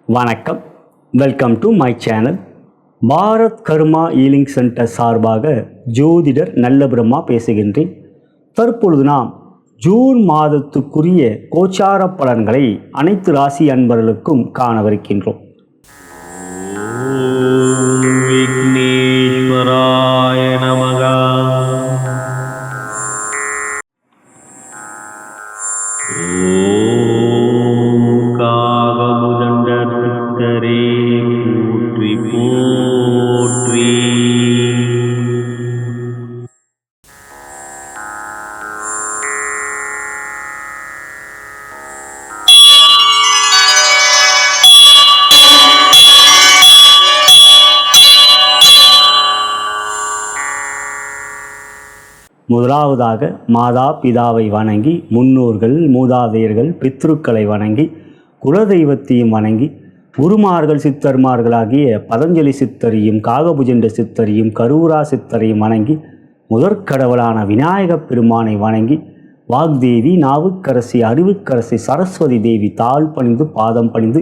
வணக்கம், welcome to my channel. Bharat karma healing centre சார்பாக ஜோதிடர் நல்ல பிரம்மா பேசுகின்றேன். தற்பொழுது நாம் ஜூன் மாதத்துக்குரிய கோச்சார பலன்களை அனைத்து ராசி அன்பர்களுக்கும் காணவிருக்கின்றோம். விக்னேஸ்வராய நமக. காகபுதண்டரே போற்றி போற்றி. முதலாவதாக மாதா பிதாவை வணங்கி, முன்னோர்கள் மூதாதையர்கள் பித்ருக்களை வணங்கி, குலதெய்வத்தையும் வணங்கி, குருமார்கள் சித்தர்மார்களாகிய பதஞ்சலி சித்தரையும் காகபுஜண்ட சித்தரையும் கரூரா சித்தரையும் வணங்கி, முதற்கடவுளான விநாயகப் பெருமானை வணங்கி, வாக்தேவி நாவுக்கரசி அறிவுக்கரசி சரஸ்வதி தேவி தாழ் பணிந்து பாதம் பணிந்து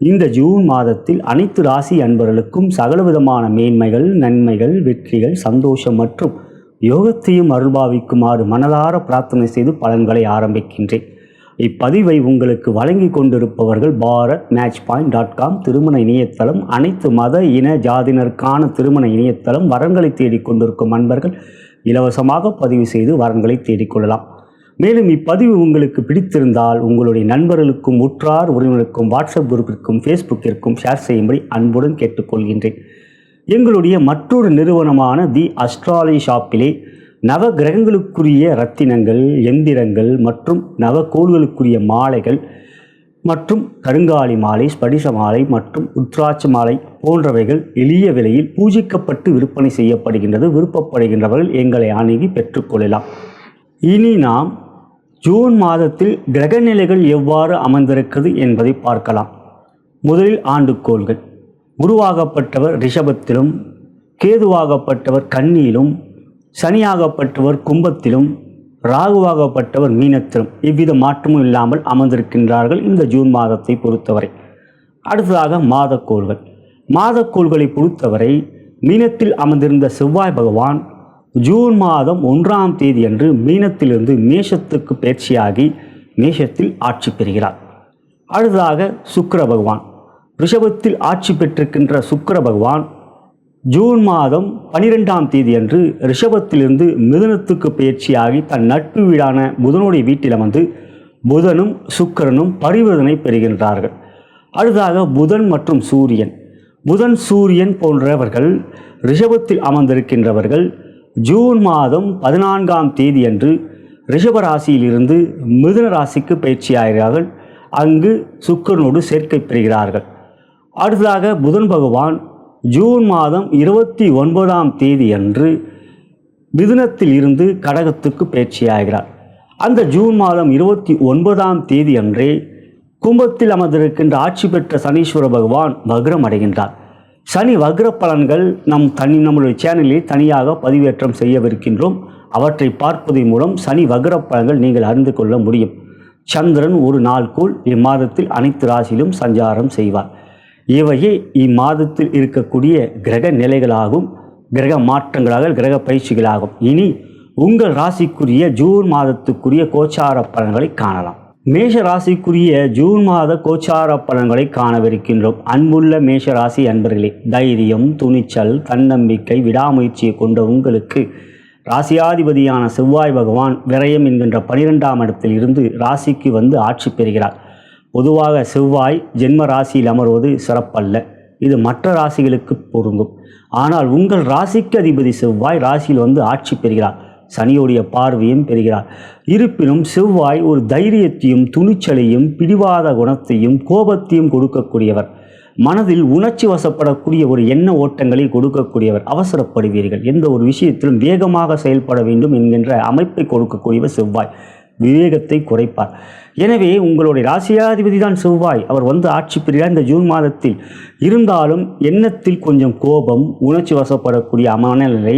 இந்த ஜூன் மாதத்தில் அனைத்து ராசி அன்பர்களுக்கும் சகலவிதமான மேன்மைகள், நன்மைகள், வெற்றிகள், சந்தோஷம் மற்றும் யோகத்தையும் அருள்பாவிக்குமாறு மனதார பிரார்த்தனை செய்து பலன்களை ஆரம்பிக்கின்றேன். இப்பதிவை உங்களுக்கு வழங்கி கொண்டிருப்பவர்கள் bharatmatchpoint.com திருமண இணையதளம். அனைத்து மத இன ஜாதியினருக்கான திருமண இணையதளம். வரன்களை தேடிக்கொண்டிருக்கும் அன்பர்கள் இலவசமாக பதிவு செய்து வரன்களை தேடிக்கொள்ளலாம். மேலும் இப்பதிவு உங்களுக்கு பிடித்திருந்தால் உங்களுடைய நண்பர்களுக்கும் உற்றார் உறவினருக்கும் வாட்ஸ்அப் குரூப்பிற்கும் ஃபேஸ்புக்கிற்கும் ஷேர் செய்யும்படி அன்புடன் கேட்டுக்கொள்கின்றேன். எங்களுடைய மற்றொரு நிறுவனமான தி அஸ்ட்ராலஜி ஷாப்பிலே நவ கிரகங்களுக்குரிய ரத்தினங்கள், எந்திரங்கள் மற்றும் நவக்கோள்களுக்குரிய மாலைகள் மற்றும் கருங்காலி மாலை, ஸ்படிச மாலை மற்றும் உத்ராட்ச மாலை போன்றவைகள் எளிய விலையில் பூஜிக்கப்பட்டு விற்பனை செய்யப்படுகின்றது. விருப்பப்படுகின்றவர்கள் எங்களை அணுகி பெற்றுக்கொள்ளலாம். இனி நாம் ஜூன் மாதத்தில் கிரகநிலைகள் எவ்வாறு அமர்ந்திருக்கிறது என்பதை பார்க்கலாம். முதலில் ஆண்டுக்கோள்கள். குருவாகப்பட்டவர் ரிஷபத்திலும், கேதுவாகப்பட்டவர் கன்னியிலும், சனியாகப்பட்டவர் கும்பத்திலும், ராகுவாகப்பட்டவர் மீனத்திலும் எவ்வித மாற்றமும் இல்லாமல் அமர்ந்திருக்கின்றார்கள் இந்த ஜூன் மாதத்தை பொறுத்தவரை. அடுத்ததாக மாதக்கோள்கள். மாதக்கோள்களை பொறுத்தவரை மீனத்தில் அமர்ந்திருந்த செவ்வாய் பகவான் ஜூன் மாதம் 1ஆம் தேதி அன்று மீனத்திலிருந்து மேஷத்துக்கு பயிற்சியாகி மேஷத்தில் ஆட்சி பெறுகிறார். அடுத்ததாக சுக்கிர பகவான். ரிஷபத்தில் ஆட்சி பெற்றிருக்கின்ற சுக்கிர பகவான் ஜூன் மாதம் 12ஆம் தேதி அன்று ரிஷபத்திலிருந்து மிதுனத்துக்கு பயிற்சியாகி தன் நட்பு வீடான புதனுடைய வீட்டில் அமர்ந்து புதனும் சுக்கிரனும் பரிவர்த்தனை பெறுகின்றார்கள். அடுத்ததாக புதன் மற்றும் சூரியன். புதன் சூரியன் போன்றவர்கள் ரிஷபத்தில் அமர்ந்திருக்கின்றவர்கள் ஜூன் மாதம் 14ஆம் தேதி அன்று ரிஷப ராசியிலிருந்து மிதுன ராசிக்கு பயிற்சியாகிறார்கள். அங்கு சுக்கிரனோடு சேர்க்கை பெறுகிறார்கள். அடுத்ததாக புதன் பகவான் ஜூன் மாதம் 29ஆம் தேதி அன்று மிதுனத்தில் இருந்து கடகத்துக்கு பயிற்சியாகிறார். அந்த ஜூன் மாதம் 29ஆம் தேதி அன்றே கும்பத்தில் அமர்ந்திருக்கின்ற ஆட்சி பெற்ற சனீஸ்வர பகவான் வக்ரம் அடைகின்றார். சனி வக்ர பலன்கள் நம்முடைய சேனலில் தனியாக பதிவேற்றம் செய்யவிருக்கின்றோம். அவற்றை பார்ப்பதன் மூலம் சனி வக்ர பலன்கள் நீங்கள் அறிந்து கொள்ள முடியும். சந்திரன் ஒரு நாள்குள் இம்மாதத்தில் அனைத்து ராசியிலும் சஞ்சாரம் செய்வார். இவையே இம்மாதத்தில் இருக்கக்கூடிய கிரக நிலைகளாகும், கிரக மாற்றங்களாக, கிரக பயிற்சிகளாகும். இனி உங்கள் ராசிக்குரிய ஜூன் மாதத்துக்குரிய கோச்சார பலன்களை காணலாம். மேஷ ராசிக்குரிய ஜூன் மாத கோச்சார பலன்களை காணவிருக்கின்றோம். அன்புள்ள மேஷ ராசி அன்பர்களே, தைரியம், துணிச்சல், தன்னம்பிக்கை, விடாமுயற்சியை கொண்ட உங்களுக்கு ராசியாதிபதியான செவ்வாய் பகவான் விரயம் என்கின்ற 12ஆம் இடத்தில் இருந்து ராசிக்கு வந்து ஆட்சி பெறுகிறார். பொதுவாக செவ்வாய் ஜென்ம ராசியில் அமர்வது சிறப்பல்ல, இது மற்ற ராசிகளுக்கு பொருந்தும். ஆனால் உங்கள் ராசிக்கு அதிபதி செவ்வாய் ராசியில் வந்து ஆட்சி பெறுகிறார். சனியோடைய பார்வையும் பெறுகிறார். இருப்பினும் செவ்வாய் ஒரு தைரியத்தையும் துணிச்சலையும் பிடிவாத குணத்தையும் கோபத்தையும் கொடுக்கக்கூடியவர். மனதில் உணர்ச்சி வசப்படக்கூடிய ஒரு எண்ண ஓட்டங்களை கொடுக்கக்கூடியவர். அவசரப்படுவீர்கள், எந்த ஒரு விஷயத்திலும் வேகமாக செயல்பட வேண்டும் என்கின்ற அமைப்பை கொடுக்கக்கூடியவர் செவ்வாய். விவேகத்தை குறைப்பார். எனவே உங்களுடைய ராசியாதிபதி தான் செவ்வாய். அவர் வந்து ஆட்சி பெறுகிறார் இந்த ஜூன் மாதத்தில். இருந்தாலும் எண்ணத்தில் கொஞ்சம் கோபம், உணர்ச்சி வசப்படக்கூடிய மனநிலை,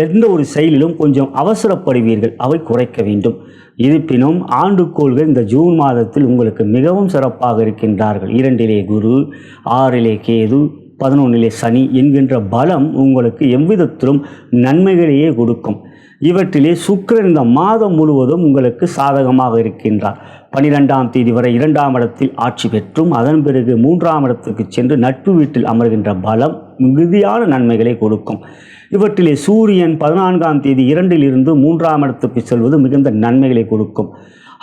எந்த ஒரு செயலிலும் கொஞ்சம் அவசரப்படுவீர்கள். அவை குறைக்க வேண்டும். இருப்பினும் ஆண்டுக்கோள்கள் இந்த ஜூன் மாதத்தில் உங்களுக்கு மிகவும் சிறப்பாக இருக்கின்றார்கள். 2லே குரு, 6லே கேது, 11லே சனி என்கின்ற பலம் உங்களுக்கு எவ்விதத்திலும் நன்மைகளையே கொடுக்கும். இவற்றிலே சுக்கிரன் இந்த மாதம் முழுவதும் உங்களுக்கு சாதகமாக இருக்கின்றார். 12ஆம் தேதி வரை 2ஆம் இடத்தில் ஆட்சி பெற்றும் அதன் பிறகு 3ஆம் இடத்துக்கு சென்று நட்பு வீட்டில் அமர்கின்ற பலம் மிகுதியான நன்மைகளை கொடுக்கும். இவற்றிலே சூரியன் 14ஆம் தேதி 2லிருந்து 3ஆம் இடத்துக்கு செல்வது மிகுந்த நன்மைகளை கொடுக்கும்.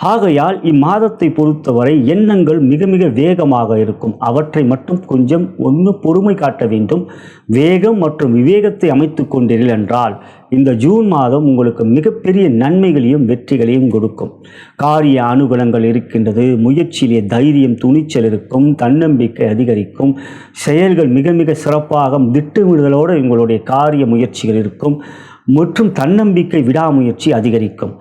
ஆகையால் இம்மாதத்தை பொறுத்தவரை எண்ணங்கள் மிக மிக வேகமாக இருக்கும். அவற்றை மட்டும் கொஞ்சம் பொறுமை காட்ட வேண்டும். வேகம் மற்றும் விவேகத்தை அமைத்து கொண்டீர்கள் என்றால் இந்த ஜூன் மாதம் உங்களுக்கு மிகப்பெரிய நன்மைகளையும் வெற்றிகளையும் கொடுக்கும். காரிய அனுகூலங்கள் இருக்கின்றது. முயற்சியிலே தைரியம், துணிச்சல் இருக்கும். தன்னம்பிக்கை அதிகரிக்கும். செயல்கள் மிக மிக சிறப்பாக திட்டமிடுதலோடு உங்களுடைய காரிய முயற்சிகள் இருக்கும் மற்றும் தன்னம்பிக்கை, விடாமுயற்சி அதிகரிக்கும்.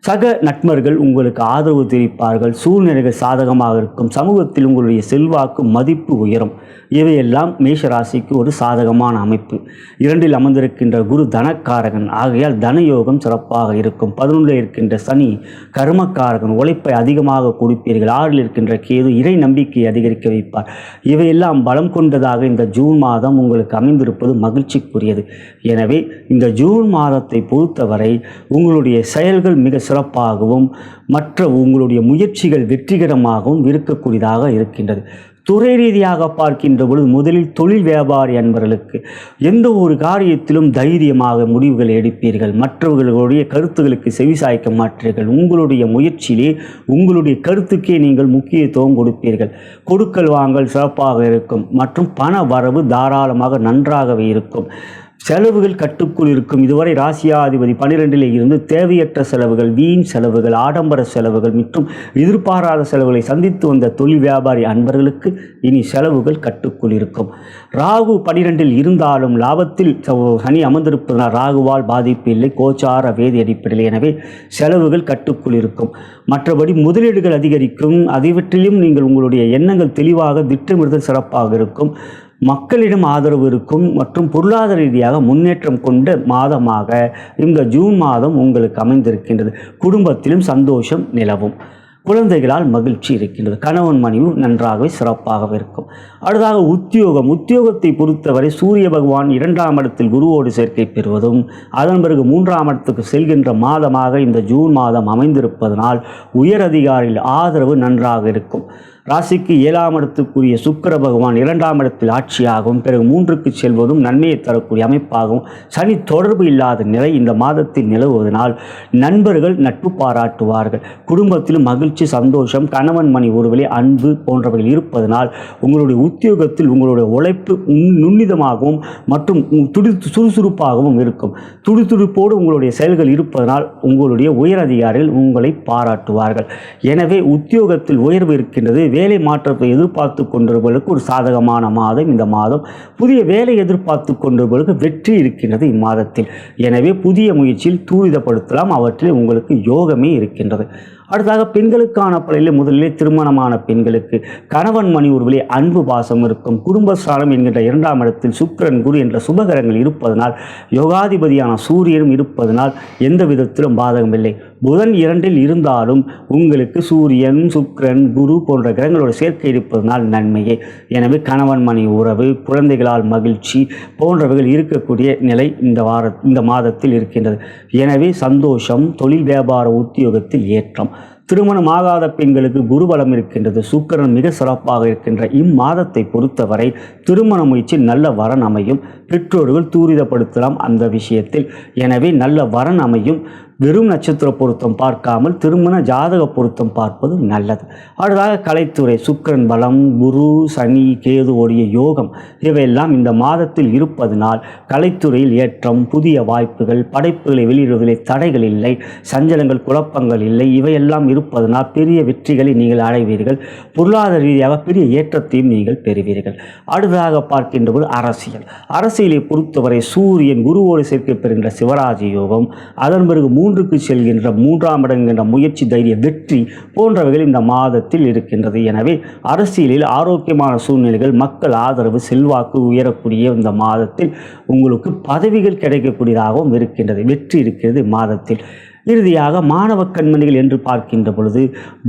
சக நட்பர்கள் உங்களுக்கு ஆதரவு தெரிவிப்பார்கள். சூழ்நிலைகள் சாதகமாக இருக்கும். சமூகத்தில் உங்களுடைய செல்வாக்கு, மதிப்பு உயரும். இவையெல்லாம் மேஷராசிக்கு ஒரு சாதகமான அமைப்பு. 2ல் அமர்ந்திருக்கின்ற குரு தனக்காரகன். ஆகையால் தனயோகம் சிறப்பாக இருக்கும். 11ல் இருக்கின்ற சனி கர்மக்காரகன். உழைப்பை அதிகமாக கொடுப்பீர்கள். 6ல் இருக்கின்ற கேது இறை நம்பிக்கையை அதிகரிக்க வைப்பார். இவையெல்லாம் பலம் கொண்டதாக இந்த ஜூன் மாதம் உங்களுக்கு அமைந்திருப்பது மகிழ்ச்சிக்குரியது. எனவே இந்த ஜூன் மாதத்தை பொறுத்தவரை உங்களுடைய செயல்கள் மிக சிறப்பாகவும் மற்ற உங்களுடைய முயற்சிகள் வெற்றிகரமாகவும் இருக்கக்கூடியதாக இருக்கின்றது. துறை ரீதியாக பார்க்கின்ற பொழுது முதலில் தொழில் வியாபாரி அன்பர்களுக்கு எந்த ஒரு காரியத்திலும் தைரியமாக முடிவுகள் எடுப்பீர்கள். மற்றவர்களுடைய கருத்துக்களுக்கு செவிசாய்க்க மாட்டீர்கள். உங்களுடைய முயற்சியிலே உங்களுடைய கருத்துக்கே நீங்கள் முக்கியத்துவம் கொடுப்பீர்கள். கொடுக்கல் வாங்கல் சிறப்பாக இருக்கும் மற்றும் பண வரவு தாராளமாக நன்றாகவே இருக்கும். செலவுகள் கட்டுக்குள் இருக்கும். இதுவரை ராசியாதிபதி 12லே இருந்து தேவையற்ற செலவுகள், வீண் செலவுகள், ஆடம்பர செலவுகள் மற்றும் எதிர்பாராத செலவுகளை சந்தித்து வந்த தொழில் வியாபாரி அன்பர்களுக்கு இனி செலவுகள் கட்டுக்குள் இருக்கும். ராகு 12ல் இருந்தாலும் லாபத்தில் சனி அமர்ந்திருப்பதனால் ராகுவால் பாதிப்பு இல்லை. கோச்சார வேதி அடிப்படையில். எனவே செலவுகள் கட்டுக்குள் இருக்கும். மற்றபடி முதலீடுகள் அதிகரிக்கும். அதிவற்றிலும் நீங்கள் உங்களுடைய எண்ணங்கள் தெளிவாக திட்டமிடுதல் சிறப்பாக இருக்கும். மக்களிடம் ஆதரவு இருக்கும் மற்றும் பொருளாதார ரீதியாக முன்னேற்றம் கொண்ட மாதமாக இந்த ஜூன் மாதம் உங்களுக்கு அமைந்திருக்கின்றது. குடும்பத்திலும் சந்தோஷம் நிலவும். குழந்தைகளால் மகிழ்ச்சி இருக்கின்றது. கணவன் மனைவி நன்றாகவே சிறப்பாகவே இருக்கும். அடுத்ததாக உத்தியோகத்தை பொறுத்தவரை சூரிய பகவான் 2ஆம் இடத்தில் குருவோடு சேர்க்கை பெறுவதும் அதன் பிறகு 3ஆம் இடத்துக்கு செல்கின்ற மாதமாக இந்த ஜூன் மாதம் அமைந்திருப்பதனால் உயர் அதிகாரியில் ஆதரவு நன்றாக இருக்கும். ராசிக்கு 7ஆம் இடத்துக்குரிய சுக்கிர பகவான் 2ஆம் இடத்தில் ஆட்சியாகவும் பிறகு 3க்கு செல்வதும் நன்மையை தரக்கூடிய அமைப்பாகவும் சனி தொடர்பு இல்லாத நிலை இந்த மாதத்தில் நிலவுவதனால் நண்பர்கள் நட்பு பாராட்டுவார்கள். குடும்பத்திலும் மகிழ்ச்சி, சந்தோஷம், கணவன் மணி ஒருவரை அன்பு போன்றவைகள் இருப்பதனால் உங்களுடைய உத்தியோகத்தில் உங்களுடைய உழைப்பு நுண்ணிதமாகவும் மற்றும் சுறுசுறுப்பாகவும் இருக்கும். துடிதுடிப்போடு உங்களுடைய செயல்கள் இருப்பதனால் உங்களுடைய உயர் அதிகாரிகள் உங்களை பாராட்டுவார்கள். எனவே உத்தியோகத்தில் உயர்வு இருக்கின்றது. வேலை மாற்றத்தை எதிர்பார்த்து கொண்டிருப்பவர்களுக்கு ஒரு சாதகமான மாதம் இந்த மாதம். புதிய வேலை எதிர்பார்த்து கொண்டிருப்பவர்களுக்கு வெற்றி இருக்கின்றது இம்மாதத்தில். எனவே புதிய முயற்சியில் தூரிதப்படுத்தலாம். அவற்றில் உங்களுக்கு யோகமே இருக்கின்றது. அடுத்தாக பெண்களுக்கான பலனில் முதலிலே திருமணமான பெண்களுக்கு கணவன் மணி ஒருவரே அன்பு பாசம் இருக்கும். குடும்பஸ்தானம் என்கின்ற 2ஆம் இடத்தில் சுக்கிரன் குரு என்ற சுபகரங்கள் இருப்பதனால் யோகாதிபதியான சூரியனும் இருப்பதனால் எந்த விதத்திலும் பாதகமில்லை. புதன் 2ல் இருந்தாலும் உங்களுக்கு சூரியன், சுக்கிரன், குரு போன்ற கிரகங்களோட சேர்க்கை இருப்பதனால் நன்மையே. எனவே கணவன் மணி உறவு, குழந்தைகளால் மகிழ்ச்சி போன்றவைகள் இருக்கக்கூடிய நிலை இந்த மாதத்தில் இருக்கின்றது. எனவே சந்தோஷம், தொழில் வியாபார உத்தியோகத்தில் ஏற்றம். திருமணமாகாத பெண்களுக்கு குருபலம் இருக்கின்றது. சுக்கிரன் மிக சிறப்பாக இருக்கின்ற இம்மாதத்தை பொறுத்தவரை திருமண முயற்சி நல்ல வரன் அமையும். பெற்றோர்கள் தூரிதப்படுத்தலாம் அந்த விஷயத்தில். எனவே நல்ல வரன் அமையும். வெறும் நட்சத்திர பொருத்தம் பார்க்காமல் திருமண ஜாதக பொருத்தம் பார்ப்பது நல்லது. அடுத்ததாக கலைத்துறை சுக்கிரன் பலம், குரு, சனி, கேதுவோடைய யோகம் இவையெல்லாம் இந்த மாதத்தில் இருப்பதனால் கலைத்துறையில் ஏற்றம், புதிய வாய்ப்புகள், படைப்புகளை வெளியிடுவதிலே தடைகள் இல்லை, சஞ்சலங்கள், குழப்பங்கள் இல்லை. இவையெல்லாம் இருப்பதனால் பெரிய வெற்றிகளை நீங்கள் அடைவீர்கள். பொருளாதார ரீதியாக பெரிய ஏற்றத்தையும் நீங்கள் பெறுவீர்கள். அடுத்ததாக பார்க்கின்ற போது அரசியலை பொறுத்தவரை சூரியன் குருவோடு சேர்க்கை பெறுகின்ற சிவராஜ யோகம், அதன் பிறகு 3க்கு செல்கின்ற 3ஆம் இடம் என்கின்ற முயற்சி, தைரிய, வெற்றி போன்றவைகள் இந்த மாதத்தில் இருக்கின்றது. எனவே அரசியலில் ஆரோக்கியமான சூழ்நிலைகள், மக்கள் ஆதரவு, செல்வாக்கு உயரக்கூடிய இந்த மாதத்தில் உங்களுக்கு பதவிகள் கிடைக்கக்கூடியதாகவும் இருக்கின்றது. வெற்றி இருக்கிறது மாதத்தில். இறுதியாக மாணவ கண்மணிகள் என்று பார்க்கின்ற பொழுது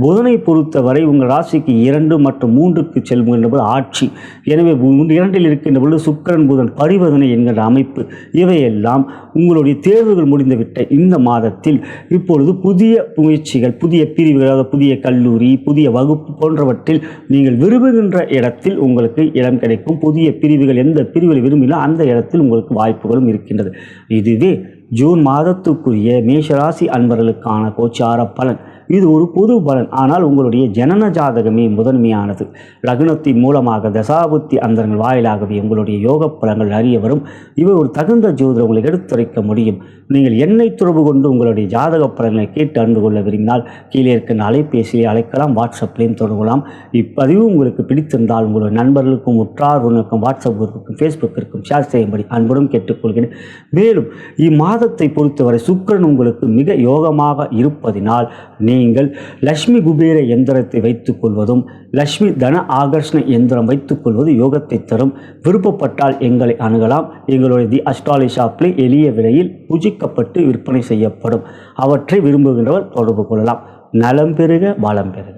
புதனை பொறுத்தவரை உங்கள் ராசிக்கு 2 மற்றும் 3க்கு செல்கின்ற போது ஆட்சி. எனவே 2இல் இருக்கின்ற பொழுது சுக்கிரன் புதன் பரிவர்த்தனை என்கிற அமைப்பு. இவையெல்லாம் உங்களுடைய தேர்வுகள் முடிந்துவிட்ட இந்த மாதத்தில் இப்பொழுது புதிய முயற்சிகள், புதிய பிரிவுகள், அதாவது புதிய கல்லூரி, புதிய வகுப்பு போன்றவற்றில் நீங்கள் விரும்புகின்ற இடத்தில் உங்களுக்கு இடம் கிடைக்கும். புதிய பிரிவுகள் எந்த பிரிவில் விரும்பினா அந்த இடத்தில் உங்களுக்கு வாய்ப்புகளும் இருக்கின்றது. இதுவே ஜூன் மாதத்துக்குரிய மேஷராசி அன்பர்களுக்கான கோச்சார பலன். இது ஒரு பொது பலன். ஆனால் உங்களுடைய ஜனன ஜாதகமே முதன்மையானது. லக்னத்தின் மூலமாக தசாபுத்தி அந்தரங்கள் வாயிலாகவே உங்களுடைய யோக பலன்கள் அறிய வரும். இவை ஒரு தகுந்த ஜோதிடர் உங்களுக்கு எடுத்துரைக்க முடியும். நீங்கள் என்னை தொடர்பு கொண்டு உங்களுடைய ஜாதக பலன்களை கேட்டு அறிந்து கொள்ள விரும்பினால் கீழே இருக்கின்ற அலைபேசியை அழைக்கலாம், வாட்ஸ்அப்லையும் தொடங்கலாம். இப்பதிவு உங்களுக்கு பிடித்திருந்தால் உங்களுடைய நண்பர்களுக்கும், உற்றார் உறவினருக்கும், வாட்ஸ்அப் குரூப்புக்கும், ஃபேஸ்புக்கிற்கும் ஷேர் செய்யும்படி அன்புடன் கேட்டுக்கொள்கிறேன். மேலும் இம்மாதத்தை பொறுத்தவரை சுக்கிரன் உங்களுக்கு மிக யோகமாக இருப்பதினால் நீங்கள் லட்சுமி குபேர எந்திரத்தை வைத்துக் கொள்வதும், லட்சுமி தன ஆகர்ஷண எந்திரம் வைத்துக் கொள்வது யோகத்தை தரும். விருப்பப்பட்டால் எங்களை அணுகலாம். எங்களுடைய தி அஸ்ட்ராலஜி ஷாப்பில் எளிய விலையில் பூஜிக்கப்பட்டு விற்பனை செய்யப்படும். அவற்றை விரும்புகின்றவர் தொடர்பு கொள்ளலாம். நலம் பெறுக, வளம் பெறுக.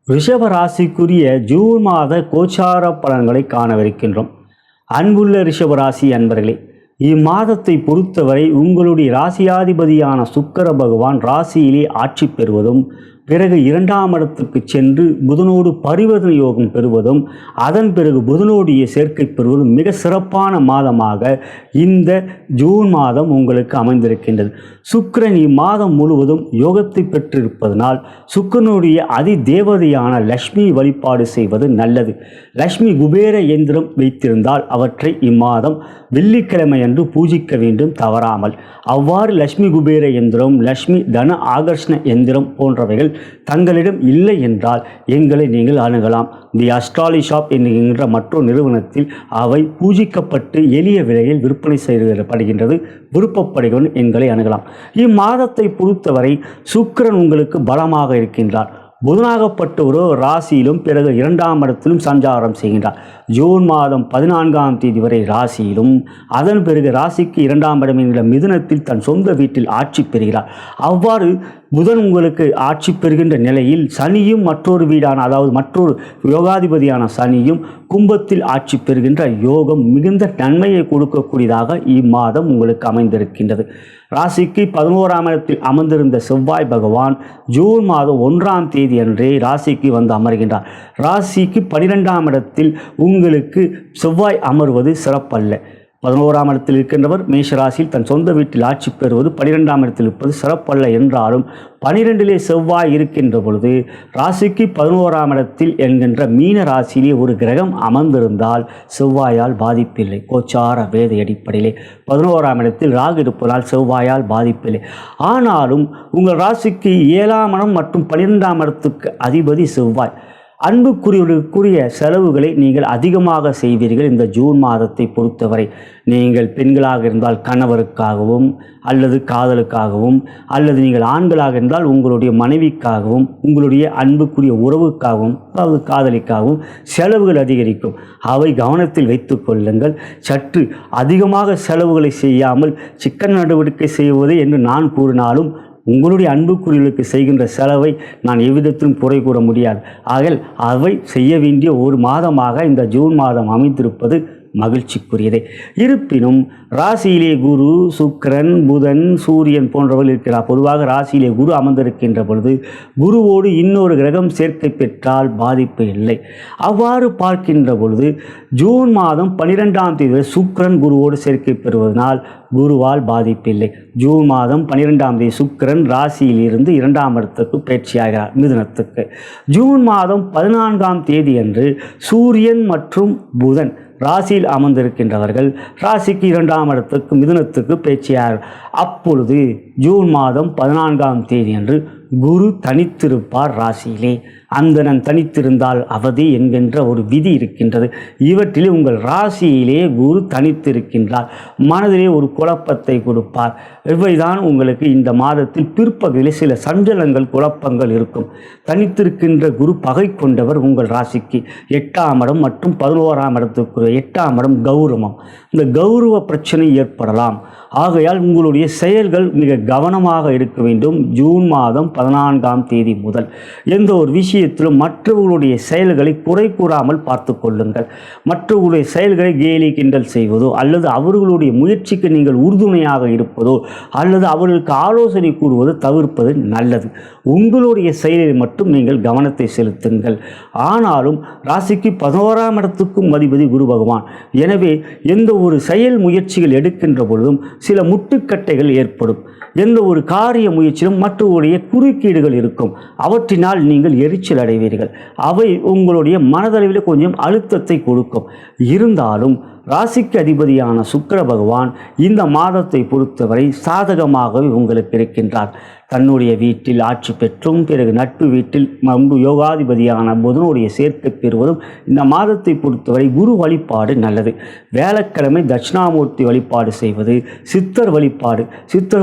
ரிஷப ராசிக்குரிய ஜூன் மாத கோச்சார பலன்களை காணவிருக்கின்றோம். அன்புள்ள ரிஷபராசி அன்பர்களே, இம்மாதத்தை பொறுத்தவரை உங்களுடைய ராசியாதிபதியான சுக்கிர பகவான் ராசியிலே ஆட்சி பெறுவதும், பிறகு 2ஆம் இடத்துக்கு சென்று புதனோடு பரிவர்த்தனை யோகம் பெறுவதும், அதன் பிறகு புதனோடைய சேர்க்கை பெறுவதும் மிக சிறப்பான மாதமாக இந்த ஜூன் மாதம் உங்களுக்கு அமைந்திருக்கின்றது. சுக்கிரன் இம்மாதம் முழுவதும் யோகத்தை பெற்றிருப்பதனால் சுக்கிரனுடைய அதி தேவதையான லக்ஷ்மி வழிபாடு செய்வது நல்லது. லக்ஷ்மி குபேர எந்திரம் வைத்திருந்தால் அவற்றை இம்மாதம் வெள்ளிக்கிழமை அன்று பூஜிக்க வேண்டும் தவறாமல். அவ்வாறு லக்ஷ்மி குபேர எந்திரம், லக்ஷ்மி தன ஆகர்ஷண எந்திரம் போன்றவைகள் தங்களிடம் இல்லை என்றால் எங்களை நீங்கள் அணுகலாம். தி அஸ்ட்ராலஜி ஷாப் என்கின்ற மற்றொரு நிறுவனத்தில் அவை பூஜிக்கப்பட்டு எளிய விலையில் விற்பனை செய்யப்படுகின்றது. விருப்பப்படுகிறவன் எங்களை அணுகலாம். இம்மாதத்தை பொறுத்தவரை சுக்கிரன் உங்களுக்கு பலமாக இருக்கின்றார். புதனாகப்பட்ட ஒரு ராசியிலும் பிறகு 2ஆம் இடத்திலும் சஞ்சாரம் செய்கின்றார். ஜூன் மாதம் 14ஆம் தேதி வரை ராசியிலும், அதன் பிறகு ராசிக்கு 2ஆம் இடம் என்கிற மிதுனத்தில் தன் சொந்த வீட்டில் ஆட்சி பெறுகிறார். அவ்வாறு புதன் உங்களுக்கு ஆட்சி பெறுகின்ற நிலையில் சனியும் மற்றொரு வீடான, அதாவது மற்றொரு யோகாதிபதியான சனியும் கும்பத்தில் ஆட்சி பெறுகின்ற யோகம் மிகுந்த நன்மையை கொடுக்கக்கூடியதாக இம்மாதம் உங்களுக்கு அமைந்திருக்கின்றது. ராசிக்கு 11ஆம் இடத்தில் அமர்ந்திருந்த செவ்வாய் பகவான் ஜூன் மாதம் 1ஆம் தேதி அன்றே ராசிக்கு வந்து அமர்கின்றார். ராசிக்கு 12ஆம் இடத்தில் உங்களுக்கு செவ்வாய் அமர்வது சிறப்பல்ல. 11ஆம் இடத்தில் இருக்கின்றவர் மேஷராசியில் தன் சொந்த வீட்டில் ஆட்சி பெறுவது 12ஆம் இடத்தில் இருப்பது சிறப்பல்ல என்றாலும் 12லே செவ்வாய் இருக்கின்ற பொழுது ராசிக்கு 11ஆம் இடத்தில் என்கின்ற மீன ராசியிலே ஒரு கிரகம் அமர்ந்திருந்தால் செவ்வாயால் பாதிப்பில்லை. கோச்சார வேத அடிப்படையிலே 11ஆம் இடத்தில் ராகு இருப்பதால் செவ்வாயால் பாதிப்பில்லை. ஆனாலும் உங்கள் ராசிக்கு 7ஆம் இடம் மற்றும் 12ஆம் இடத்துக்கு அதிபதி செவ்வாய். அன்புக்குரியவர்களுக்குரிய செலவுகளை நீங்கள் அதிகமாக செய்வீர்கள். இந்த ஜூன் மாதத்தை பொறுத்தவரை நீங்கள் பெண்களாக இருந்தால் கணவருக்காகவும் அல்லது காதலுக்காகவும், அல்லது நீங்கள் ஆண்களாக இருந்தால் உங்களுடைய மனைவிக்காகவும், உங்களுடைய அன்புக்குரிய உறவுக்காகவும், அதாவது காதலிக்காகவும் செலவுகள் அதிகரிக்கும். அவை கவனத்தில் வைத்து கொள்ளுங்கள். சற்று அதிகமாக செலவுகளை செய்யாமல் சிக்கன நடவடிக்கை செய்வது என்று நான் கூறினாலும் உங்களுடைய அன்புக்குரியவர்களுக்கு செய்கின்ற செலவை நான் எவ்விதத்திலும் குறை கூற முடியாது. ஆகல் அவை செய்ய வேண்டிய ஒரு மாதமாக இந்த ஜூன் மாதம் அமைந்திருப்பது மகிழ்ச்சிக்குரியதே. இருப்பினும் ராசியிலே குரு, சுக்கிரன், புதன், சூரியன் போன்றவர்கள் இருக்கிறார். பொதுவாக ராசியிலே குரு அமர்ந்திருக்கின்ற பொழுது குருவோடு இன்னொரு கிரகம் சேர்க்கை பெற்றால் பாதிப்பு இல்லை. அவ்வாறு பார்க்கின்ற பொழுது ஜூன் மாதம் 12ஆம் தேதி சுக்கிரன் குருவோடு சேர்க்கை பெறுவதனால் குருவால் பாதிப்பில்லை. ஜூன் மாதம் 12ஆம் தேதி சுக்கிரன் ராசியில் இருந்து 2ஆம் இடத்துக்கு பயிற்சியாகிறார், மிதுனத்துக்கு. ஜூன் மாதம் 14ஆம் தேதி அன்று சூரியன் மற்றும் புதன் ராசியில் அமர்ந்திருக்கின்றவர்கள் ராசிக்கு 2ஆம் இடத்துக்கு மிதுனத்துக்கு பயிற்சியாகிறார். அப்பொழுது ஜூன் மாதம் 14ஆம் தேதி அன்று குரு தனித்திருப்பார் ராசியிலே. அந்தணன் தனித்திருந்தால் அவதி என்கின்ற ஒரு விதி இருக்கின்றது. இவற்றிலே உங்கள் ராசியிலே குரு தனித்திருக்கின்றார். மனதிலே ஒரு குழப்பத்தை கொடுப்பார். இவைதான் உங்களுக்கு இந்த மாதத்தில் பிற்பகுதியில் சில சஞ்சலங்கள் குழப்பங்கள் இருக்கும். தனித்திருக்கின்ற குரு பகை கொண்டவர் உங்கள் ராசிக்கு 8ஆம் இடம் மற்றும் 11ஆம் இடத்துக்கு. 8ஆம் இடம் கௌரவம். இந்த கௌரவ பிரச்சனை ஏற்படலாம். ஆகையால் உங்களுடைய செயல்கள் மிக கவனமாக இருக்க வேண்டும். ஜூன் மாதம் 14ஆம் தேதி முதல் எந்த ஒரு விஷயத்திலும் மற்றவர்களுடைய செயல்களை குறை கூறாமல் பார்த்து கொள்ளுங்கள். மற்றவர்களுடைய செயல்களை கேலி கிண்டல் செய்வதோ அல்லது அவர்களுடைய முயற்சிக்கு நீங்கள் உறுதுணையாக இருப்பதோ அல்லது அவர்களுக்கு ஆலோசனை கூறுவதோ தவிர்ப்பது நல்லது. உங்களுடைய செயலில் மட்டும் நீங்கள் கவனத்தை செலுத்துங்கள். ஆனாலும் ராசிக்கு 11ஆம் இடத்துக்கும் அதிபதி குரு பகவான். எனவே எந்த ஒரு செயல் முயற்சிகள் எடுக்கின்ற பொழுதும் சில முட்டுக்கட்டைகள் ஏற்படும். எந்த ஒரு காரிய முயற்சியிலும் மற்றவருடைய குறுக்கீடுகள் இருக்கும். அவற்றினால் நீங்கள் எரிச்சல் அடைவீர்கள். அவை உங்களுடைய மனதளவில் கொஞ்சம் அழுத்தத்தை கொடுக்கும். இருந்தாலும் ராசிக்கு அதிபதியான சுக்கிர பகவான் இந்த மாதத்தை பொறுத்தவரை சாதகமாகவே உங்களுக்கு இருக்கின்றார். தன்னுடைய வீட்டில் ஆட்சி பெற்றும் பிறகு நட்பு வீட்டில் யோகாதிபதியான புதனுடைய சேர்க்கை பெறுவதும் இந்த மாதத்தை பொறுத்தவரை குரு வழிபாடு நல்லது. வேலைக்கிழமை தட்சிணாமூர்த்தி வழிபாடு செய்வது, சித்தர்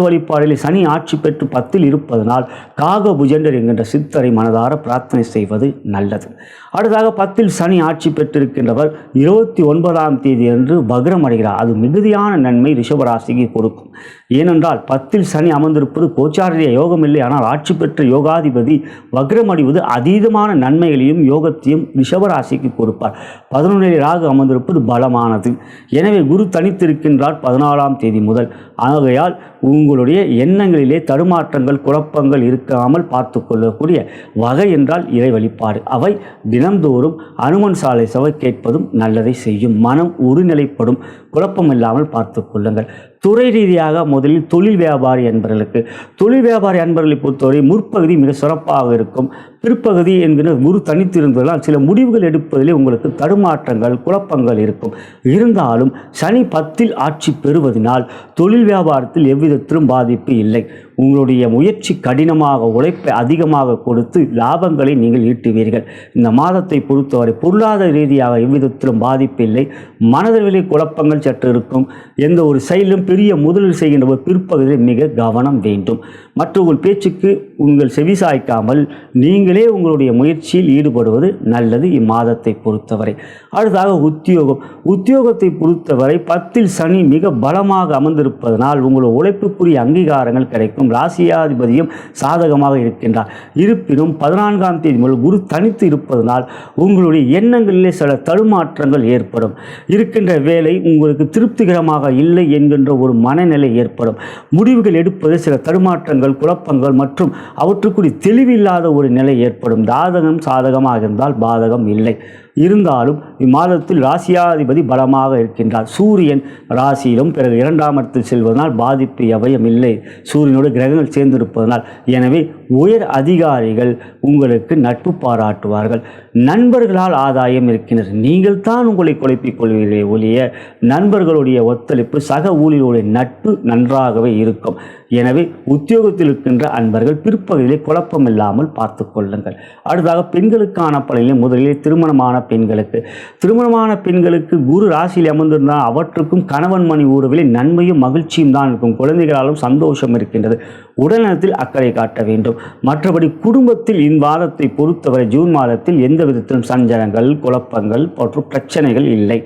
வழிபாடில் சனி ஆட்சி பெற்று 10ல் இருப்பதனால் காகபுஜண்டர் என்கின்ற சித்தரை மனதார பிரார்த்தனை செய்வது நல்லது. அடுத்ததாக 10ல் சனி ஆட்சி பெற்றிருக்கின்றவர் 29ஆம் தேதி அன்று வக்ரம் அடைகிறார். அது மிகுதியான நன்மை ரிஷபராசிக்கு கொடுக்கும். ஏனென்றால் 10ல் சனி அமர்ந்திருப்பது கோச்சாரிய யோகம் இல்லை. ஆனால் ஆட்சி பெற்ற யோகாதிபதி வக்ரம் அடைவது அதீதமான நன்மைகளையும் யோகத்தையும் ரிஷபராசிக்கு கொடுப்பார். 11ல் ராகு அமர்ந்திருப்பது பலமானது. எனவே குரு தனித்திருக்கின்றார் 14ஆம் தேதி முதல். ஆகையால் உங்களுடைய எண்ணங்களிலே தடுமாற்றங்கள் குழப்பங்கள் இருக்காமல் பார்த்து கொள்ளக்கூடிய வகை என்றால் இறை வழிபாடு. அவை தினந்தோறும் அனுமன் சாலை சபை கேட்பதும் நல்லதை செய்யும். மனம் ஒருநிலைப்படும். குழப்பம் இல்லாமல் பார்த்து கொள்ளுங்கள். துறை ரீதியாக முதலில் தொழில் வியாபாரி அன்பர்களை பொறுத்தவரை முற்பகுதி மிக சிறப்பாக இருக்கும். பிற்பகுதி என்கிற குரு தனித்திருந்ததால் சில முடிவுகள் எடுப்பதிலே உங்களுக்கு தடுமாற்றங்கள் குழப்பங்கள் இருக்கும். இருந்தாலும் சனி 10ல் ஆட்சி பெறுவதனால் தொழில் வியாபாரத்தில் எவ்விதத்திலும் பாதிப்பு இல்லை. உங்களுடைய முயற்சி கடினமாக உழைப்பை அதிகமாக கொடுத்து லாபங்களை நீங்கள் ஈட்டுவீர்கள். இந்த மாதத்தை பொறுத்தவரை பொருளாதார ரீதியாக எவ்விதத்திலும் பாதிப்பு இல்லை. மனதளவிலே குழப்பங்கள் சற்று இருக்கும். எந்த ஒரு செயலிலும் பெரிய முதலீடு செய்கின்ற பிற்பகுதியில் மிக கவனம் வேண்டும். மற்றவர்கள் பேச்சுக்கு உங்கள் செவிசாய்க்காமல் நீங்களே உங்களுடைய முயற்சியில் ஈடுபடுவது நல்லது இம்மாதத்தை பொறுத்தவரை. அடுத்ததாக உத்தியோகத்தை பொறுத்தவரை 10ல் சனி மிக பலமாக அமர்ந்திருப்பதனால் உங்களுடைய உழைப்புக்குரிய அங்கீகாரங்கள் கிடைக்கும். ராசியாதிபதியும் சாதகமாக இருக்கின்றார். இருப்பினும் 14ஆம் தேதி முதல் குரு தனித்து இருப்பதனால் உங்களுடைய எண்ணங்களிலே சில தடுமாற்றங்கள் ஏற்படும். இருக்கின்ற வேலை உங்களுக்கு திருப்திகரமாக இல்லை என்கின்ற ஒரு மனநிலை ஏற்படும். முடிவுகள் எடுப்பது சில தடுமாற்றங்கள் குழப்பங்கள் மற்றும் அவற்றுக்குரிய தெளிவில்லாத ஒரு நிலை ஏற்படும். ஜாதகம் சாதகமாக இருந்தால் பாதகம் இல்லை. இருந்தாலும் இம்மாதத்தில் ராசியாதிபதி பலமாக இருக்கின்றார். சூரியன் ராசியிலும் பிறகு 2ஆம் இடத்தில் செல்வதனால் பாதிப்பு எவையும் இல்லை. சூரியனோடு கிரகங்கள் சேர்ந்திருப்பதனால். எனவே உயர் அதிகாரிகள் உங்களுக்கு நட்பு பாராட்டுவார்கள். நண்பர்களால் ஆதாயம் இருக்கின்றது. நீங்கள் தான் உங்களை குழப்பிக் கொள்வீர்களே ஒழிய நண்பர்களுடைய ஒத்துழைப்பு சக ஊழியர்களுடைய நட்பு நன்றாகவே இருக்கும். எனவே உத்தியோகத்தில் இருக்கின்ற அன்பர்கள் பிற்பகுதியிலே குழப்பம் இல்லாமல் பார்த்து கொள்ளுங்கள். அடுத்ததாக பெண்களுக்கான பலனிலே முதலிலே திருமணமான பெண்களுக்கு குரு ராசியில் அமர்ந்திருந்தால் அவற்றுக்கும் கணவன் மணி உறவிலே நன்மையும் மகிழ்ச்சியும் தான் இருக்கும். குழந்தைகளாலும் சந்தோஷம் இருக்கின்றது. உடல்நலத்தில் அக்கறை காட்ட வேண்டும். மற்றபடி குடும்பத்தில் இம்மாதத்தை பொறுத்தவரை ஜூன் மாதத்தில் எந்த விதத்திலும் சஞ்சலங்கள் குழப்பங்கள் மற்றும் பிரச்சனைகள் இல்லை.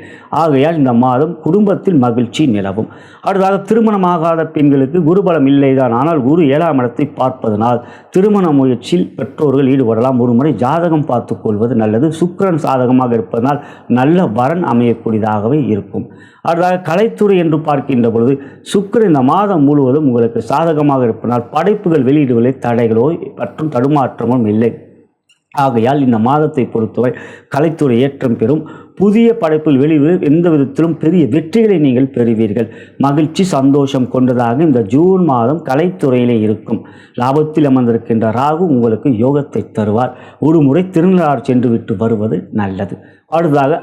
ஆகையால் இந்த மாதம் குடும்பத்தில் மகிழ்ச்சி நிலவும். அடுத்ததாக திருமணமாகாத பெண்களுக்கு குருபலம் இல்லைதான். ஆனால் குரு 7ஆம் இடத்தை பார்ப்பதனால் திருமண முயற்சியில் பெற்றோர்கள் ஈடுபடலாம். ஒரு முறை ஜாதகம் பார்த்து கொள்வது நல்லது. சுக்கிரன் சாதகமாக இருப்பதனால் நல்ல வரன் அமையக்கூடியதாகவே இருக்கும். அடுத்ததாக கலைத்துறை என்று பார்க்கின்ற பொழுது சுக்கிரன் இந்த மாதம் முழுவதும் உங்களுக்கு சாதகமாக இருப்பதனால் படைப்புகள் வெளியிடுவதில் தடைகளோ மற்றும் தடுமாற்றமும் இல்லை. ஆகையால் இந்த மாதத்தை பொறுத்தவரை கலைத்துறை ஏற்றம் பெறும். புதிய படைப்பில் வெளியிடுவதில் எந்த விதத்திலும் பெரிய வெற்றிகளை நீங்கள் பெறுவீர்கள். மகிழ்ச்சி சந்தோஷம் கொண்டதாக இந்த ஜூன் மாதம் கலைத்துறையிலே இருக்கும். லாபத்தில் அமர்ந்திருக்கின்ற ராகு உங்களுக்கு யோகத்தை தருவார். ஒரு முறை திருநள்ளாறு சென்று விட்டு வருவது நல்லது. அடுத்ததாக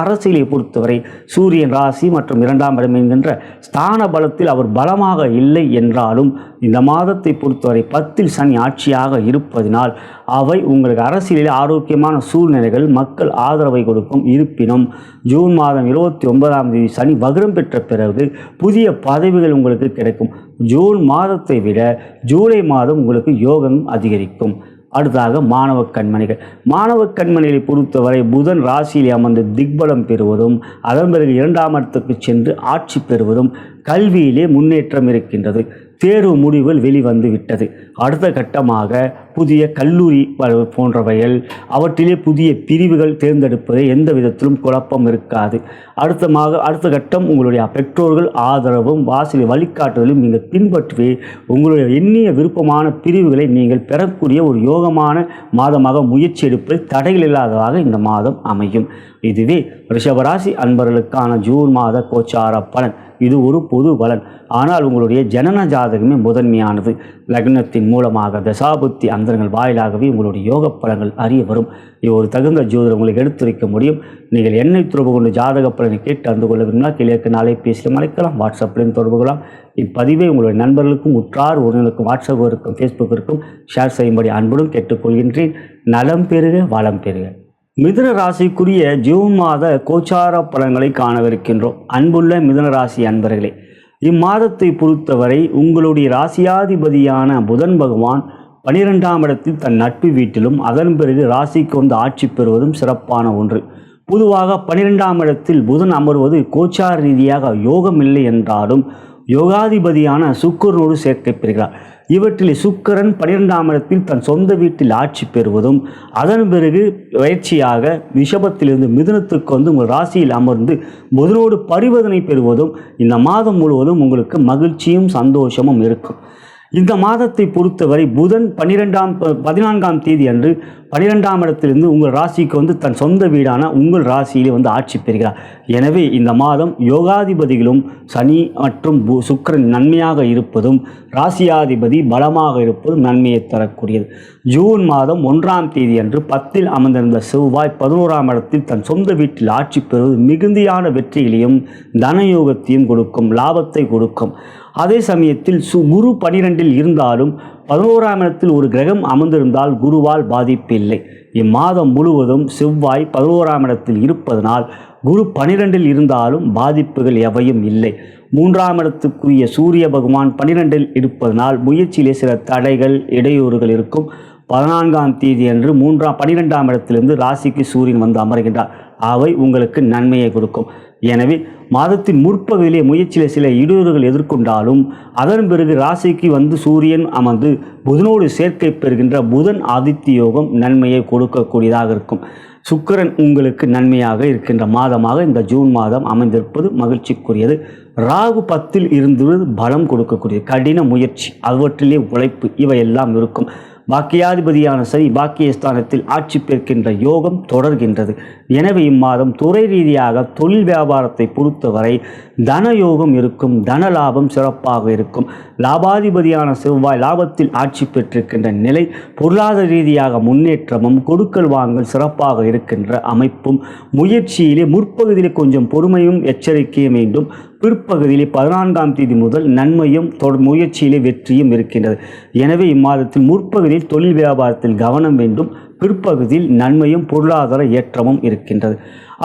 அரசியலை பொறுத்தவரை சூரியன் ராசி மற்றும் 2ஆம் இடம் என்கின்ற ஸ்தான பலத்தில் அவர் பலமாக இல்லை என்றாலும் இந்த மாதத்தை பொறுத்தவரை 10ல் சனி ஆட்சியாக இருப்பதினால் அவை உங்களுக்கு அரசியலில் ஆரோக்கியமான சூழ்நிலைகள் மக்கள் ஆதரவை கொடுக்கும். இருப்பினும் ஜூன் மாதம் 29ஆம் தேதி சனி வக்ரம் பெற்ற பிறகு புதிய பதவிகள் உங்களுக்கு கிடைக்கும். ஜூன் மாதத்தை விட ஜூலை மாதம் உங்களுக்கு யோகம் அதிகரிக்கும். அடுத்ததாக மாணவ கண்மணிகளை பொறுத்தவரை புதன் ராசியில் அமர்ந்து திக்பலம் பெறுவதும் அதன் பிறகு 2ஆம் இடத்துக்கு சென்று ஆட்சி பெறுவதும் கல்வியிலே முன்னேற்றம் இருக்கின்றது. தேர்வு முடிவுகள் வெளிவந்து விட்டது. அடுத்த கட்டமாக புதிய கல்லூரி போன்றவைகள் அவற்றிலே புதிய பிரிவுகள் தேர்ந்தெடுப்பது எந்த விதத்திலும் குழப்பம் இருக்காது. அடுத்த கட்டம் உங்களுடைய பெற்றோர்கள் ஆதரவும் வாசலில் வழிகாட்டுதலும் நீங்கள் பின்பற்றி உங்களுடைய எண்ணிய விருப்பமான பிரிவுகளை நீங்கள் பெறக்கூடிய ஒரு யோகமான மாதமாக முயற்சி எடுப்பது தடைகள் இல்லாததாக இந்த மாதம் அமையும். இதுவே ரிஷபராசி அன்பர்களுக்கான ஜூன் மாத கோச்சார பலன். இது ஒரு பொது பலன். ஆனால் உங்களுடைய ஜனன ஜாதகமே முதன்மையானது. லக்னத்தின் மூலமாக தசாபுத்தி அந்தரங்கள் வாயிலாகவே உங்களுடைய யோக பலன்கள் அறிய வரும். இது ஒரு தகுந்த ஜோதிடர் உங்களுக்கு எடுத்துரைக்க முடியும். நீங்கள் என்னை தொடர்பு கொண்டு ஜாதக பலனை கேட்டு அறிந்து கொள்ள விரும்பினால் கிழக்கு நாளை பேசிலும் அழைக்கலாம், வாட்ஸ்அப்லையும் தொடர்பு கொள்ளலாம். இப்பதிவை உங்களுடைய நண்பர்களுக்கும் உற்றார் உறவினருக்கும் வாட்ஸ்அப்பிற்கும் ஃபேஸ்புக்கிற்கும் ஷேர் செய்யும்படி அன்புடன் கேட்டுக்கொள்கின்றேன். நலம் பெறுக, வளம் பெறுக. மிதுன ராசிக்குரிய ஜூன் மாத கோச்சார பலன்களை காணவிருக்கின்றோம். அன்புள்ள மிதுன ராசி அன்பர்களே, இம்மாதத்தை பொறுத்தவரை உங்களுடைய ராசியாதிபதியான புதன் பகவான் 12ஆம் இடத்தில் தன் நட்பு வீட்டிலும் அதன் பிறகு ராசிக்கு வந்து ஆட்சி பெறுவதும் சிறப்பான ஒன்று. பொதுவாக 12ஆம் இடத்தில் புதன் அமர்வது கோச்சார ரீதியாக யோகம் இல்லை என்றாலும் யோகாதிபதியான சுக்கிரனோடு சேர்க்கை பெறுகிறார். இவற்றில் சுக்கிரன் 12ஆம் இடத்தில் தன் சொந்த வீட்டில் ஆட்சி பெறுவதும் அதன் பிறகு பயிற்சியாக ரிஷபத்திலிருந்து மிதுனத்துக்கு வந்து உங்கள் ராசியில் அமர்ந்து புதனோடு பரிவர்த்தனை பெறுவதும் இந்த மாதம் முழுவதும் உங்களுக்கு மகிழ்ச்சியும் சந்தோஷமும் இருக்கும். இந்த மாதத்தை பொறுத்தவரை புதன் 14ஆம் தேதி அன்று 12ஆம் இடத்திலிருந்து உங்கள் ராசிக்கு வந்து தன் சொந்த வீடான உங்கள் ராசியிலே வந்து ஆட்சி பெறுகிறார். எனவே இந்த மாதம் யோகாதிபதிகளும் சனி மற்றும் சுக்கிரன் நன்மையாக இருப்பதும் ராசியாதிபதி பலமாக இருப்பதும் நன்மையை தரக்கூடியது. ஜூன் மாதம் 1ஆம் தேதி அன்று 10ல் அமர்ந்திருந்த செவ்வாய் 11ஆம் இடத்தில் தன் சொந்த வீட்டில் ஆட்சி பெறுவது மிகுதியான வெற்றிகளையும் தனயோகத்தையும் கொடுக்கும், லாபத்தை கொடுக்கும். அதே சமயத்தில் குரு 12இல் இருந்தாலும் 11ஆம் இடத்தில் ஒரு கிரகம் அமர்ந்திருந்தால் குருவால் பாதிப்பு இல்லை. இம்மாதம் முழுவதும் செவ்வாய் 11ஆம் இடத்தில் இருப்பதனால் குரு 12இல் இருந்தாலும் பாதிப்புகள் எவையும் இல்லை. 3ஆம் இடத்துக்குரிய சூரிய பகவான் 12இல் இருப்பதனால் முயற்சியிலே சில தடைகள் இடையூறுகள் இருக்கும். 14ஆம் தேதி அன்று 12ஆம் இடத்திலிருந்து ராசிக்கு சூரியன் வந்து அமர்கின்றார். அவை உங்களுக்கு நன்மையை கொடுக்கும். எனவே மாதத்தின் முற்பகுதியிலே முயற்சியிலே சில இடையூறுகள் எதிர்கொண்டாலும் அதன் பிறகு ராசிக்கு வந்து சூரியன் அமர்ந்து புதனோடு சேர்க்கை பெறுகின்ற புதன் ஆதித்ய யோகம் நன்மையை கொடுக்கக்கூடியதாக இருக்கும். சுக்கிரன் உங்களுக்கு நன்மையாக இருக்கின்ற மாதமாக இந்த ஜூன் மாதம் அமைந்திருப்பது மகிழ்ச்சிக்குரியது. ராகு 10ல் இருந்து பலம் கொடுக்கக்கூடியது. கடின முயற்சி, அவற்றிலே உழைப்பு இவையெல்லாம் இருக்கும். பாக்கியாதிபதியான சனி பாக்கியஸ்தானத்தில் ஆட்சி பெறுகின்ற யோகம் தொடர்கின்றது. எனவே இம்மாதம் துறை ரீதியாக தொழில் வியாபாரத்தை பொறுத்தவரை தன யோகம் இருக்கும், தன லாபம் சிறப்பாக இருக்கும். லாபாதிபதியான செவ்வாய் லாபத்தில் ஆட்சி பெற்றிருக்கின்ற நிலை பொருளாதார ரீதியாக முன்னேற்றமும் கொடுக்கல் வாங்கல் சிறப்பாக இருக்கின்ற அமைப்பும். முயற்சியிலே முற்பகுதியிலே கொஞ்சம் பொறுமையும் எச்சரிக்கையும் வேண்டும். பிற்பகுதியிலே 14ஆம் தேதி முதல் நன்மையும் முயற்சியிலே வெற்றியும் இருக்கின்றது. எனவே இம்மாதத்தில் முற்பகுதியில் தொழில் வியாபாரத்தில் கவனம் வேண்டும், பிற்பகுதியில் நன்மையும் பொருளாதார ஏற்றமும் இருக்கின்றது.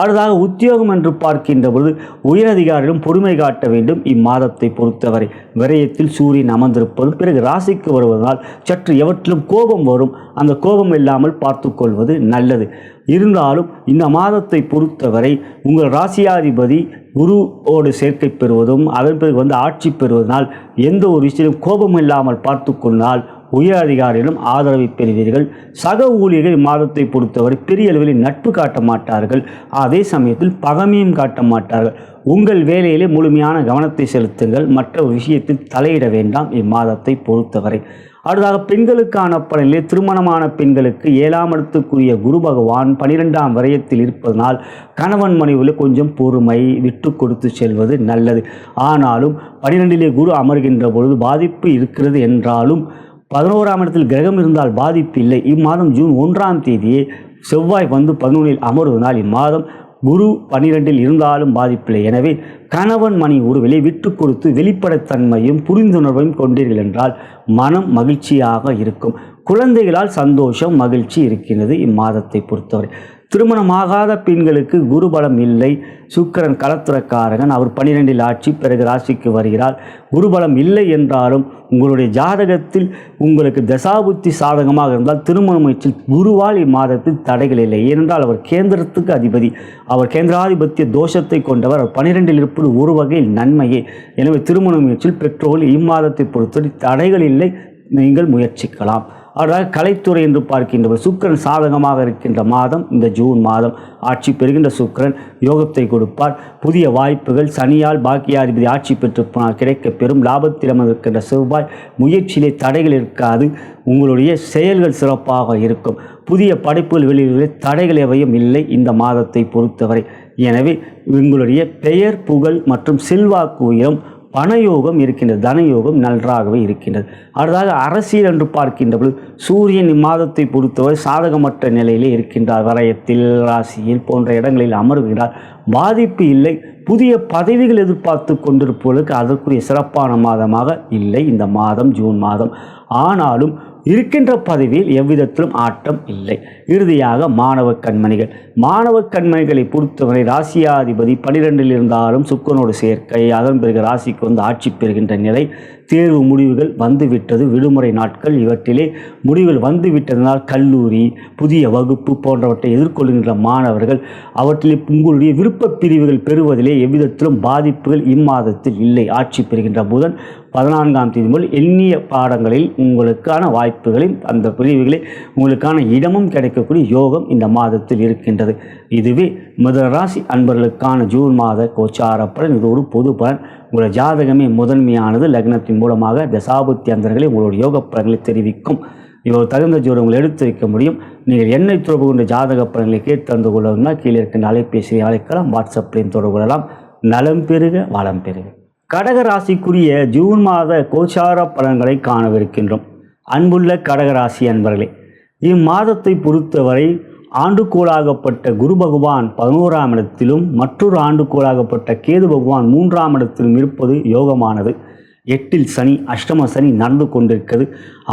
அடுத்ததாக உத்தியோகம் என்று பார்க்கின்ற பொழுது உயரதிகாரிகளும் பொறுமை காட்ட வேண்டும். இம்மாதத்தை பொறுத்தவரை விரயத்தில் சூரியன் அமர்ந்திருப்பதும் பிறகு ராசிக்கு வருவதனால் சற்று எவற்றிலும் கோபம் வரும். அந்த கோபம் இல்லாமல் பார்த்து கொள்வது நல்லது. இருந்தாலும் இந்த மாதத்தை பொறுத்தவரை உங்கள் ராசியாதிபதி குருவோடு சேர்க்கை பெறுவதும் அதன் பிறகு வந்து ஆட்சி பெறுவதனால் எந்த ஒரு விஷயத்திலும் கோபம் இல்லாமல் பார்த்து கொண்டால் உயர் அதிகாரிகளும் ஆதரவை பெறுவீர்கள். சக ஊழியர்கள் இம்மாதத்தை பொறுத்தவரை பெரிய அளவில் நட்பு காட்ட மாட்டார்கள். அதே சமயத்தில் பகைமையும் காட்ட மாட்டார்கள். உங்கள் வேலையிலே முழுமையான கவனத்தை செலுத்துங்கள். மற்ற விஷயத்தில் தலையிட வேண்டாம் இம்மாதத்தை பொறுத்தவரை. அடுத்ததாக பெண்களுக்கான பலனிலே திருமணமான பெண்களுக்கு 7ஆம் இடத்துக்குரிய குரு பகவான் 12ஆம் விரயத்தில் இருப்பதனால் கணவன் மனைவியில் கொஞ்சம் பொறுமை விட்டு கொடுத்து செல்வது நல்லது. ஆனாலும் 12இலே குரு அமர்கின்ற பொழுது பாதிப்பு இருக்கிறது என்றாலும் 11ஆம் இடத்தில் கிரகம் இருந்தால் பாதிப்பு இல்லை. இம்மாதம் ஜூன் 1ஆம் தேதியே செவ்வாய் வந்து 11 அமர்வதனால் இம்மாதம் குரு 12 இருந்தாலும் பாதிப்பில்லை. எனவே கணவன் மணி உறவிலே விட்டு கொடுத்து வெளிப்படைத்தன்மையும் புரிந்துணர்வையும் கொண்டீர்கள் என்றால் மனம் மகிழ்ச்சியாக இருக்கும். குழந்தைகளால் சந்தோஷம் மகிழ்ச்சி இருக்கின்றது இம்மாதத்தை பொறுத்தவரை. திருமணமாகாத பெண்களுக்கு குருபலம் இல்லை. சுக்கிரன் கலத்திரக்காரகன், அவர் 12 ஆட்சி பிறகு ராசிக்கு வருகிறார். குருபலம் இல்லை என்றாலும் உங்களுடைய ஜாதகத்தில் உங்களுக்கு தசாபுத்தி சாதகமாக இருந்தால் திருமண முயற்சியில் குருவால் இம்மாதத்தில் தடைகள் இல்லை. ஏனென்றால் அவர் கேந்திரத்துக்கு அதிபதி, அவர் கேந்திராதிபத்திய தோஷத்தை கொண்டவர். அவர் 12 இருப்பது ஒரு வகையில் நன்மையே. எனவே திருமண முயற்சியில் பெற்றோர்கள் இம்மாதத்தை பொறுத்தவரை தடைகள் இல்லை, நீங்கள் முயற்சிக்கலாம். அதாவது கலைத்துறை என்று பார்க்கின்றவர் சுக்கிரன் சாதகமாக இருக்கின்ற மாதம் இந்த ஜூன் மாதம். ஆட்சி பெறுகின்ற சுக்கிரன் யோகத்தை கொடுப்பார். புதிய வாய்ப்புகள் சனியால் பாக்கியாதிபதி ஆட்சி பெற்று கிடைக்க பெறும். லாபத்தில் இருக்கின்ற செவ்வாய் முயற்சியிலே தடைகள் இருக்காது. உங்களுடைய செயல்கள் சிறப்பாக இருக்கும். புதிய படைப்புகள் வெளியிலே தடைகள் எவையும் இல்லை இந்த மாதத்தை பொறுத்தவரை. எனவே உங்களுடைய பெயர் புகழ் மற்றும் செல்வாக்கு உயரம், பணயோகம் இருக்கின்றது, தனயோகம் நன்றாகவே இருக்கின்றது. அடுத்ததாக அரசியல் என்று பார்க்கின்ற பொழுது சூரியன் இம்மாதத்தை பொறுத்தவரை சாதகமற்ற நிலையிலே இருக்கின்றார். வரையத்தில் ராசியில் போன்ற இடங்களில் அமர்கிறார். பாதிப்பு இல்லை. புதிய பதவிகள் எதிர்பார்த்து கொண்டிருப்பவர்களுக்கு அதற்குரிய சிறப்பான மாதமாக இல்லை இந்த மாதம் ஜூன் மாதம். ஆனாலும் இருக்கின்ற பதவியில் எவ்விதத்திலும் ஆட்டம் இல்லை. இறுதியாக மாணவ கண்மணிகளை பொறுத்தவரை ராசியாதிபதி 12 இருந்தாலும் சுக்கிரனோடு சேர்க்கை, அதன் பிறகு ராசிக்கு வந்து ஆட்சி பெறுகின்ற நிலை, தேர்வு முடிவுகள் வந்துவிட்டது. விடுமுறை நாட்கள் இவற்றிலே முடிவுகள் வந்துவிட்டதனால் கல்லூரி புதிய வகுப்பு போன்றவற்றை எதிர்கொள்கின்ற மாணவர்கள் அவற்றிலே உங்களுடைய விருப்ப பிரிவுகள் பெறுவதிலே எவ்விதத்திலும் பாதிப்புகள் இம்மாதத்தில் இல்லை. ஆட்சி பெறுகின்ற புதன் 14ஆம் தேதி முதல் எண்ணிய பாடங்களில் உங்களுக்கான வாய்ப்புகளையும் அந்த பிரிவுகளில் உங்களுக்கான இடமும் கிடைக்கக்கூடிய யோகம் இந்த மாதத்தில் இருக்கின்றது. இதுவே மிதுன ராசி அன்பர்களுக்கான ஜூன் மாத கோச்சார பலன். இது ஒரு பொது பலன். உங்களுடைய ஜாதகமே முதன்மையானது. லக்னத்தின் மூலமாக தசாபுத்தி அந்தர்களை உங்களுடைய யோக பலன்களை தெரிவிக்கும். இவ்வளவு தகுந்த ஜோடி உங்களை எடுத்து வைக்க முடியும். நீங்கள் என்னை தொடர்பு கொண்ட ஜாதக பலன்களை கேட்டு தந்து கொள்ளணும்னா கீழே இருக்கின்ற அலைபேசியை அழைக்கலாம், வாட்ஸ்அப்லையும் தொடர்பு கொள்ளலாம். நலம் பெறுக வளம் பெறுக. கடக ராசிக்குரிய ஜூன் மாத கோச்சார பலன்களை காணவிருக்கின்றோம். அன்புள்ள கடகராசி அன்பர்களே, இம்மாதத்தை பொறுத்தவரை ஆண்டுகோளாகப்பட்ட குரு பகவான் 11ஆம் இடத்திலும் மற்றொரு ஆண்டுகோளாகப்பட்ட கேது பகவான் 3ஆம் இடத்திலும் இருப்பது யோகமானது. 8இல் சனி, அஷ்டம சனி நடந்து கொண்டிருக்கிறது.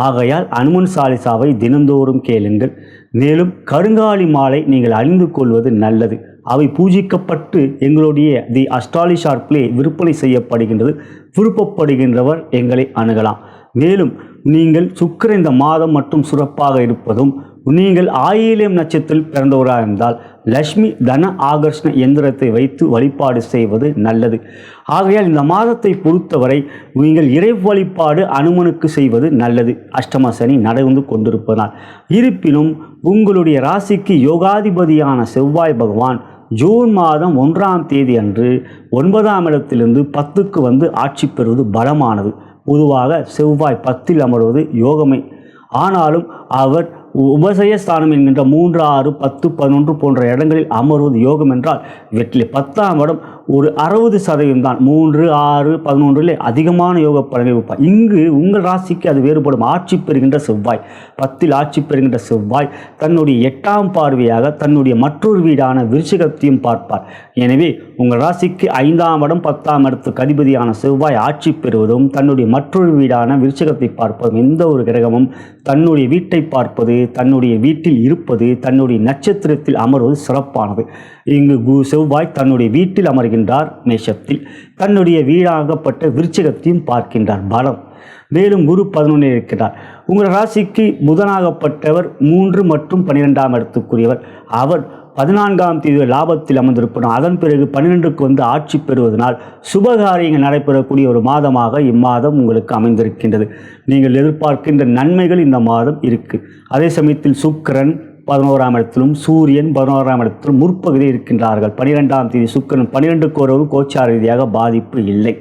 ஆகையால் அனுமன் சாலிசாவை தினந்தோறும் கேளுங்கள். மேலும் கருங்காலி மாலை நீங்கள் அணிந்து கொள்வது நல்லது. அவை பூஜிக்கப்பட்டு எங்களுடைய தி அஸ்ட்ராலஜி ஷார்ப்லே விற்பனை செய்யப்படுகின்றது. விருப்பப்படுகின்றவர் எங்களை அணுகலாம். மேலும் நீங்கள் சுக்கிரன் இந்த மாதம் மட்டும் சிறப்பாக இருப்பதும், நீங்கள் ஆயில்யம் நட்சத்திரத்தில் பிறந்தவராக இருந்தால் லட்சுமி தன ஆகர்ஷண எந்திரத்தை வைத்து வழிபாடு செய்வது நல்லது. ஆகையால் இந்த மாதத்தை பொறுத்தவரை நீங்கள் இறை வழிபாடு அனுமனுக்கு செய்வது நல்லது. அஷ்டம சனி நடந்து கொண்டிருப்பதால். இருப்பினும் உங்களுடைய ராசிக்கு யோகாதிபதியான செவ்வாய் பகவான் ஜூன் மாதம் 1ஆம் தேதி அன்று 9ஆம் இடத்திலிருந்து 10க்கு வந்து ஆட்சி பெறுவது பலமானது. பொதுவாக செவ்வாய் 10இல் அமர்வது யோகமே. ஆனாலும் அவர் உபசயஸ்தானம் என்கின்ற 3, 6, 10, 11 போன்ற இடங்களில் அமர்வது யோகம் என்றால் இவற்றில் 10ஆம் இடம் ஒரு 60% தான். 3, 6, 11 அதிகமான யோக பலனை வைப்பார். இங்கு உங்கள் ராசிக்கு அது வேறுபடும். ஆட்சி பெறுகின்ற செவ்வாய் 10இல் ஆட்சி பெறுகின்ற செவ்வாய் தன்னுடைய 8ஆம் பார்வையாக தன்னுடைய மற்றொரு வீடான விருச்சிகத்தையும் பார்ப்பார். எனவே உங்கள் ராசிக்கு 5ஆம் இடம் 10ஆம் இடத்துக்கு அதிபதியான செவ்வாய் ஆட்சி பெறுவதும் தன்னுடைய மற்றொரு வீடான விருச்சிகத்தை பார்ப்பதும், எந்த ஒரு கிரகமும் தன்னுடைய வீட்டை பார்ப்பது, தன்னுடைய வீட்டில் இருப்பது, தன்னுடைய நட்சத்திரத்தில் அமர்வது சிறப்பானது. இங்கு செவ்வாய் தன்னுடைய வீட்டில் அமர்கின்றார் மேஷத்தில், தன்னுடைய வீடாகப்பட்ட விருச்சிகத்தையும் பார்க்கின்றார், பலம். மேலும் குரு 11 இருக்கிறார். உங்கள் ராசிக்கு புதனாகப்பட்டவர் 3 மற்றும் 12ஆம் இடத்துக்குரியவர். அவர் 14ஆம் தேதி லாபத்தில் அமர்ந்திருப்பதும் அதன் பிறகு 12க்கு வந்து ஆட்சி பெறுவதனால் சுபகாரியங்கள் நடைபெறக்கூடிய ஒரு மாதமாக இம்மாதம் உங்களுக்கு அமைந்திருக்கின்றது. நீங்கள் எதிர்பார்க்கின்ற நன்மைகள் இந்த மாதம் இருக்கு. அதே சமயத்தில் சுக்கிரன் 11ஆம் இடத்திலும் சூரியன் 11ஆம் இடத்திலும் முற்பகுதியில் இருக்கின்றார்கள். 12ஆம் தேதி சுக்கிரன் 12க்கு ஒரு கோச்சார ரீதியாக பாதிப்பு இல்லை.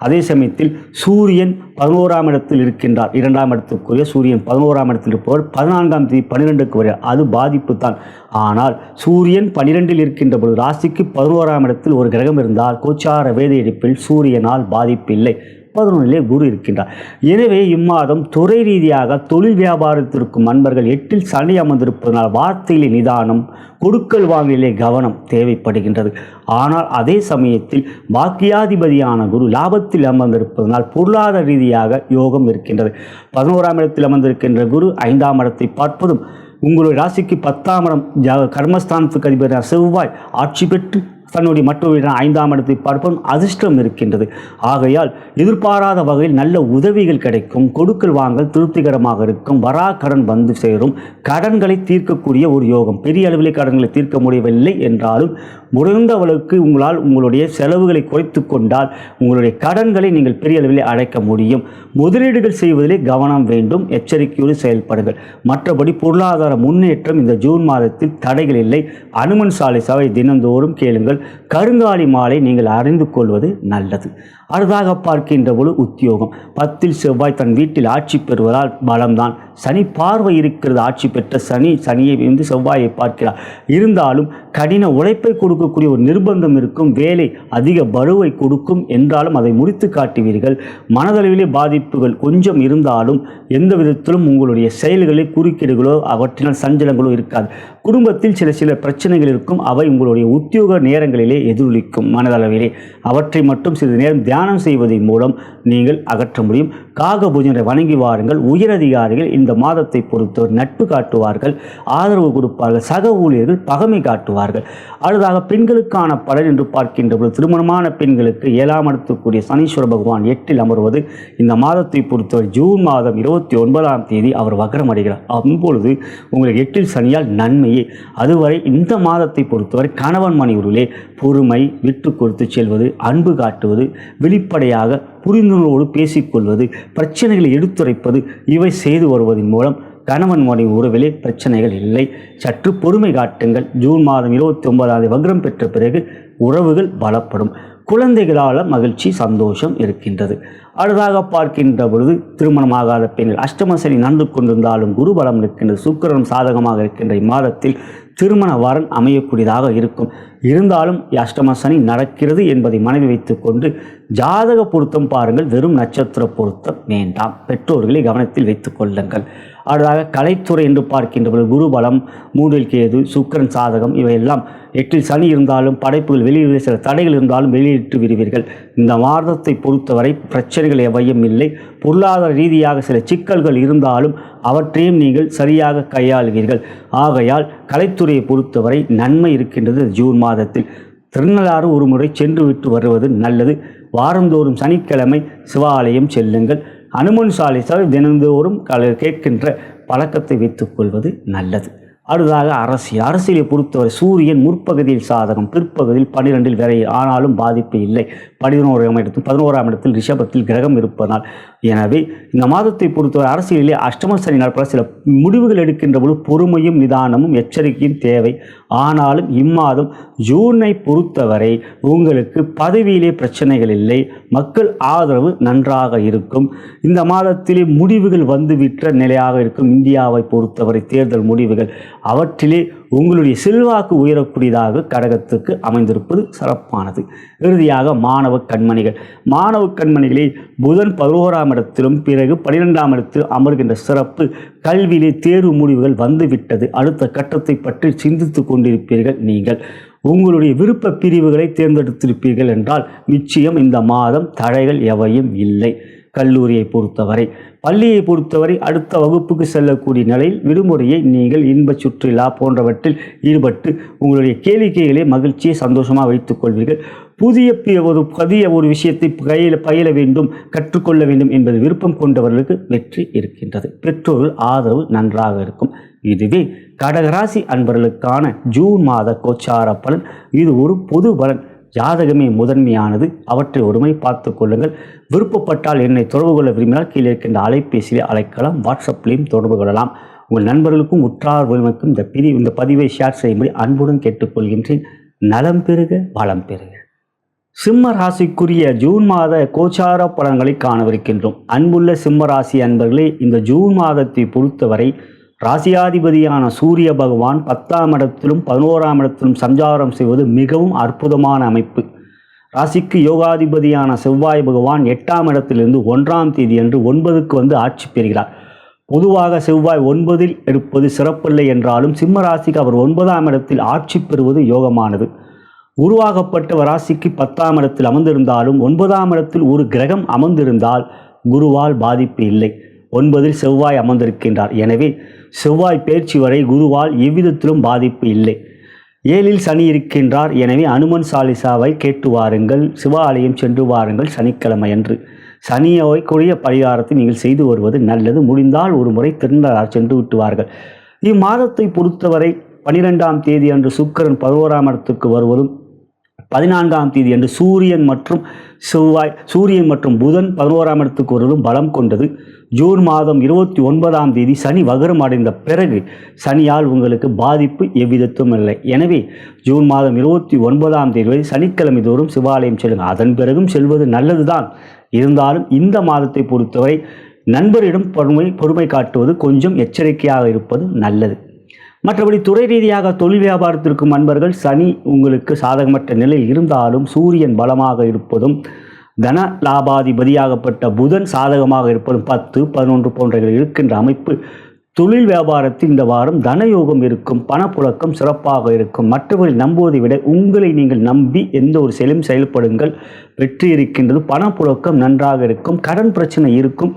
அதே சமயத்தில் சூரியன் 11ஆம் இடத்தில் இருக்கின்றார். 2ஆம் இடத்துக்குரிய சூரியன் 11ஆம் இடத்தில் இருப்பவர் 14ஆம் தேதி 12க்கு வருகிறார். அது பாதிப்பு தான். ஆனால் சூரியன் 12இல் இருக்கின்ற பொழுது ராசிக்கு 11ஆம் இடத்தில் ஒரு கிரகம் இருந்தால் கோச்சார வேத எடுப்பில் சூரியனால் பாதிப்பு இல்லை. 11 குரு இருக்கின்றார். எனவே இம்மாதம் துறை ரீதியாக தொழில் வியாபாரத்திற்கும் அன்பர்கள் 8 சனி அமர்ந்திருப்பதனால் வார்த்தையிலே நிதானம், கொடுக்கல் வாங்கலிலே கவனம் தேவைப்படுகின்றது. ஆனால் அதே சமயத்தில் பாக்கியாதிபதியான குரு லாபத்தில் அமர்ந்திருப்பதனால் பொருளாதார ரீதியாக யோகம் இருக்கின்றது. 11ஆம் இடத்தில் அமர்ந்திருக்கின்ற குரு 5ஆம் இடத்தை பார்ப்பதும் உங்களுடைய ராசிக்கு 10ஆம் இடம் கர்மஸ்தானத்துக்கு அதிபதியான செவ்வாய் ஆட்சி பெற்று தன்னுடைய மற்றொரு 5ஆம் இடத்தை பார்ப்பதும் அதிர்ஷ்டம் இருக்கின்றது. ஆகையால் எதிர்பாராத வகையில் நல்ல உதவிகள் கிடைக்கும், கொடுக்கல் வாங்கல் திருப்திகரமாக இருக்கும், வரா கடன் வந்து சேரும், கடன்களை தீர்க்கக்கூடிய ஒரு யோகம். பெரிய அளவிலே கடன்களை தீர்க்க முடியவில்லை என்றாலும் முடிந்த அளவுக்கு உங்களால் உங்களுடைய செலவுகளை குறைத்து கொண்டால் உங்களுடைய கடன்களை நீங்கள் பெரிய அளவிலே அடைக்க முடியும். முதலீடுகள் செய்வதிலே கவனம் வேண்டும், எச்சரிக்கையோடு செயல்படுங்கள். மற்றபடி பொருளாதார முன்னேற்றம் இந்த ஜூன் மாதத்தில் தடைகள் இல்லை. அனுமன் சாலிசாவை தினந்தோறும் கேளுங்கள். கருங்காலி மாலை நீங்கள் அறிந்து கொள்வது நல்லது. அடுத்ததாக பார்க்கின்ற பொழுது உத்தியோகம். 10 செவ்வாய் தன் வீட்டில் ஆட்சி பெறுவதால் பலம்தான். சனி பார்வை இருக்கிறது. ஆட்சி பெற்ற சனியை வந்து செவ்வாயை பார்க்கிறார். இருந்தாலும் கடின உழைப்பை கொடுக்கக்கூடிய ஒரு நிர்பந்தம் இருக்கும். வேலை அதிக பருவை கொடுக்கும் என்றாலும் அதை முடித்து காட்டுவீர்கள். மனதளவிலே பாதிப்புகள் கொஞ்சம் இருந்தாலும் எந்த விதத்திலும் உங்களுடைய செயல்களில் குறுக்கீடுகளோ அவற்றினால் சஞ்சலங்களோ இருக்காது. குடும்பத்தில் சில பிரச்சனைகள் இருக்கும். அவை உங்களுடைய உத்தியோக நேரங்களிலே எதிரொலிக்கும். மனதளவிலே அவற்றை மட்டும் சிறிது நேரம் தியானம் செய்வதன் மூலம் நீங்கள் அகற்ற முடியும். காக பூஜனை வணங்கி வாருங்கள். உயரதிகாரிகள் இந்த மாதத்தை பொறுத்தவரை நட்பு காட்டுவார்கள், ஆதரவு கொடுப்பார்கள். சக ஊழியர்கள் பகமை காட்டுவார்கள். அடுத்ததாக பெண்களுக்கான பலன் என்று பார்க்கின்ற பொழுது திருமணமான பெண்களுக்கு 7ஆம் இடத்துக்குரிய சனீஸ்வர பகவான் 8இல் அமர்வது இந்த மாதத்தை பொறுத்தவரை ஜூன் மாதம் 29ஆம் தேதி அவர் வக்ரம் அடைகிறார். அப்பொழுது உங்களுக்கு 8இல் சனியால் நன்மையே. அதுவரை இந்த மாதத்தை பொறுத்தவரை கணவன் மனைவிலே பொறுமை, விட்டு கொடுத்து செல்வது, அன்பு காட்டுவது, வெளிப்படையாக புரிந்துணர்வோடு பேசிக்கொள்வது, பிரச்சனைகளை எடுத்துரைப்பது, இவை செய்து வருவதன் மூலம் கணவன் மனைவி உறவிலே பிரச்சனைகள் இல்லை. சற்று பொறுமை காட்டுங்கள். ஜூன் மாதம் 29ஆம் வக்ரம் பெற்ற பிறகு உறவுகள் பலப்படும். குழந்தைகளால் மகிழ்ச்சி, சந்தோஷம் இருக்கின்றது. அடுத்ததாக பார்க்கின்ற பொழுது திருமணமாகாத பெண்கள் அஷ்டம சனி நடந்து கொண்டிருந்தாலும் குரு பலம் இருக்கின்றது. சுக்கிரன் சாதகமாக இருக்கின்ற இம்மாதத்தில் திருமண வரன் அமையக்கூடியதாக இருக்கும். இருந்தாலும் அஷ்டம சனி நடக்கிறது என்பதை மனதில் வைத்துக்கொண்டு ஜாதக பொருத்தம் பாருங்கள். வெறும் நட்சத்திர பொருத்தம் வேண்டாம். பெற்றோர்களை கவனத்தில் வைத்துக் கொள்ளுங்கள். அடுத்ததாக கலைத்துறை என்று பார்க்கின்ற குரு பலம், 3இல் கேது, சுக்கிரன் சாதகம், இவையெல்லாம் 8இல் சனி இருந்தாலும் படைப்புகள் வெளியிட சில தடைகள் இருந்தாலும் வெளியிட்டு விடுவீர்கள். இந்த மாதத்தை பொறுத்தவரை பிரச்சனைகள் எவையும் இல்லை. பொருளாதார ரீதியாக சில சிக்கல்கள் இருந்தாலும் அவற்றையும் நீங்கள் சரியாக கையாளுவீர்கள். ஆகையால் கலைத்துறையை பொறுத்தவரை நன்மை இருக்கின்றது. ஜூன் மாதத்தில் திருநள்ளாறு ஒரு முறை சென்று விட்டு வருவது நல்லது. வாரந்தோறும் சனிக்கிழமை சிவாலயம் செல்லுங்கள். அனுமன் சாலிசாவை தினந்தோறும் கேட்கின்ற பழக்கத்தை வைத்துக் கொள்வது நல்லது. அடுத்ததாக அரசியலை பொறுத்தவரை சூரியன் முற்பகுதியில் சாதகம், பிற்பகுதியில் 12இல் விரையில். ஆனாலும் பாதிப்பு இல்லை. 11ஆம் இடத்தில் ரிஷபத்தில் கிரகம் இருப்பதனால். எனவே இந்த மாதத்தை பொறுத்தவரை அரசியலிலே அஷ்டம சனி நடப்ப சில முடிவுகள் எடுக்கின்ற பொழுது பொறுமையும் நிதானமும் எச்சரிக்கையும் தேவை. ஆனாலும் இம்மாதம் ஜூனை பொறுத்தவரை உங்களுக்கு பதவியிலே பிரச்சனைகள் இல்லை. மக்கள் ஆதரவு நன்றாக இருக்கும். இந்த மாதத்திலே முடிவுகள் வந்துவிட்ட நிலையாக இருக்கும். இந்தியாவை பொறுத்தவரை தேர்தல் முடிவுகள் அவற்றிலே உங்களுடைய செல்வாக்கு உயரக்கூடியதாக கடகத்துக்கு அமைந்திருப்பது சிறப்பானது. இறுதியாக மாணவ கண்மணிகளே புதன் 11ஆம் இடத்திலும் பிறகு 12ஆம் இடத்தில் அமர்கின்ற சிறப்பு. கல்வியிலே தேர்வு முடிவுகள் வந்துவிட்டது. அடுத்த கட்டத்தை பற்றி சிந்தித்து கொண்டிருப்பீர்கள். நீங்கள் உங்களுடைய விருப்ப பிரிவுகளை தேர்ந்தெடுத்திருப்பீர்கள் என்றால் நிச்சயம் இந்த மாதம் தடைகள் எவையும் இல்லை. கல்லூரியை பொறுத்தவரை, பள்ளியை பொறுத்தவரை அடுத்த வகுப்புக்கு செல்லக்கூடிய நிலையில் விடுமுறையை நீங்கள் இன்ப சுற்றுலா போன்றவற்றில் ஈடுபட்டு உங்களுடைய கேளிக்கைகளை மகிழ்ச்சியை சந்தோஷமாக வைத்துக் கொள்வீர்கள். புதிய ஒரு விஷயத்தை பயில வேண்டும், கற்றுக்கொள்ள வேண்டும் என்பது விருப்பம் கொண்டவர்களுக்கு வெற்றி இருக்கின்றது. பெற்றோர்கள் ஆதரவு நன்றாக இருக்கும். இதுவே கடகராசி அன்பர்களுக்கான ஜூன் மாத கோச்சார பலன். இது ஒரு பொது பலன். ஜாதகமே முதன்மையானது. அவற்றை ஒருமை பார்த்து கொள்ளுங்கள். விருப்பப்பட்டால் என்னை தொடர்பு கொள்ள விரும்பினால் கீழே இருக்கின்ற அலைபேசியிலே அழைக்கலாம். வாட்ஸ்அப்லேயும் தொடர்பு கொள்ளலாம். உங்கள் நண்பர்களுக்கும் உற்றார் உறவினருக்கும் இந்த பதிவை ஷேர் செய்யும்படி அன்புடன் கேட்டுக்கொள்கின்றேன். நலம் பெறுக, வளம் பெறுக. சிம்ம ராசிக்குரிய ஜூன் மாத கோச்சார பலன்களை காணவிருக்கின்றோம். அன்புள்ள சிம்ம ராசி அன்பர்களே, இந்த ஜூன் மாதத்தை பொறுத்தவரை ராசியாதிபதியான சூரிய பகவான் 10ஆம் இடத்திலும் 11ஆம் இடத்திலும் சஞ்சாரம் செய்வது மிகவும் அற்புதமான அமைப்பு. ராசிக்கு யோகாதிபதியான செவ்வாய் பகவான் 8ஆம் இடத்திலிருந்து 1ஆம் தேதி அன்று 9க்கு வந்து ஆட்சி பெறுகிறார். பொதுவாக செவ்வாய் 9இல் இருப்பது சிறப்பில்லை என்றாலும் சிம்ம ராசிக்கு அவர் 9ஆம் இடத்தில் ஆட்சி பெறுவது யோகமானது. உருவாகப்பட்ட ராசிக்கு 10ஆம் இடத்தில் அமர்ந்திருந்தாலும் 9ஆம் இடத்தில் ஒரு கிரகம் அமர்ந்திருந்தால் குருவால் பாதிப்பு இல்லை. 9இல் செவ்வாய் அமர்ந்திருக்கின்றார். எனவே செவ்வாய் பயிற்சி வரை குருவால் எவ்விதத்திலும் பாதிப்பு இல்லை. 7இல் சனி இருக்கின்றார். எனவே அனுமன் சாலிசாவை கேட்டு வாருங்கள், சிவாலயம் சென்று வாருங்கள் சனிக்கிழமை அன்று. சனியைக்குரிய பரிகாரத்தை நீங்கள் செய்து வருவது நல்லது. முடிந்தால் ஒரு முறை திருநள்ளாறு சென்று விட்டுவார்கள். இம்மாதத்தை பொறுத்தவரை 12ஆம் தேதி அன்று சுக்கிரன் 11ஆம் இடத்துக்கு வருவதும் 14ஆம் தேதி அன்று சூரியன் மற்றும் புதன் 11ஆம் இடத்துக்கு வருவதும் பலம் கொண்டது. ஜூன் மாதம் 29ஆம் தேதி சனி வக்ரம் அடைந்த பிறகு சனியால் உங்களுக்கு பாதிப்பு எவ்விதத்தும் இல்லை. எனவே ஜூன் மாதம் 29ஆம் தேதி வரை சனிக்கிழமை தோறும் சிவாலயம் செல்லுங்கள். அதன் பிறகும் செல்வது நல்லதுதான். இருந்தாலும் இந்த மாதத்தை பொறுத்தவரை நண்பரிடம் பொறுமை காட்டுவது கொஞ்சம் எச்சரிக்கையாக இருப்பது நல்லது. மற்றபடி துறை ரீதியாக தொழில் வியாபாரத்திற்கும் அன்பர்கள் சனி உங்களுக்கு சாதகமற்ற நிலையில் இருந்தாலும் சூரியன் பலமாக இருப்பதும் தன லாபாதிபதியாகப்பட்ட புதன் சாதகமாக இருப்பதும் 10, 11 போன்றவைகள் இருக்கின்ற அமைப்பு தொழில் வியாபாரத்தில் இந்த வாரம் தனயோகம் இருக்கும், பணப்புழக்கம் சிறப்பாக இருக்கும். மற்றவர்கள் நம்புவதை விட உங்களை நீங்கள் நம்பி எந்த ஒரு செயலும் செயல்படுங்கள், வெற்றி இருக்கின்றது. பணப்புழக்கம் நன்றாக இருக்கும். கடன் பிரச்சனை இருக்கும்,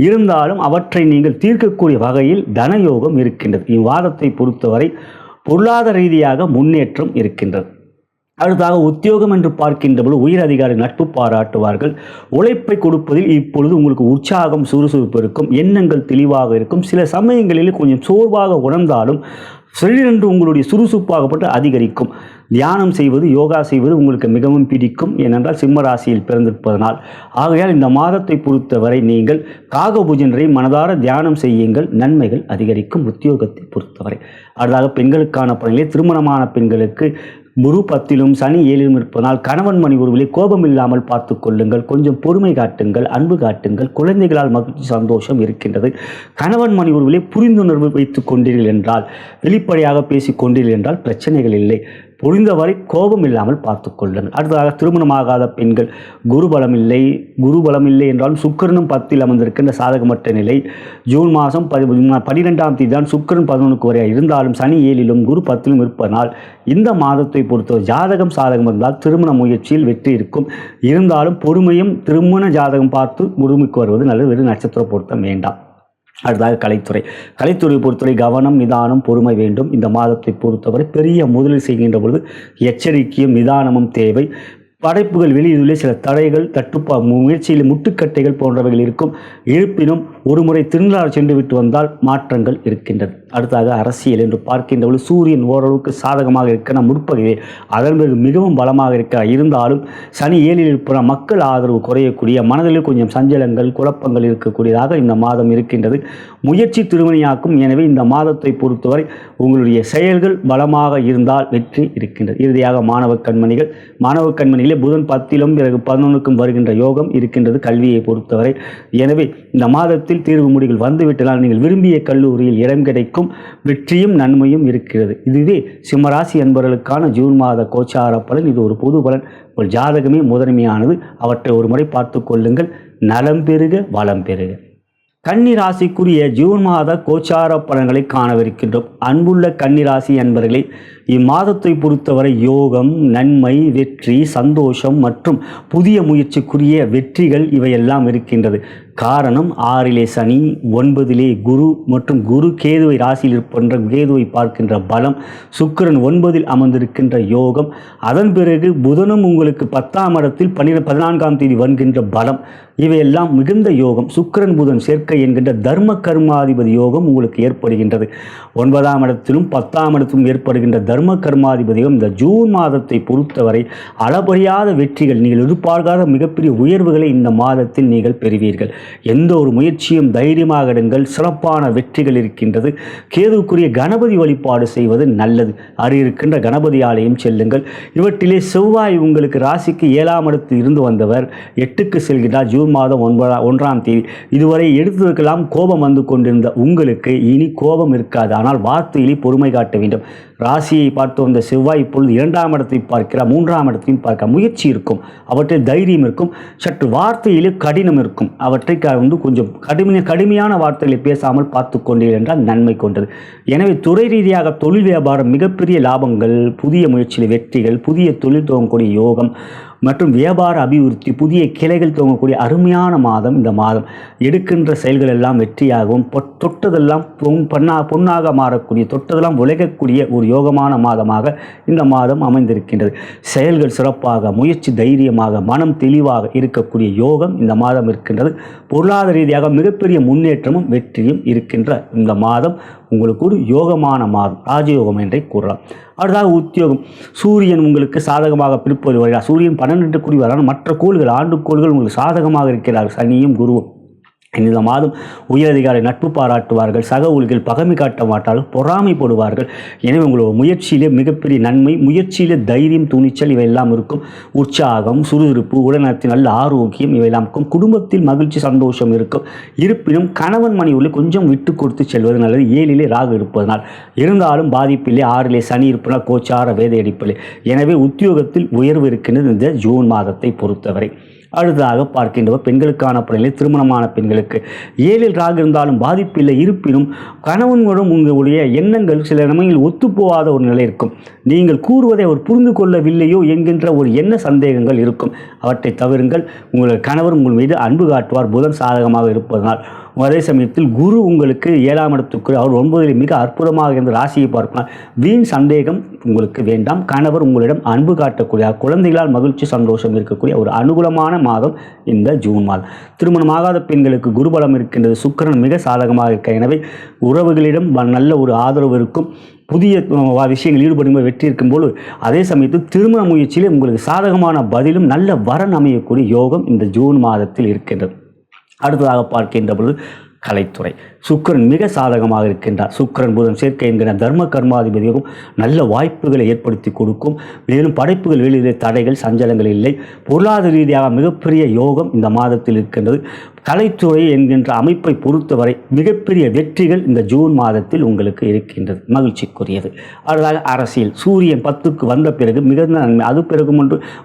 இருந்தாலும் அவற்றை நீங்கள் தீர்க்கக்கூடிய வகையில் தனயோகம் இருக்கின்றது. இவ்வாதத்தை பொறுத்தவரை பொருளாதார ரீதியாக முன்னேற்றம் இருக்கின்றது. அடுத்தாக உத்தியோகம் என்று பார்க்கின்ற பொழுது உயர் அதிகாரி நட்பு பாராட்டுவார்கள். உழைப்பை கொடுப்பதில் இப்பொழுது உங்களுக்கு உற்சாகம் சுறுசுறுப்பு இருக்கும், எண்ணங்கள் தெளிவாக இருக்கும். சில சமயங்களில் கொஞ்சம் சோர்வாக உணர்ந்தாலும் திடீரென்று உங்களுடைய சுறுசுறுப்பாகப்பட்டு அதிகரிக்கும். தியானம் செய்வது, யோகா செய்வது உங்களுக்கு மிகவும் பிடிக்கும். ஏனென்றால் சிம்ம ராசியில் பிறந்திருப்பதனால். ஆகையால் இந்த மாதத்தை பொறுத்தவரை நீங்கள் காகபூஜனரை மனதார தியானம் செய்யுங்கள், நன்மைகள் அதிகரிக்கும். உத்தியோகத்தை பொறுத்தவரை அடுத்தாக பெண்களுக்கான பணிகளை திருமணமான பெண்களுக்கு குரு 10லும் சனி 7லும் இருப்பதனால் கணவன் மணி உறவிலே கோபம் இல்லாமல் பார்த்து கொள்ளுங்கள். கொஞ்சம் பொறுமை காட்டுங்கள், அன்பு காட்டுங்கள். குழந்தைகளால் மகிழ்ச்சி சந்தோஷம் இருக்கின்றது. கணவன் மணி உறவிலே புரிந்துணர்வு வைத்துக் கொண்டீர்கள் என்றால், வெளிப்படையாக பேசிக் கொண்டீர்கள் என்றால் பிரச்சனைகள் இல்லை. புரிந்தவரை கோபம் இல்லாமல் பார்த்து கொள்ளுங்கள். அடுத்ததாக திருமணமாகாத பெண்கள் குருபலம் இல்லை என்றாலும் சுக்கிரனும் 10இல் அமர்ந்திருக்கின்ற சாதகமற்ற நிலை. ஜூன் மாதம் 12ஆம் தேதி தான் சுக்கிரன் 11க்கு வரை இருந்தாலும் சனி 7லும் குரு 10லும் இருப்பதனால் இந்த மாதத்தை பொறுத்தவரை ஜாதகம் சாதகம் இருந்தால் திருமண முயற்சியில் வெற்றி இருக்கும். இருந்தாலும் பொறுமையும் திருமண ஜாதகம் பார்த்து முழுமைக்கு வருவது நல்லது. வெறும் நட்சத்திர பொருத்தம் வேண்டாம். அடுத்ததாக கலைத்துறை பொறுத்தவரை கவனம், நிதானம், பொறுமை வேண்டும். இந்த மாதத்தை பொறுத்தவரை பெரிய முதலீடு செய்கின்ற பொழுது எச்சரிக்கையும் நிதானமும் தேவை. படைப்புகள் வெளியிலே சில தடைகள், முயற்சியில் முட்டுக்கட்டைகள் போன்றவைகள் இருக்கும். இருப்பினும் ஒரு முறை திருநள்ளாறு சென்று விட்டு வந்தால் மாற்றங்கள் இருக்கின்றது. அடுத்தாக அரசியல் என்று பார்க்கின்ற பொழுது சூரியன் ஓரளவுக்கு சாதகமாக இருக்கிற முற்பகுதியே அதன் பிறகு மிகவும் பலமாக இருக்கிறார். இருந்தாலும் சனி 7ல் இருப்ப மக்கள் ஆதரவு குறையக்கூடிய, மனதில் கொஞ்சம் சஞ்சலங்கள் குழப்பங்கள் இருக்கக்கூடியதாக இந்த மாதம் இருக்கின்றது. முயற்சி திருமணியாக்கும். எனவே இந்த மாதத்தை பொறுத்தவரை உங்களுடைய செயல்கள் பலமாக இருந்தால் வெற்றி இருக்கின்றது. இறுதியாக மாணவ கண்மணிகளே புதன் 10லும் பிறகு 11க்கும் வருகின்ற யோகம் இருக்கின்றது கல்வியை பொறுத்தவரை. எனவே இந்த மாதத்தில் தேர்வு முடிவுகள் வந்துவிட்டதால் நீங்கள் விரும்பிய கல்லூரியில் இடம் கிடைக்கும். வெற்றியும் நன்மையும் இருக்கிறது. இதுவே சிம்மராசி என்பவர்களுக்கான ஜூன் மாத கோச்சார பலன். இது ஒரு பொது பலன். ஒரு ஜாதகமே முதன்மையானது. அவற்றை ஒரு முறை பார்த்து கொள்ளுங்கள். நலம் பெறுக, வளம் பெறுக. கன்னிராசிக்குரிய ஜூன் மாத கோச்சார பலன்களை காணவிருக்கின்றோம். அன்புள்ள கன்னிராசி என்பவர்களே, இம்மாதத்தை பொறுத்தவரை யோகம், நன்மை, வெற்றி, சந்தோஷம் மற்றும் புதிய முயற்சிக்குரிய வெற்றிகள் இவையெல்லாம் இருக்கின்றது. காரணம் 6லே சனி, 9லே குரு மற்றும் குரு கேதுவை ராசியில் இருக்கின்ற கேதுவை பார்க்கின்ற பலம், சுக்கிரன் 9ல் அமர்ந்திருக்கின்ற யோகம், அதன் பிறகு புதனும் உங்களுக்கு 10ஆம் இடத்தில் 14ஆம் தேதி வருகின்ற பலம், இவையெல்லாம் மிகுந்த யோகம். சுக்கிரன் புதன் சேர்க்கை என்கின்ற தர்ம கர்மாதிபதி யோகம் உங்களுக்கு ஏற்படுகின்றது. 9ஆம் இடத்திலும் 10ஆம் இடத்திலும் ஏற்படுகின்ற தர்ம கர்மாதிபதியும் இந்த ஜூன் மாதத்தை பொறுத்தவரை அளப்பரியாத வெற்றிகள், நீங்கள் எதிர்பார்க்காத மிகப்பெரிய உயர்வுகளை இந்த மாதத்தில் நீங்கள் பெறுவீர்கள். எந்த ஒரு முயற்சியும் தைரியமாக எடுங்கள், சிறப்பான வெற்றிகள் இருக்கின்றது. கேதுக்குரிய கணபதி வழிபாடு செய்வது நல்லது. இருக்கின்ற கணபதி ஆலயம் செல்லுங்கள். இவற்றிலே செவ்வாய் உங்களுக்கு ராசிக்கு 7ஆம் இடத்தில் இருந்து வந்தவர் 8க்கு செல்கிறார். ஜூன் மாதம் 1ஆம் தேதி. இதுவரை எடுத்ததற்கெல்லாம் கோபம் வந்து கொண்டிருந்த உங்களுக்கு இனி கோபம் இருக்காது. ஆனால் வார்த்தையிலே பொறுமை காட்ட வேண்டும். ராசியை பார்த்து வந்த செவ்வாய் இப்பொழுது 2ஆம் இடத்தை பார்க்கிறார், 3ஆம் இடத்தையும் பார்க்க முயற்சி இருக்கும், அவற்றில் தைரியம் இருக்கும், சற்று வார்த்தையிலே கடினம் இருக்கும். அவற்றை கொஞ்சம் கடுமையான வார்த்தைகளை பேசாமல் பார்த்து கொண்டீர்கள் என்றால் நன்மை கொண்டது. எனவே துறை ரீதியாக தொழில் வியாபாரம் மிகப்பெரிய லாபங்கள், புதிய முயற்சியில் வெற்றிகள், புதிய தொழில் துவங்கக்கூடிய யோகம் மற்றும் வியாபார அபிவிருத்தி, புதிய கிளைகள் துவங்கக்கூடிய அருமையான மாதம் இந்த மாதம். எடுக்கின்ற செயல்கள் எல்லாம் வெற்றியாகவும் தொட்டதெல்லாம் பொன்னாக மாறக்கூடிய, தொட்டதெல்லாம் உழைக்கக்கூடிய ஒரு யோகமான மாதமாக இந்த மாதம் அமைந்திருக்கின்றது. செயல்கள் சிறப்பாக, முயற்சி தைரியமாக, மனம் தெளிவாக இருக்கக்கூடிய யோகம் இந்த மாதம் இருக்கின்றது. பொருளாதார ரீதியாக மிகப்பெரிய முன்னேற்றமும் வெற்றியும் இருக்கின்ற இந்த மாதம் உங்களுக்கு ஒரு யோகமான மாதம், ராஜயோகம் என்றே கூறலாம். அடுத்ததாக உத்தியோகம். சூரியன் உங்களுக்கு சாதகமாக பிடிப்பது வருகிறார். சூரியன் 12 கூடி வரான மற்ற கோள்கள், ஆண்டுக்கோள்கள் உங்களுக்கு சாதகமாக இருக்கிறார், சனியும் குருவும். இந்த மாதம் உயரதிகாரி நட்பு பாராட்டுவார்கள், சக ஊழியர்கள் பகைமை காட்ட மாட்டார்கள், பொறாமைப்படுவார்கள். எனவே உங்களோட முயற்சியிலே மிகப்பெரிய நன்மை, முயற்சியிலே தைரியம், துணிச்சல் இவையெல்லாம் இருக்கும். உற்சாகம், சுறுசுறுப்பு, உடல்நலத்தில் நல்ல ஆரோக்கியம் இவையெல்லாம் இருக்கும். குடும்பத்தில் மகிழ்ச்சி, சந்தோஷம் இருக்கும். இருப்பினும் கணவன் மனைவியுள்ளே கொஞ்சம் விட்டு கொடுத்து செல்வது நல்லது. 7லே ராகு இருப்பதனால், இருந்தாலும் பாதிப்பில்லை. 6லே சனி இருப்பதால் கோச்சார வேதை அடிப்பில்லை. எனவே உத்தியோகத்தில் உயர்வு இருக்கின்றது இந்த ஜூன் மாதத்தை பொறுத்தவரை. அடுத்ததாக பார்க்கின்றவர் பெண்களுக்கான பலனிலே திருமணமான பெண்களுக்கு 7ல் ராகு இருந்தாலும் பாதிப்பில்லை. இருப்பினும் கணவனுடன் உங்களுடைய எண்ணங்கள் சில சமயங்களில் ஒத்துப்போகாத ஒரு நிலை இருக்கும். நீங்கள் கூறுவதை அவர் புரிந்து கொள்ளவில்லையோ என்கின்ற ஒரு எண்ண சந்தேகங்கள் இருக்கும். அவற்றை தவிருங்கள். உங்கள் கணவர் உங்கள் மீது அன்பு காட்டுவார், புதன் சாதகமாக இருப்பதனால். அதே சமயத்தில் குரு உங்களுக்கு 7ஆம் இடத்துக்கு, அவர் 9ல் மிக அற்புதமாக இருந்த ராசியை பார்க்கலாம். வீண் சந்தேகம் உங்களுக்கு வேண்டாம். கணவர் உங்களிடம் அன்பு காட்டக்கூடிய, குழந்தைகளால் மகிழ்ச்சி சந்தோஷம் இருக்கக்கூடிய ஒரு அனுகூலமான மாதம் இந்த ஜூன் மாதம். திருமணமாகாத பெண்களுக்கு குருபலம் இருக்கின்றது, சுக்கிரன் மிக சாதகமாக இருக்க. எனவே உறவுகளிடம் நல்ல ஒரு ஆதரவு இருக்கும். புதிய விஷயங்கள் ஈடுபடும்போது வெற்றி இருக்கும்போது, அதே சமயத்தில் திருமண முயற்சியிலே உங்களுக்கு சாதகமான பதிலும் நல்ல வரன் அமையக்கூடிய யோகம் இந்த ஜூன் மாதத்தில் இருக்கின்றது. அடுத்ததாக பார்க்கின்ற பொழுது கலைத்துறை. சுக்கிரன் மிக சாதகமாக இருக்கின்றார். சுக்கிரன் புதன் சேர்க்கை என்கிற தர்ம கர்மாதிபதியும் நல்ல வாய்ப்புகளை ஏற்படுத்தி கொடுக்கும். மேலும் படைப்புகள் வெளியிலே தடைகள், சஞ்சலங்கள் இல்லை. பொருளாதார ரீதியாக மிகப்பெரிய யோகம் இந்த மாதத்தில் இருக்கின்றது. கலைத்துறை என்கின்ற அமைப்பை பொறுத்தவரை மிகப்பெரிய வெற்றிகள் இந்த ஜூன் மாதத்தில் உங்களுக்கு இருக்கின்றது, மகிழ்ச்சிக்குரியது. அடுத்ததாக அரசியல். சூரியன் 10க்கு வந்த பிறகு மிகுந்த நன்மை. அது பிறகு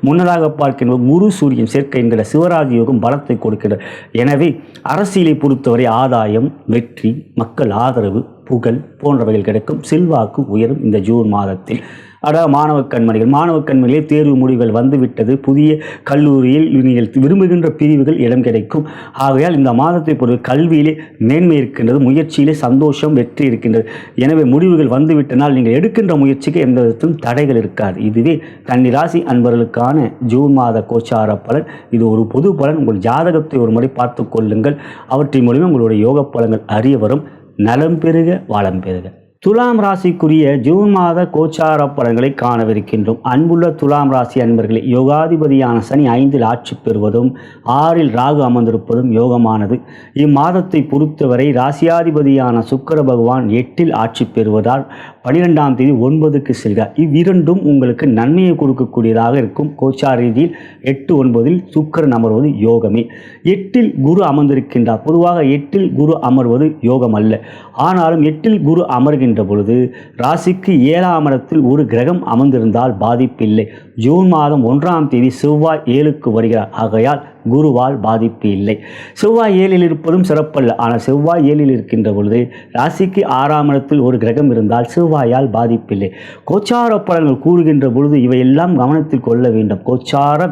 முன்னதாக பார்க்கின்ற குரு சூரியன் சேர்க்கை என்கிற சிவராஜ் யோகம் பலத்தை கொடுக்கிறது. எனவே அரசியலை பொறுத்தவரை ஆதாயம், வெற்றி, மக்கள் ஆதரவு, புகழ் போன்றவைகள் கிடைக்கும். செல்வாக்கு உயரும் இந்த ஜூன் மாதத்தில். அதாவது மாணவ கண்மணிகளே தேர்வு முடிவுகள் வந்துவிட்டது. புதிய கல்லூரியில் நீங்கள் விரும்புகின்ற பிரிவுகள் இடம் கிடைக்கும். ஆகையால் இந்த மாதத்தை பொறுத்த கல்வியிலே மேன்மை இருக்கின்றது, முயற்சியிலே சந்தோஷம், வெற்றி இருக்கின்றது. எனவே முடிவுகள் வந்துவிட்டனால் நீங்கள் எடுக்கின்ற முயற்சிக்கு எந்த விதத்திலும் தடைகள் இருக்காது. இதுவே கன்னிராசி அன்பர்களுக்கான ஜூன் மாத கோச்சார பலன். இது ஒரு பொது பலன். உங்கள் ஜாதகத்தை ஒரு முறை பார்த்து கொள்ளுங்கள். அவற்றின் மூலமே உங்களுடைய யோக பலன்கள் அறிய வரும். நலம் பெருக, வளம் பெருக. துலாம் ராசிக்குரிய ஜூன் மாத கோச்சார பலன்களை காணவிருக்கின்றோம். அன்புள்ள துலாம் ராசி அன்பர்களே, யோகாதிபதியான சனி 5ல் ஆட்சி பெறுவதும் 6ல் ராகு அமர்ந்திருப்பதும் யோகமானது. இம்மாதத்தை பொறுத்தவரை ராசியாதிபதியான சுக்கிர பகவான் 8ல் ஆட்சி பெறுவதால் 12ஆம் தேதி 9க்கு செல்கிறார். இவ்விரண்டும் உங்களுக்கு நன்மையை கொடுக்கக்கூடியதாக இருக்கும். கோச்சார ரீதியில் 8, 9ல் சுக்கிரன் அமர்வது யோகமே. 8ல் குரு அமர்ந்திருக்கின்றார். பொதுவாக 8ல் குரு அமர்வது யோகம் அல்ல. ஆனாலும் 8ல் குரு அமர்கின்ற பொழுது ராசிக்கு 7ஆம் இடத்தில் ஒரு கிரகம் அமர்ந்திருந்தால் பாதிப்பில்லை. ஜூன் மாதம் 1ஆம் தேதி செவ்வாய் 7க்கு வருகிறார். ஆகையால் குருவால் பாதிப்பு இல்லை. செவ்வாய் 7ல் இருப்பதும் சிறப்பல்ல. ஆனால் செவ்வாய் 7ல் இருக்கின்ற பொழுது ராசிக்கு 6ஆம் இடத்தில் ஒரு கிரகம் இருந்தால் செவ்வாயால் பாதிப்பில்லை. கோச்சார பலன்கள் கூறுகின்ற பொழுது இவையெல்லாம் கவனத்தில் கொள்ள வேண்டும். கோச்சார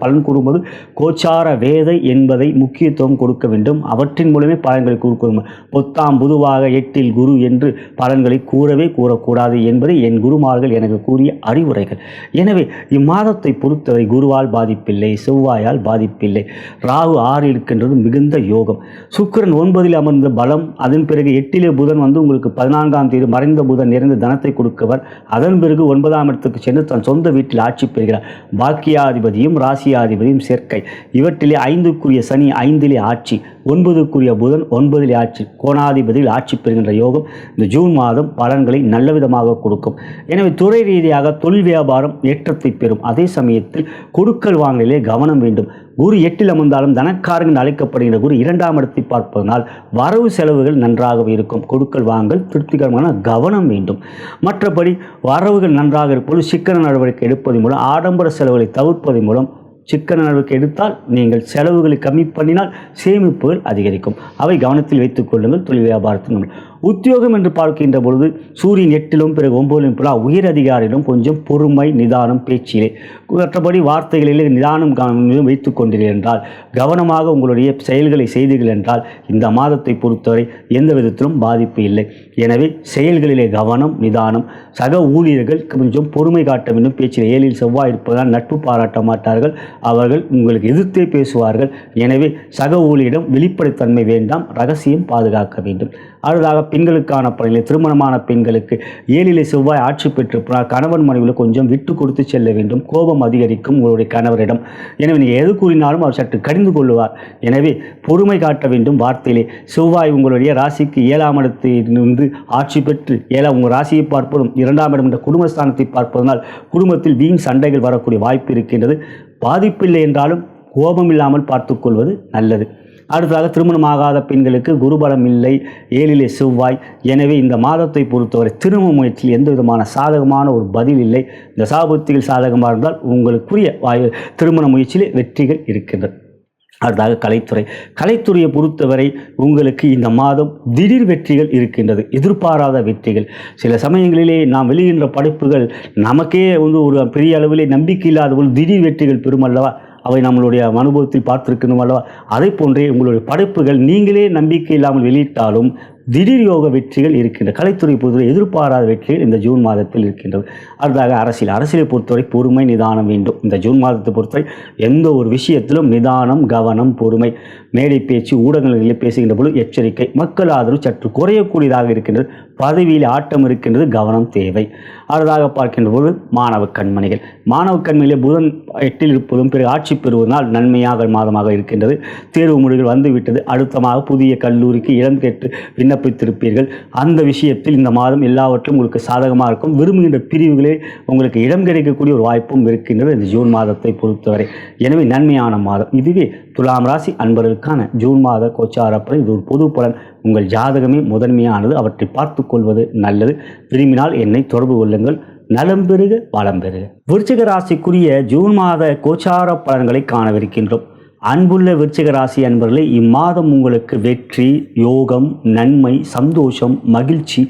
பலன் கூறும்போது கோச்சார வேதை என்பதை முக்கியத்துவம் கொடுக்க வேண்டும். அவற்றின் மூலமே பலன்களை கூறும். பொத்தாம் பொதுவாக 8ல் குரு என்று பலன்களை கூறக்கூடாது என்பதை என் குருமார்கள் எனக்கு கூறிய அறிவுரைகள். எனவே இம்மாதத்தை பொறுத்தவரை குருவால் பாதிப்பில்லை, செவ்வாயால் பாதிப்பில்லை. ராகு 6 இருக்கின்றது மிகுந்த யோகம். சுக்கிரன் 9ல் அமர்ந்த பலம். அதன் பிறகு 8லே புதன் உங்களுக்கு 14ஆம் தேதி மறைந்த புதன் நிறைந்த தனத்தை கொடுக்கவர். அதன் பிறகு 9ஆம் இடத்துக்கு சென்று தன் சொந்த வீட்டில் ஆட்சி பெறுகிறார். பாக்கியாதிபதியும் ராசியாதிபதியும் சேர்க்கை. இவற்றிலே 5க்குரிய சனி 5லே ஆட்சி, 9க்குரிய புதன் 9லே ஆட்சி, கோணாதிபதியில் ஆட்சி பெறுகின்ற யோகம் இந்த ஜூன் மாதம் பலன்களை நல்ல விதமாக கொடுக்கும். எனவே துறை ரீதியாக தொழில் வியாபாரம் ஏற்றத்தை பெறும். அதே சமயத்தில் கொடுக்கல் வாங்கலிலே கவனம் வேண்டும். குரு 8ல் அமர்ந்தாலும் தனக்காரன் என்று அழைக்கப்படுகின்ற குரு 2ஆம் இடத்தை பார்ப்பதனால் வரவு செலவுகள் நன்றாக இருக்கும். கொடுக்கல் வாங்கல் திருப்திகரமான கவனம் வேண்டும். மற்றபடி வரவுகள் நன்றாக இருப்பது சிக்கன நடவடிக்கை எடுப்பதன் மூலம் ஆடம்பர செலவுகளை தவிர்ப்பதன் மூலம் சிக்கன நடவடிக்கை எடுத்தால் நீங்கள் செலவுகளை கம்மி பண்ணினால் சேமிப்புகள் அதிகரிக்கும். அவை கவனத்தில் வைத்துக் கொள்ளுங்கள். தொழில் வியாபாரத்தின் உத்தியோகம் என்று பார்க்கின்ற பொழுது சூரியன் 8லும் பிறகு 9லும் பிற உயர் அதிகாரியிடம் கொஞ்சம் பொறுமை நிதானம் பேச்சிலே, மற்றபடி வார்த்தைகளிலே நிதானம் வைத்துக் கொண்டீர்கள் என்றால், கவனமாக உங்களுடைய செயல்களை செய்தீர்கள் என்றால் இந்த மாதத்தை பொறுத்தவரை எந்த விதத்திலும் பாதிப்பு இல்லை. எனவே செயல்களிலே கவனம் நிதானம். சக ஊழியர்கள் கொஞ்சம் பொறுமை காட்ட வேண்டும். பேச்சில் 7ல் செவ்வாய் இருப்பதால் நட்பு பாராட்ட மாட்டார்கள். அவர்கள் உங்களுக்கு எதிர்த்தே பேசுவார்கள். எனவே சக ஊழியரிடம் வெளிப்படைத்தன்மை வேண்டாம். ரகசியம் பாதுகாக்க வேண்டும். அடுத்ததாக பெண்களுக்கான பணியில் திருமணமான பெண்களுக்கு 7ல் செவ்வாய் ஆட்சி பெற்றிருப்பால் கணவன் மனைவியில் கொஞ்சம் விட்டு கொடுத்து செல்ல வேண்டும். கோபம் அதிகரிக்கும் உங்களுடைய கணவரிடம். எனவே நீங்கள் எது கூறினாலும் அவர் சற்று கடிந்து கொள்வார். எனவே பொறுமை காட்ட வேண்டும். வார்த்தையிலே செவ்வாய் உங்களுடைய ராசிக்கு 7ஆம் இடத்திலிருந்து ஆட்சி பெற்று உங்கள் ராசியை பார்ப்பதும் 2ஆம் இடம் என்ற குடும்பஸ்தானத்தை பார்ப்பதனால் குடும்பத்தில் வீண் சண்டைகள் வரக்கூடிய வாய்ப்பு இருக்கின்றது. பாதிப்பில்லை என்றாலும் கோபம் இல்லாமல் பார்த்துக்கொள்வது நல்லது. அடுத்ததாக திருமணமாகாத பெண்களுக்கு குருபலம் இல்லை, 7ல் செவ்வாய். எனவே இந்த மாதத்தை பொறுத்தவரை திருமண முயற்சியில் எந்த விதமான சாதகமான ஒரு பதில் இல்லை. இந்த சாபத்திகள் சாதகமாக இருந்தால் உங்களுக்குரிய திருமண முயற்சியிலே வெற்றிகள் இருக்கின்றது. அடுத்ததாக கலைத்துறையை பொறுத்தவரை உங்களுக்கு இந்த மாதம் திடீர் வெற்றிகள் இருக்கின்றது. எதிர்பாராத வெற்றிகள். சில சமயங்களிலே நாம் வெளியிடுகின்ற படைப்புகள் நமக்கே ஒரு பெரிய அளவிலே நம்பிக்கை இல்லாத போல் திடீர் வெற்றிகள் பெறும் அல்லவா? அவை நம்மளுடைய அனுபவத்தில் பார்த்திருக்கணும் அல்லவா? அதை போன்றே உங்களுடைய படைப்புகள் நீங்களே நம்பிக்கை இல்லாமல் வெளியிட்டாலும் திடீர் யோக வெற்றிகள் இருக்கின்றன. கலைத்துறை பொறுத்தவரை எதிர்பாராத வெற்றிகள் இந்த ஜூன் மாதத்தில் இருக்கின்றது. அடுத்ததாக அரசியலை பொறுத்தவரை பொறுமை நிதானம் வேண்டும். இந்த ஜூன் மாதத்தை பொறுத்தவரை எந்த ஒரு விஷயத்திலும் நிதானம் கவனம் பொறுமை. மேடை பேச்சு ஊடகங்களில் பேசுகின்ற பொழுது எச்சரிக்கை. மக்கள் ஆதரவு சற்று குறையக்கூடியதாக இருக்கின்றது. பதவியில் ஆட்டம் இருக்கின்றது, கவனம் தேவை. அடுத்ததாக பார்க்கின்ற பொழுது மாணவ கண்மணிகளே புதன் 8ல் இருப்பதும் பிறகு ஆட்சி பெறுவதனால் நன்மையாக மாதமாக இருக்கின்றது. தேர்வு முடிவுகள் வந்துவிட்டது. அடுத்தமாக புதிய கல்லூரிக்கு இடம் கேட்டு விண்ணப்பித்திருப்பீர்கள். அந்த விஷயத்தில் இந்த மாதம் எல்லாவற்றும் உங்களுக்கு சாதகமாக இருக்கும். விரும்புகின்ற பிரிவுகளே உங்களுக்கு இடம் கிடைக்கக்கூடிய ஒரு வாய்ப்பும் இருக்கின்றது இந்த ஜூன் மாதத்தை பொறுத்தவரை. எனவே நன்மையான மாதம் இதுவே. துலாம் ராசி அன்பர்களுக்கான ஜூன் மாத கோச்சார பலன். இது ஒரு பொது பலன். உங்கள் ஜாதகமே முதன்மையானது. அவற்றை பார்த்து கொள்வது நல்லது. விரும்பினால் என்னை தொடர்பு கொள்ளுங்கள். நலம் பெறுக வளம் பெறுக. விருச்சிக ராசிக்குரிய ஜூன் மாத கோச்சார பலன்களை காணவிருக்கின்றோம். அன்புள்ள விருச்சிக ராசி அன்பர்களே, இம்மாதம் உங்களுக்கு வெற்றி யோகம் நன்மை சந்தோஷம் மகிழ்ச்சி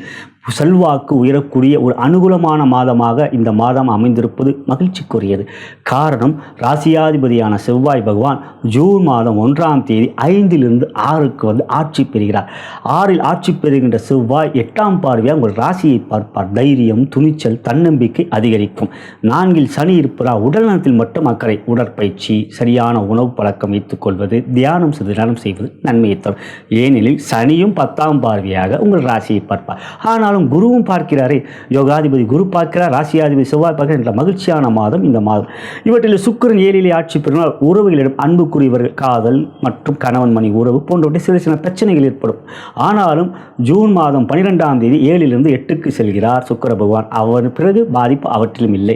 செல்வாக்கு உயரக்கூடிய ஒரு அனுகூலமான மாதமாக இந்த மாதம் அமைந்திருப்பது மகிழ்ச்சிக்குரியது. காரணம், ராசியாதிபதியான செவ்வாய் பகவான் ஜூன் மாதம் 1ஆம் தேதி 5லிருந்து 6க்கு வந்து ஆட்சி பெறுகிறார். 6ல் ஆட்சி பெறுகின்ற செவ்வாய் 8ஆம் பார்வையாக உங்கள் ராசியை பார்ப்பார். தைரியம் துணிச்சல் தன்னம்பிக்கை அதிகரிக்கும். 4ல் சனி இருப்பதால் உடல்நலத்தில் மட்டும் அக்கறை. உடற்பயிற்சி சரியான உணவு பழக்கம் வைத்துக் கொள்வது தியானம் செய்வது நன்மையை தரும். ஏனெனில் சனியும் 10ஆம் பார்வையாக உங்கள் ராசியை பார்ப்பார். ஆனால் குருவும் பார்க்கிறாரே, யோகாதிபதி குரு பார்க்கிறார், ராசியாதிபதி செவ்வாய் பார்க்கிறார் என்ற மகிழ்ச்சியான மாதம் இந்த மாதம். இவற்றில் சுக்கிரன் 7லே ஆட்சி பெறுவதால் உறவுகளிடம் அன்புக்குரியவர்கள் காதல் மற்றும் கணவன் மணி உறவு போன்றவற்றை சில பிரச்சனைகள் ஏற்படும். ஆனாலும் ஜூன் மாதம் 12ஆம் தேதி 7லிருந்து 8க்கு செல்கிறார் சுக்கிர பகவான். அவர் பிறகு பாதிப்பு அவற்றிலும் இல்லை.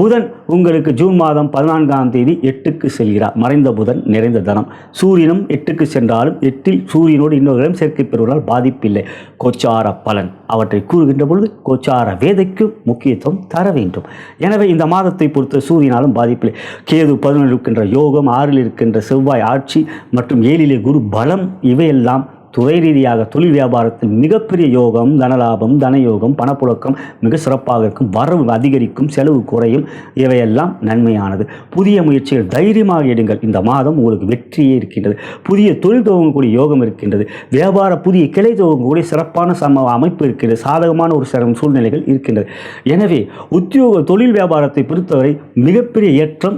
புதன் உங்களுக்கு ஜூன் மாதம் 14ஆம் தேதி 8க்கு செல்கிறார். மறைந்த புதன் நிறைந்த தனம். சூரியனும் 8க்கு சென்றாலும் 8ல் சூரியனோடு இன்னொரு சேர்க்கை பெறுவதால் பாதிப்பில்லை. கோச்சார பலன் அவற்றை கூறுகின்ற பொழுது கோச்சார வேதைக்கு முக்கியத்துவம் தர வேண்டும். எனவே இந்த மாதத்தை பொறுத்த சூரியனாலும் பாதிப்பில்லை. கேது 11 இருக்கின்ற யோகம், 6ல் இருக்கின்ற செவ்வாய் ஆட்சி மற்றும் 7லே குரு பலம், இவையெல்லாம் துறை ரீதியாக தொழில் வியாபாரத்தில் மிகப்பெரிய யோகம், தனலாபம், தனயோகம், பணப்புழக்கம் மிக சிறப்பாக இருக்கும். வரவு அதிகரிக்கும், செலவு குறையும். இவையெல்லாம் நன்மையானது. புதிய முயற்சிகள் தைரியமாக எடுங்கள். இந்த மாதம் உங்களுக்கு வெற்றியே இருக்கின்றது. புதிய தொழில் துவங்கக்கூடிய யோகம் இருக்கின்றது. வியாபார புதிய கிளை துவங்கக்கூடிய சிறப்பான அமைப்பு இருக்கின்றது. சாதகமான ஒரு சில சூழ்நிலைகள் இருக்கின்றது. எனவே உத்தியோக தொழில் வியாபாரத்தை பொறுத்தவரை மிகப்பெரிய ஏற்றம்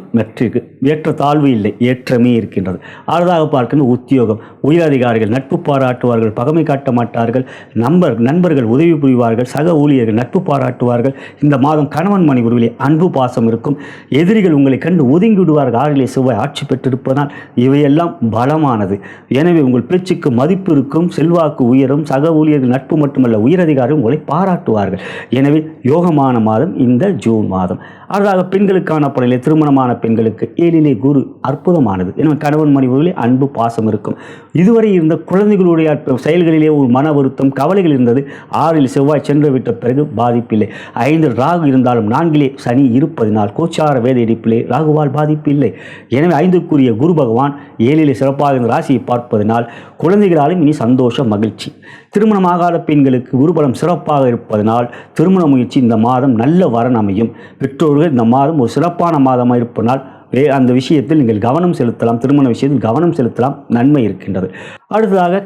ஏற்ற தாழ்வு இல்லை, ஏற்றமே இருக்கின்றது. அடுத்ததாக பார்க்கின்ற உத்தியோகம், உயர் அதிகாரிகள் நட்பு பாராட்டுவார்கள், பகமை காட்ட மாட்டார்கள். நண்பர்கள் உதவி புரிவார்கள், சக ஊழியர்கள் நட்பு பாராட்டுவார்கள். இந்த மாதம் கணவன் மனைவி உறவிலே அன்பு பாசம் இருக்கும். எதிரிகள் உங்களை கண்டு ஒதுங்கி விடுவார்கள். 6லே செவ்வாய் ஆட்சி பெற்றிருப்பதால் இவையெல்லாம் பலமானது. எனவே உங்கள் பேச்சுக்கு மதிப்பு இருக்கும், செல்வாக்கு உயரும், சக ஊழியர்கள் நட்பு மட்டுமல்ல உயரதிகாரிகள் உங்களை பாராட்டுவார்கள். எனவே யோகமான மாதம் இந்த ஜூன் மாதம். அடுத்ததாக பெண்களுக்கான பணியிலே திருமணமான பெண்களுக்கு 7லே குரு அற்புதமானது. எனவே கணவன் மனைவியிலே அன்பு பாசம் இருக்கும். இதுவரை இருந்த குழந்தைகளுடைய செயல்களிலே ஒரு மன வருத்தம் கவலைகள் இருந்தது. 6ல் செவ்வாய் சென்று விட்ட பிறகு பாதிப்பில்லை. 5ல் ராகு இருந்தாலும் 4லே சனி இருப்பதினால் கோச்சார வேத இடிப்பிலே ராகுவால் பாதிப்பில்லை. எனவே 5க்குரிய குரு பகவான் 7லே சிறப்பாக இந்த ராசியை பார்ப்பதனால் குழந்தைகளாலும் இனி சந்தோஷம் மகிழ்ச்சி. திருமணமாகாத பெண்களுக்கு குருபலம் சிறப்பாக இருப்பதனால் திருமண முயற்சி இந்த மாதம் நல்ல வரன் அமையும். பெற்றோர்கள் இந்த மாதம் ஒரு சிறப்பான மாதமாக இருப்பதனால் அந்த விஷயத்தில் நீங்கள் கவனம் செலுத்தலாம். திருமண விஷயத்தில் கவனம் செலுத்தலாம், நன்மை இருக்கின்றது. அடுத்ததாக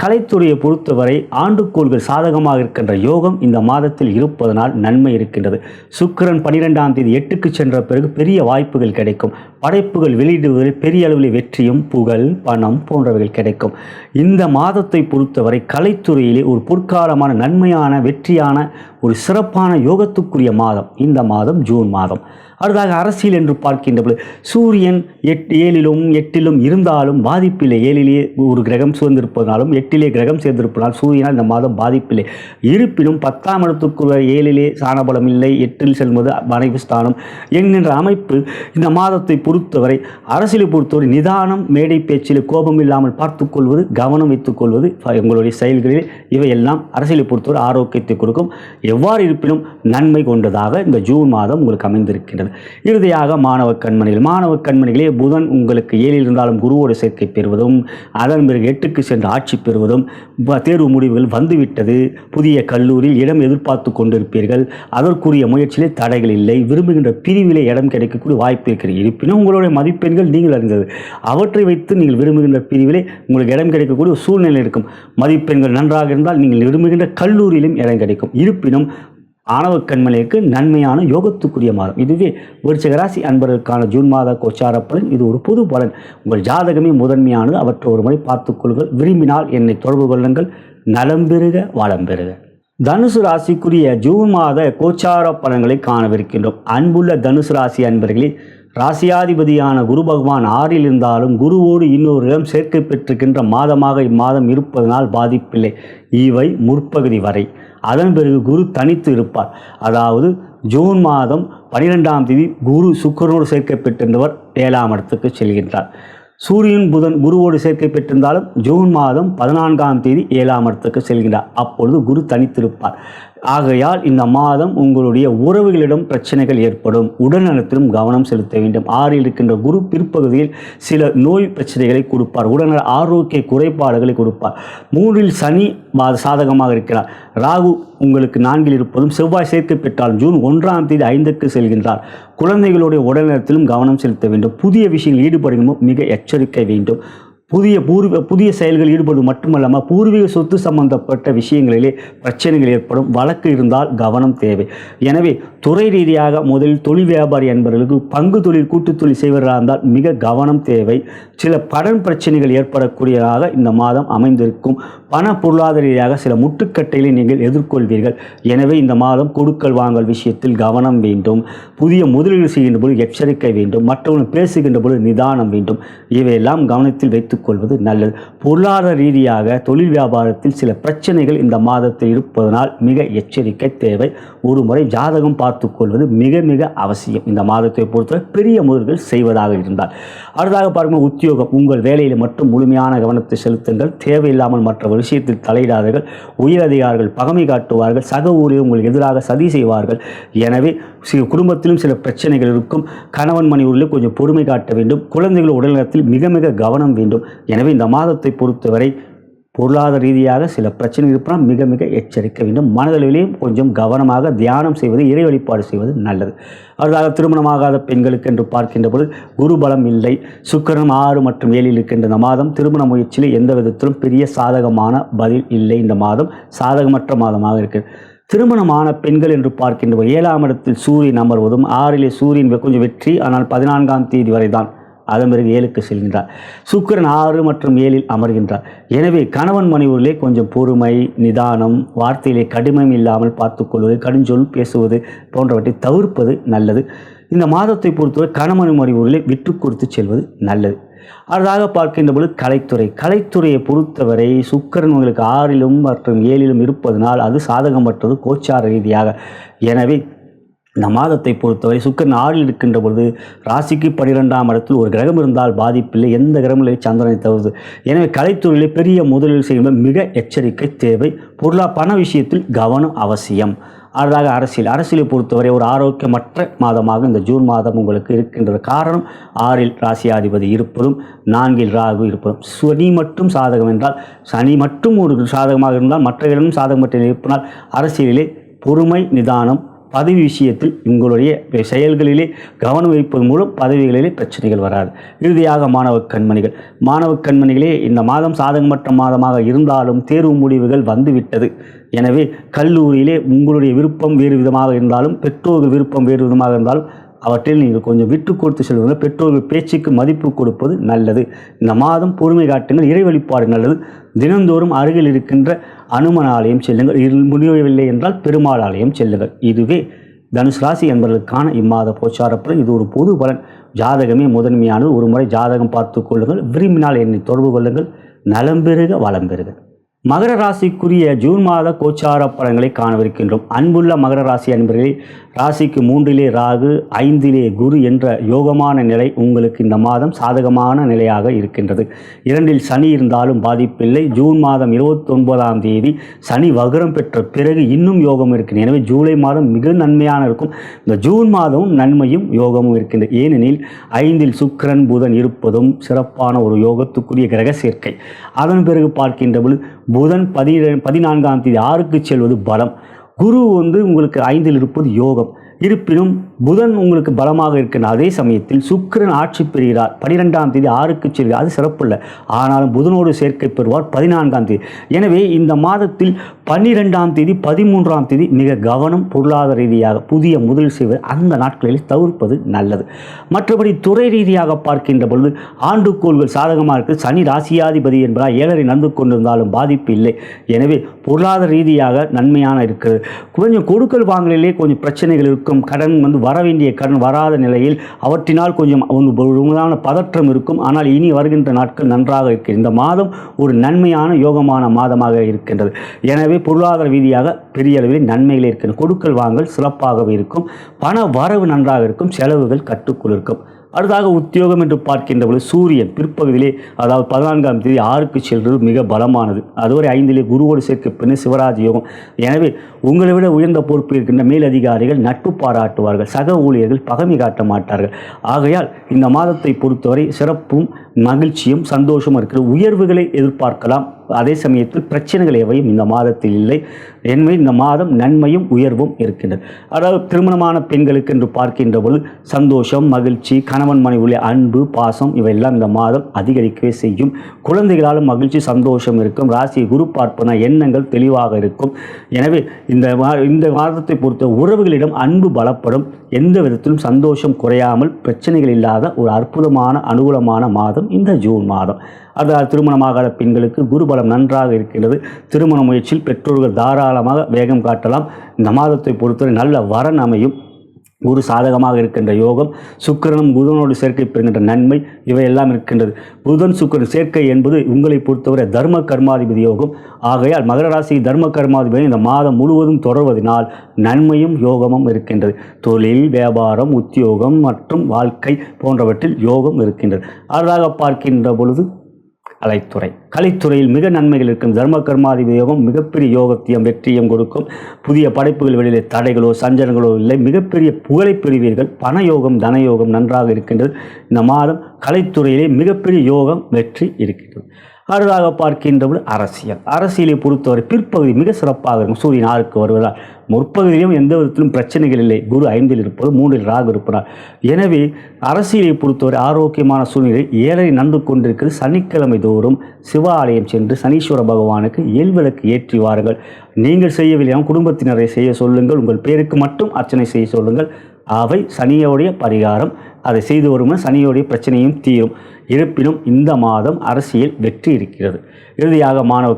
கலைத்துறையை பொறுத்தவரை ஆண்டுக்கோள்கள் சாதகமாக இருக்கின்ற யோகம் இந்த மாதத்தில் இருப்பதனால் நன்மை இருக்கின்றது. சுக்கிரன் 12ஆம் தேதி 8க்கு சென்ற பிறகு பெரிய வாய்ப்புகள் கிடைக்கும். படைப்புகள் வெளியிடுவதில் பெரிய அளவில் வெற்றியும் புகழ் பணம் போன்றவைகள் கிடைக்கும். இந்த மாதத்தை பொறுத்தவரை கலைத்துறையிலே ஒரு பொற்காலமான நன்மையான வெற்றியான ஒரு சிறப்பான யோகத்துக்குரிய மாதம் இந்த மாதம் ஜூன் மாதம். அடுத்ததாக அரசியல் என்று பார்க்கின்ற பொழுது சூரியன் 7லும் 8லும் இருந்தாலும் பாதிப்பில்லை. 7லே ஒரு கிரகம் சேர்ந்திருப்பதனாலும் 8லே கிரகம் சேர்ந்திருப்பதால் சூரியனால் இந்த மாதம் பாதிப்பில்லை. இருப்பினும் 10ஆம் இடத்துக்குள்ள 7லே சாணபலம் இல்லை, 8ல் செல்வது மனைவி ஸ்தானம் என்கின்ற அமைப்பு இந்த மாதத்தை பொறுத்தவரை அரசியலை பொறுத்தவரை நிதானம், மேடை பேச்சில் கோபம் இல்லாமல் பார்த்துக்கொள்வது, கவனம் வைத்துக்கொள்வது உங்களுடைய செயல்களில் இவையெல்லாம் அரசியலை பொறுத்தவரை ஆரோக்கியத்தை கொடுக்கும். எவ்வாறு இருப்பினும் நன்மை கொண்டதாக இந்த ஜூன் மாதம் உங்களுக்கு அமைந்திருக்கின்றது. இறுதியாக மாணவ கண்மணிகளே புதன் உங்களுக்கு 7ல் இருந்தாலும் குருவோடு சேர்க்கை பெறுவதும் அதன் பிறகு 8க்கு சென்று ஆட்சி பெறுவதும் தேர்வு முடிவுகள் வந்துவிட்டது. புதிய கல்லூரியில் இடம் எதிர்பார்த்து கொண்டிருப்பீர்கள். அதற்குரிய முயற்சியிலே தடைகள் இல்லை. விரும்புகின்ற பிரிவிலே இடம் கிடைக்கக்கூடிய வாய்ப்பு இருக்கிறது. இருப்பினும் உங்களுடைய மதிப்பெண்கள் நீங்கள் அறிந்தது. அவற்றை வைத்து நீங்கள் விரும்புகின்ற பிரிவிலே உங்களுக்கு இடம் கிடைக்கக்கூடிய சூழ்நிலை இருக்கும். மதிப்பெண்கள் நன்றாக இருந்தால் நீங்கள் விரும்புகின்ற கல்லூரியிலும் இடம் கிடைக்கும். இருப்பினும் ஆணவ கண்மணிக்கு நன்மையான யோகத்துக்குரிய மாதம். இதுவே விருச்சிக ராசி அன்பர்களுக்கான ஜூன் மாத கோச்சார பலன். இது ஒரு பொது பலன். உங்கள் ஜாதகமே முதன்மையானது. அவற்றை ஒரு முறை பார்த்துக்கொள்ளுங்கள். விரும்பினால் என்னை தொடர்பு கொள்ளுங்கள். நலம் பெறுக, வளம் பெறுக. தனுசு ராசிக்குரிய ஜூன் மாத கோச்சார பலன்களை காணவிருக்கின்றோம். அன்புள்ள தனுசு ராசி அன்பர்களே, ராசியாதிபதியான குரு பகவான் 6ல் இருந்தாலும் குருவோடு இன்னொரு இடம் சேர்க்கை பெற்றிருக்கின்ற மாதமாக இம்மாதம் இருப்பதனால் பாதிப்பில்லை. இவை முற்பகுதி வரை. அதன் பிறகு குரு தனித்து இருப்பார். அதாவது ஜூன் மாதம் 12ஆம் தேதி குரு சுக்கிரனோடு சேர்க்கை பெற்றிருந்தவர் 7ஆம் இடத்துக்கு செல்கின்றார். சூரியன் புதன் குருவோடு சேர்க்கை பெற்றிருந்தாலும் ஜூன் மாதம் 14ஆம் தேதி 7ஆம் இடத்துக்கு செல்கின்றார். அப்பொழுது குரு தனித்திருப்பார். ஆகையால் இந்த மாதம் உங்களுடைய உறவுகளிடம் பிரச்சனைகள் ஏற்படும். உடல்நலத்திலும் கவனம் செலுத்த வேண்டும். 6ல் இருக்கின்ற குரு பிற்பகுதியில் சில நோய் பிரச்சனைகளை கொடுப்பார். உடல்நல ஆரோக்கிய குறைபாடுகளை கொடுப்பார். 3ல் சனி சாதகமாக இருக்கிறார். ராகு உங்களுக்கு 4ல் இருப்பதும் செவ்வாய் சேர்க்கை பெற்றாலும் ஜூன் 1ஆம் தேதி 5க்கு செல்கின்றார். குழந்தைகளுடைய உடல்நலத்திலும் கவனம் செலுத்த வேண்டும். புதிய விஷயங்கள் ஈடுபடுமோ மிக எச்சரிக்கை வேண்டும். புதிய செயல்கள் ஈடுபடுவது மட்டுமல்லாமல் பூர்வீக சொத்து சம்பந்தப்பட்ட விஷயங்களிலே பிரச்சனைகள் ஏற்படும். வழக்கு இருந்தால் கவனம் தேவை. எனவே துறை ரீதியாக முதலில் தொழில் வியாபாரி என்பவர்களுக்கு பங்கு தொழில் கூட்டுத் தொழில் செய்வதாக இருந்தால் மிக கவனம் தேவை. சில பண பிரச்சனைகள் ஏற்படக்கூடியதாக இந்த மாதம் அமைந்திருக்கும். பண பொருளாதார ரீதியாக சில முட்டுக்கட்டைகளை நீங்கள் எதிர்கொள்வீர்கள். எனவே இந்த மாதம் கொடுக்கல் வாங்கல் விஷயத்தில் கவனம் வேண்டும். புதிய முதலீடு செய்கின்ற பொழுது எச்சரிக்கை வேண்டும். மற்றவர்கள் பேசுகின்ற பொழுது நிதானம் வேண்டும். இவையெல்லாம் கவனத்தில் வைத்துக் கொள்வது நல்லது. பொருளாதார ரீதியாக தொழில் வியாபாரத்தில் சில பிரச்சனைகள் இந்த மாதத்தில் இருப்பதனால் மிக எச்சரிக்கை தேவை. ஒரு முறை ஜாதகம் பார்த்துக் கொள்வது மிக மிக அவசியம். இந்த மாதத்தை பொறுத்தவரை பெரிய முதல்கள் செய்வதாக இருந்தால். அடுத்ததாக பாருங்கள், உத்தியோகம். உங்கள் வேலையில் மட்டும் முழுமையான கவனத்தை செலுத்துங்கள். தேவையில்லாமல் மற்ற விஷயத்தில் தலையிடாதீர்கள். உயரதிகாரிகள் பகமை காட்டுவார்கள். சக ஊழியர் உங்களுக்கு எதிராக சதி செய்வார்கள். எனவே குடும்பத்திலும் சில பிரச்சனைகள் இருக்கும். கணவன் மனைவியில் கொஞ்சம் பொறுமை காட்ட வேண்டும். குழந்தைகள் உடல்நலத்தில் மிக மிக கவனம் வேண்டும். எனவே இந்த மாதத்தை பொறுத்தவரை பொருளாதார ரீதியாக சில பிரச்சனை இருப்பதால் மிக மிக எச்சரிக்க வேண்டும். மனதளவிலேயும் கொஞ்சம் கவனமாக தியானம் செய்வது, இறை வழிபாடு செய்வது நல்லது. அடுத்ததாக திருமணமாகாத பெண்களுக்கு என்று பார்க்கின்ற பொழுது குரு பலம் இல்லை. சுக்கிரன் 6 மற்றும் 7ல் இருக்கின்ற இந்த மாதம் திருமண முயற்சியில் எந்த விதத்திலும் பெரிய சாதகமான பதில் இல்லை. இந்த மாதம் சாதகமற்ற மாதமாக இருக்கிறது. திருமணமான பெண்கள் என்று பார்க்கின்ற 7ஆம் இடத்தில் சூரியன் அமர்வதும் 6லே சூரியன் கொஞ்சம் வெற்றி, ஆனால் 14ஆம் தேதி வரை தான் அதன் பிறகு 7க்கு செல்கின்றார். சுக்கிரன் 6 மற்றும் 7ல் அமர்கின்றார். எனவே கணவன் மனைவியிலே கொஞ்சம் பொறுமை, நிதானம், வார்த்தையிலே கடுமையும் இல்லாமல் பார்த்துக்கொள்வது, கடுஞ்சொல் பேசுவது போன்றவற்றை தவிர்ப்பது நல்லது. இந்த மாதத்தை பொறுத்தவரை கணவன் மனைவியிலே விட்டு கொடுத்து செல்வது நல்லது. அடுத்ததாக பார்க்கின்ற பொழுது கலைத்துறையை பொறுத்தவரை சுக்கிரன் உங்களுக்கு 6லும் மற்றும் 7லும் இருப்பதனால் அது சாதகமற்றது கோச்சார ரீதியாக. எனவே இந்த மாதத்தை பொறுத்தவரை சுக்கிரன் 6ல் இருக்கின்ற பொழுது ராசிக்கு 12ஆம் இடத்தில் ஒரு கிரகம் இருந்தால் பாதிப்பில்லை, எந்த கிரகமில்லை, சந்திரனை தவிர்த்து. எனவே கலைத்துறையிலே பெரிய முதலீடு செய்யும்போது மிக எச்சரிக்கை தேவை. பண விஷயத்தில் கவனம் அவசியம். அடுத்ததாக அரசியலை பொறுத்தவரை ஒரு ஆரோக்கியமற்ற மாதமாக இந்த ஜூன் மாதம் உங்களுக்கு இருக்கின்றது. காரணம் 6ல் ராசியாதிபதி இருப்பதும் 4ல் ராகு இருப்பதும். சனி மட்டும் சாதகம் என்றால், சனி மட்டும் ஒரு சாதகமாக இருந்தால் மற்ற இடமும் சாதகமற்ற இருப்பினால் அரசியலிலே பொறுமை, நிதானம், பதவி விஷயத்தில் உங்களுடைய செயல்களிலே கவனம் வைப்பதன் மூலம் பதவிகளிலே பிரச்சனைகள் வராது. இறுதியாக மாணவ கண்மணிகளே இந்த மாதம் சாதகமற்ற மாதமாக இருந்தாலும் தேர்வு முடிவுகள் வந்துவிட்டது. எனவே கல்லூரியிலே உங்களுடைய விருப்பம் வேறு விதமாக இருந்தாலும், பெற்றோர்கள் விருப்பம் வேறு விதமாக இருந்தாலும் அவற்றில் நீங்கள் கொஞ்சம் விட்டு கொடுத்து செல்வீங்க. பெற்றோர்கள் பேச்சுக்கு மதிப்பு கொடுப்பது நல்லது. இந்த மாதம் பொறுமை காட்டுங்கள், இறை வழிபாடு நல்லது. தினந்தோறும் அருகில் இருக்கின்ற அனுமன் ஆலயம் செல்லுங்கள். முடியவில்லை என்றால் பெருமாள் ஆலயம் செல்லுங்கள். இதுவே தனுசு ராசி என்பதற்கான இம்மாத கோச்சார பலன். இது ஒரு பொது பலன். ஜாதகமே முதன்மையானது. ஒரு முறை ஜாதகம் பார்த்து கொள்ளுங்கள். விரும்பினால் என்னை தொடர்பு கொள்ளுங்கள். நலம் பெறுக, வளம் பெறுக. மகர ராசிக்குரிய ஜூன் மாத கோச்சார பலன்களை காணவிருக்கின்றோம். அன்புள்ள மகர ராசி அன்பர்களே, ராசிக்கு 3லே ராகு, 5லே குரு என்ற யோகமான நிலை உங்களுக்கு இந்த மாதம் சாதகமான நிலையாக இருக்கின்றது. 2ல் சனி இருந்தாலும் பாதிப்பில்லை. ஜூன் மாதம் 29ஆம் தேதி சனி வக்ரம் பெற்ற பிறகு இன்னும் யோகம் இருக்கின்றது. எனவே ஜூலை மாதம் மிக நன்மையான இருக்கும். இந்த ஜூன் மாதமும் நன்மையும் யோகமும் இருக்கின்றது. ஏனெனில் 5ல் சுக்கிரன் புதன் இருப்பதும் சிறப்பான ஒரு யோகத்துக்குரிய கிரக சேர்க்கை. அதன் பிறகு பார்க்கின்ற பொழுது புதன் 14ஆம் தேதி 6க்கு செல்வது பலம். குரு உங்களுக்கு 5ல் இருப்பது யோகம். இருப்பினும் புதன் உங்களுக்கு பலமாக இருக்கின்ற அதே சமயத்தில் சுக்கிரன் ஆட்சி பெறுகிறார். 12ஆம் தேதி 6க்கு செல்கிறார். அது சிறப்பில்லை. ஆனாலும் புதனோடு சேர்க்கை பெறுவார் 14ஆம் தேதி. எனவே இந்த மாதத்தில் 12ஆம் தேதி 13ஆம் தேதி மிக கவனம். பொருளாதார ரீதியாக புதிய முதலீடு செய்வது அந்த நாட்களில் தவிர்ப்பது நல்லது. மற்றபடி துறை ரீதியாக பார்க்கின்ற பொழுது ஆண்டுகோள்கள் சாதகமாக இருக்குது. சனி ராசியாதிபதி என்பதால் 7 நடந்து கொண்டிருந்தாலும் பாதிப்பு இல்லை. எனவே பொருளாதார ரீதியாக நன்மையான இருக்கிறது. கொஞ்சம் கொடுக்கல் வாங்கலிலே கொஞ்சம் பிரச்சனைகள் இருக்கும். கடன் வர வேண்டிய கடன் வராத நிலையில் அவற்றினால் கொஞ்சம் ஒழுங்கான பதற்றம் இருக்கும். ஆனால் இனி வருகின்ற நாட்கள் நன்றாக இருக்கிறது. இந்த மாதம் ஒரு நன்மையான யோகமான மாதமாக இருக்கின்றது. எனவே பொருளாதார ரீதியாக பெரிய அளவில் நன்மைகள் இருக்கின்றன. கொடுக்கல் வாங்கல் சிறப்பாகவே இருக்கும். பண வரவு நன்றாக இருக்கும். செலவுகள் கட்டுக்குள் இருக்கும். அடுத்ததாக உத்தியோகம் என்று பார்க்கின்ற பொழுது சூரியன் பிற்பகுதியிலே, அதாவது 14ஆம் தேதி 6க்கு செல்வது மிக பலமானது. அதுவரை 5லே குருவோடு சேர்க்க பின்னர் சிவராஜ் யோகம். எனவே உங்களை விட உயர்ந்த பொறுப்பில் இருக்கின்ற மேலதிகாரிகள் நட்பு பாராட்டுவார்கள். சக ஊழியர்கள் பகைமை காட்ட மாட்டார்கள். ஆகையால் இந்த மாதத்தை பொறுத்தவரை சிறப்பும் மகிழ்ச்சியும் சந்தோஷமும் இருக்கிறது. உயர்வுகளை எதிர்பார்க்கலாம். அதே சமயத்தில் பிரச்சனைகள் எவையும் இந்த மாதத்தில் இல்லை. எனவே இந்த மாதம் நன்மையும் உயர்வும் இருக்கின்றது. அதாவது திருமணமான பெண்களுக்கு என்று பார்க்கின்ற பொழுது சந்தோஷம், மகிழ்ச்சி, கணவன் மனைவி அன்பு, பாசம் இவையெல்லாம் இந்த மாதம் அதிகரிக்கவே செய்யும். குழந்தைகளாலும் மகிழ்ச்சி, சந்தோஷம் இருக்கும். ராசியை குரு பார்ப்பன எண்ணங்கள் தெளிவாக இருக்கும். எனவே இந்த மாதத்தை பொறுத்த உறவுகளிடம் அன்பு பலப்படும். எந்த விதத்திலும் சந்தோஷம் குறையாமல் பிரச்சனைகள் இல்லாத ஒரு அற்புதமான அனுகூலமான மாதம் இந்த ஜூன் மாதம். அதாவது திருமணமாகாத பெண்களுக்கு குருபலம் நன்றாக இருக்கின்றது. திருமண முயற்சியில் பெற்றோர்கள் தாராளமாக வேகம் காட்டலாம். இந்த மாதத்தை பொறுத்தவரை நல்ல வரன் அமையும். குரு சாதகமாக இருக்கின்ற யோகம். சுக்கிரனும் புதனோடு சேர்க்கை பெறுகின்ற நன்மை இவையெல்லாம் இருக்கின்றது. புதன் சுக்கிரன் சேர்க்கை என்பது உங்களை பொறுத்தவரை தர்ம கர்மாதிபதி யோகம். ஆகையால் மகர ராசி தர்ம கர்மாதிபதி இந்த மாதம் முழுவதும் தொடர்வதனால் நன்மையும் யோகமும் இருக்கின்றது. தொழில், வியாபாரம், உத்தியோகம் மற்றும் வாழ்க்கை போன்றவற்றில் யோகம் இருக்கின்றது. அதாக பார்க்கின்ற பொழுது கலைத்துறையில் மிக நன்மைகள் இருக்கும். தர்ம கர்மாதிபதி யோகம் மிகப்பெரிய யோகத்தையும் வெற்றியும் கொடுக்கும். புதிய படைப்புகள் வெளியிலே தடைகளோ சஞ்சலங்களோ இல்லை. மிகப்பெரிய புகழை பெறுவீர்கள். பண யோகம், தன யோகம் நன்றாக இருக்கின்றது. இந்த மாதம் கலைத்துறையிலே மிகப்பெரிய யோகம், வெற்றி இருக்கின்றது. அடுத்ததாக பார்க்கின்றபோது அரசியலை பொறுத்தவரை பிற்பகுதி மிக சிறப்பாக இருக்கும். சூரியன் 6க்கு வருவதால் முற்பகுதியிலும் எந்த விதத்திலும் பிரச்சனைகள் இல்லை. குரு 5ல் இருப்பது, 3ல் ராகு இருப்பதால். எனவே அரசியலை பொறுத்தவரை ஆரோக்கியமான சூழ்நிலை 7 நடந்து கொண்டிருக்கிறது. சனிக்கிழமை தோறும் சிவ ஆலயம் சென்று சனீஸ்வர பகவானுக்கு எல்விளக்கு ஏற்றி வாருங்கள். நீங்கள் செய்யவில்லை, குடும்பத்தினரை செய்ய சொல்லுங்கள். உங்கள் பேருக்கு மட்டும் அர்ச்சனை செய்ய சொல்லுங்கள். அவை சனியோடைய பரிகாரம். அதை செய்து வரும்போது சனியோடைய பிரச்சனையும் தீரும். இருப்பினும் இந்த மாதம் அரசியல் வெற்றி இருக்கிறது. இறுதியாக மாணவ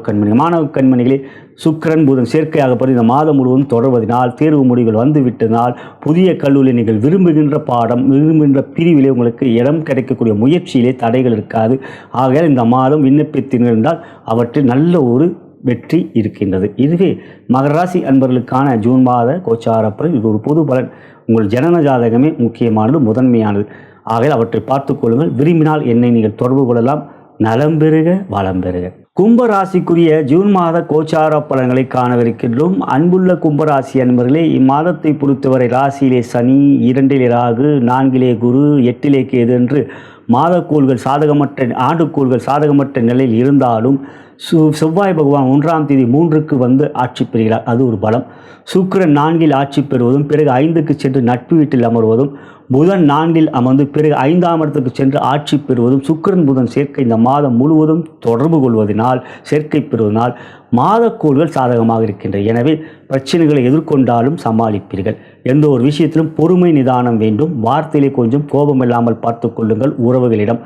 கண்மணிகளே, சுக்கிரன் புதன் சேர்க்கையாகப்படி இந்த மாதம் முழுவதும் தொடர்வதனால், தேர்வு முடிவுகள் வந்துவிட்டதனால், புதிய கல்லூரியில் நீங்கள் விரும்புகின்ற பாடம், விரும்புகின்ற பிரிவிலே உங்களுக்கு இடம் கிடைக்கக்கூடிய முயற்சியிலே தடைகள் இருக்காது. ஆகையால் இந்த மாதம் விண்ணப்பித்திருந்தால் அவற்றில் நல்ல ஒரு வெற்றி இருக்கின்றது. இதுவே மகர ராசி அன்பர்களுக்கான ஜூன் மாத கோச்சார பலன். இது ஒரு பொது பலன். உங்கள் ஜனன ஜாதகமே முக்கியமானது, முதன்மையானது. ஆகையால் அவற்றை பார்த்துக் கொள்ளுங்கள். விரும்பினால் என்னை நீங்கள் தொடர்பு கொள்ளலாம். நலம் பெறுக, வளம் பெறுக. கும்பராசிக்குரிய ஜூன் மாத கோச்சார பலன்களை காணவிருக்கின்றோம். அன்புள்ள கும்பராசி அன்பர்களே, இம்மாதத்தை பொறுத்தவரை ராசியிலே சனி, 2 ராகு, 4 குரு, 8 கேது என்று மாதக்கோள்கள் சாதகமற்ற, ஆண்டுக்கோள்கள் சாதகமற்ற நிலையில் இருந்தாலும் செவ்வாய் பகவான் 1ஆம் தேதி 3க்கு வந்து ஆட்சி பெறுகிறார். அது ஒரு பலம். சுக்கிரன் 4 ஆட்சி பெறுவதும், பிறகு 5க்கு சென்று நட்பு வீட்டில் அமர்வதும், புதன் 4 அமர்ந்து பிறகு 5ஆம் இடத்துக்கு சென்று ஆட்சி பெறுவதும், சுக்கிரன் புதன் சேர்க்கை இந்த மாதம் முழுவதும் தொடர்பு கொள்வதனால், சேர்க்கை பெறுவதனால் மாதக்கோள்கள் சாதகமாக இருக்கின்றன. எனவே பிரச்சனைகளை எதிர்கொண்டாலும் சமாளிப்பீர்கள். எந்த ஒரு விஷயத்திலும் பொறுமை, நிதானம் வேண்டும். வார்த்தையிலே கொஞ்சம் கோபம் இல்லாமல் பார்த்து கொள்ளுங்கள். உறவுகளிடம்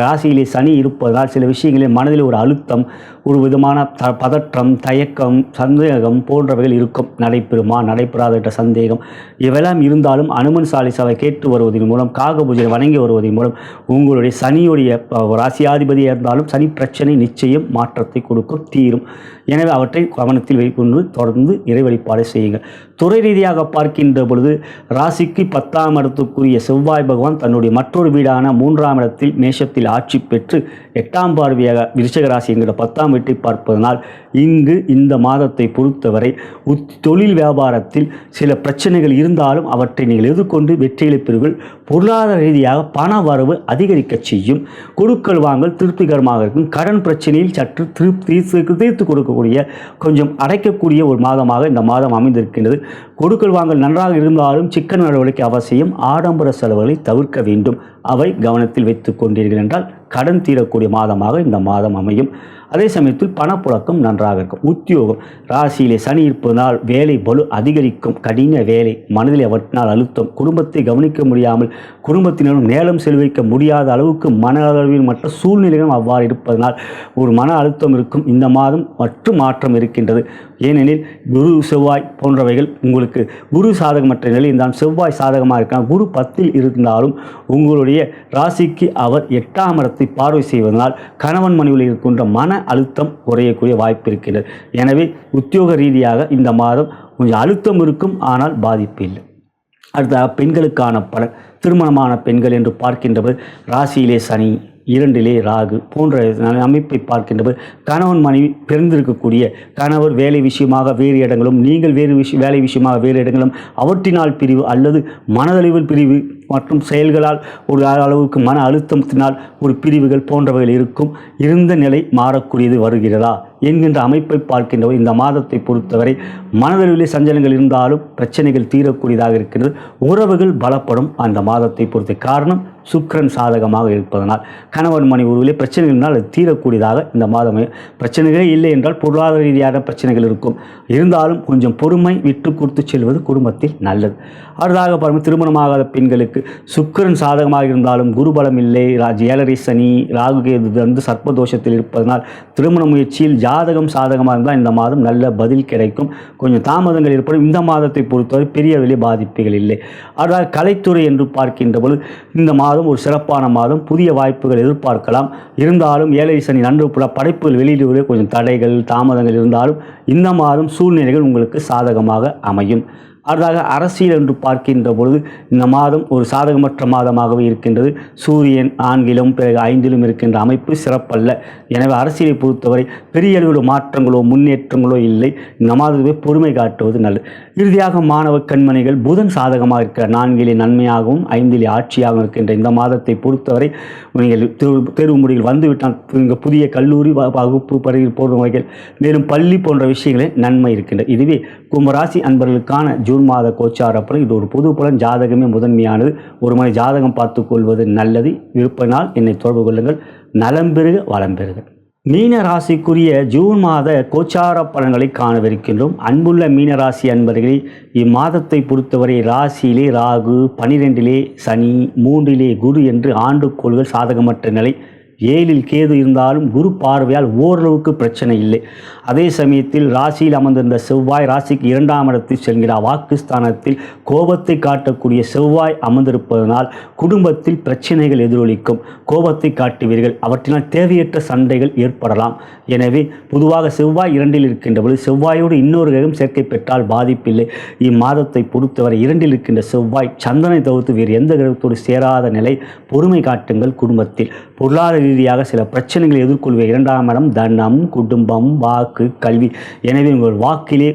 ராசியிலே சனி இருப்பதால் சில விஷயங்களில் மனதில் ஒரு அழுத்தம், ஒரு விதமான பதற்றம், தயக்கம், சந்தேகம் போன்றவைகள் இருக்கும். நடைபெறுமா, நடைபெறாத என்ற சந்தேகம் இவையெல்லாம் இருந்தாலும் அனுமன் சாலிசாவை கேட்டு வருவதன் மூலம், காக பூஜை வணங்கி வருவதன் மூலம் உங்களுடைய சனியுடைய ராசியாதிபதியாக இருந்தாலும் சனி பிரச்சனை நிச்சயம் மாற்றத்தை கொடுக்கும், தீரும். எனவே அவற்றை கவனத்தில் வைக்கொண்டு தொடர்ந்து இறை வழிபாடு செய்யுங்கள். துறை ரீதியாக பார்க்கின்ற பொழுது ராசிக்கு 10ஆம் இடத்துக்குரிய செவ்வாய் பகவான் தன்னுடைய மற்றொரு வீடான 3ஆம் இடத்தில் மேஷத்தில் ஆட்சி பெற்று 8ஆம் பார்வையாக விருச்சிக ராசி என்கிற 10ஆம் வீட்டை பார்ப்பதனால் இங்கு இந்த மாதத்தை பொறுத்தவரை தொழில் வியாபாரத்தில் சில பிரச்சனைகள் இருந்தாலும் அவற்றை நீங்கள் எதிர்கொண்டு வெற்றிகளை பெறுவீர்கள். பொருளாதார ரீதியாக பண வரவு அதிகரிக்க செய்யும். கொடுக்கல் வாங்கல் திருப்திகரமாக இருக்கும். கடன் பிரச்சனையில் சற்று தீர்த்து கொடுக்கக்கூடிய, கொஞ்சம் அடைக்கக்கூடிய ஒரு மாதமாக இந்த மாதம் அமைந்திருக்கின்றது. கொடுக்கல் வாங்கல் நன்றாக இருந்தாலும் சிக்கன நடவடிக்கை அவசியம். ஆடம்பர செலவுகளை தவிர்க்க வேண்டும். அவை கவனத்தில் வைத்துக் கொண்டீர்கள் என்றால் கடன் தீரக்கூடிய மாதமாக இந்த மாதம் அமையும். அதே சமயத்தில் பணப்புழக்கம் நன்றாக இருக்கும். உத்தியோகம் ராசியிலே சனி இருப்பதனால் வேலை பளு அதிகரிக்கும். கடின வேலை, மனதில் அவற்றினால் அழுத்தம், குடும்பத்தை கவனிக்க முடியாமல் குடும்பத்தினரும் நேரம் செலவழிக்க முடியாத அளவுக்கு மன அளவில் மற்ற சூழ்நிலைகளும் அவ்வாறு இருப்பதனால் ஒரு மன அழுத்தம் இருக்கும். இந்த மாதம் மற்றும் மாற்றம் இருக்கின்றது. ஏனெனில் குரு, செவ்வாய் போன்றவைகள் உங்களுக்கு குரு சாதகமற்ற நிலையில் தான், செவ்வாய் சாதகமாக இருக்கலாம். குரு 10ல் இருந்தாலும் உங்களுடைய ராசிக்கு அவர் 8ஆம் இடத்தை பார்வை செய்வதனால் கணவன் மனைவியில் இருக்கின்ற மன அழுத்தம் குறையக்கூடிய வாய்ப்பு இருக்கின்றது. எனவே உத்தியோக ரீதியாக இந்த மாதம் கொஞ்சம் அழுத்தம் இருக்கும், ஆனால் பாதிப்பு இல்லை. அடுத்த பெண்களுக்கான பலன். திருமணமான பெண்கள் என்று பார்க்கின்றவர் ராசியிலே சனி, 2 ராகு போன்ற அமைப்பை பார்க்கின்றவர் கணவன் மனைவி பிறந்திருக்கக்கூடிய கணவர் வேலை விஷயமாக வேறு இடங்களும், நீங்கள் வேலை விஷயமாக வேறு இடங்களும், அவற்றினால் பிரிவு அல்லது மனதளவில் பிரிவு மற்றும் செயல்களால் ஒரு அளவுக்கு மன அழுத்தத்தினால் ஒரு பிரிவுகள் போன்றவைகள் இருக்கும். இருந்த நிலை மாறக்கூடியது வருகிறதா என்கின்ற அமைப்பை பார்க்கின்றவர் இந்த மாதத்தை பொறுத்தவரை மனதளவிலே சஞ்சலங்கள் இருந்தாலும் பிரச்சனைகள் தீரக்கூடியதாக இருக்கின்றது. உறவுகள் பலப்படும் அந்த மாதத்தை பொறுத்த. காரணம் சுக்கிரன் சாதகமாக இருப்பதனால் கணவன் மனைவி உறவிலே பிரச்சனைகள் இருந்தால் அது தீரக்கூடியதாக இந்த மாதம். பிரச்சனைகளே இல்லை என்றால் பொருளாதார ரீதியான பிரச்சனைகள் இருக்கும். இருந்தாலும் கொஞ்சம் பொறுமை விட்டு கொடுத்து செல்வது குடும்பத்தில் நல்லது. அடுத்ததாக பாருங்கள், திருமணமாகாத பெண்களுக்கு சுக்கிரன் சாதகமாக இருந்தாலும் குருபலம் இல்லை, 7 சனி, ராகு கேது வந்து சர்ப்பதோஷத்தில் இருப்பதனால் திருமண முயற்சியில் ஜாதகம் சாதகமாக இருந்தால் இந்த மாதம் நல்ல பதில் கிடைக்கும். கொஞ்சம் தாமதங்கள் ஏற்படும். இந்த மாதத்தை பொறுத்தவரை பெரிய வெளி பாதிப்புகள் இல்லை. அடுத்ததாக கலைத்துறை என்று பார்க்கின்ற பொழுது இந்த மாதம் ஒரு சிறப்பான மாதம். புதிய வாய்ப்புகள் எதிர்பார்க்கலாம். இருந்தாலும் 7 சனி நன்று படைப்புகள் வெளியிடுவதில் கொஞ்சம் தடைகள், தாமதங்கள் இருந்தாலும் இந்த மாதம் சூழ்நிலைகள் உங்களுக்கு சாதகமாக அமையும். அடுத்ததாக அரசியல் என்று பார்க்கின்ற பொழுது இந்த மாதம் ஒரு சாதகமற்ற மாதமாகவே இருக்கின்றது. சூரியன் 4லும் பிறகு 5லும் இருக்கின்ற அமைப்பு சிறப்பல்ல. எனவே அரசியலை பொறுத்தவரை பெரிய அளவில் மாற்றங்களோ முன்னேற்றங்களோ இல்லை. இந்த மாதத்தை பொறுமை காட்டுவது நல்லது. இறுதியாக மாணவ கண்மணிகள், புதன் சாதகமாக இருக்கிற 4 நன்மையாகவும் 5 ஆட்சியாகவும் இருக்கின்ற இந்த மாதத்தை பொறுத்தவரை நீங்கள் தேர்வு முடிவில் வந்துவிட்டால் புதிய கல்லூரி வகுப்பு பதவி போன்றவைகள், மேலும் பள்ளி போன்ற விஷயங்களில் நன்மை இருக்கின்றது. இதுவே கும்பராசி அன்பர்களுக்கான ஜூன் மாத கோச்சார பலன். இது ஒரு பொது பலன். ஜாதகமே முதன்மையானது. ஒரு முறை ஜாதகம் பார்த்துக் கொள்வது நல்லது. விருப்பினால் என்னை தொடர்பு கொள்ளுங்கள். நலம் பெறுக, வளம் பெறுக. மீன ராசிக்குரிய ஜூன் மாத கோச்சார பலன்களை காணவிருக்கின்றோம். அன்புள்ள மீனராசி அன்பர்களே, இம்மாதத்தை பொறுத்தவரை ராசியிலே ராகு, 12லே சனி, 3லே குரு என்று ஆண்டுக்கோள்கள் சாதகமற்ற நிலை. 7ல் கேது இருந்தாலும் குரு பார்வையால் ஓரளவுக்கு பிரச்சனை இல்லை. அதே சமயத்தில் ராசியில் அமர்ந்திருந்த செவ்வாய் ராசிக்கு 2ஆம் இடத்தில் செல்கிறார். வாக்குஸ்தானத்தில் கோபத்தை காட்டக்கூடிய செவ்வாய் அமர்ந்திருப்பதனால் குடும்பத்தில் பிரச்சனைகள் எதிரொலிக்கும். கோபத்தை காட்டுவீர்கள், அவற்றினால் தேவையற்ற சண்டைகள் ஏற்படலாம். எனவே பொதுவாக செவ்வாய் 2ல் இருக்கின்ற பொழுது செவ்வாயோடு இன்னொரு கிரகம் சேர்க்கை பெற்றால் பாதிப்பில்லை. இம்மாதத்தை பொறுத்தவரை 2ல் இருக்கின்ற செவ்வாய் சந்திரனை தவிர்த்து வேறு எந்த கிரகத்தோடு சேராத நிலை. பொறுமை காட்டுங்கள். குடும்பத்தில் பொருளாதார ரீதியாக சில பிரச்சனைகளை எதிர்கொள்வது. 2ஆம் இடம் தனம், குடும்பம், வாக்கு, கல்வி. எனவே உங்கள் வாக்கிலே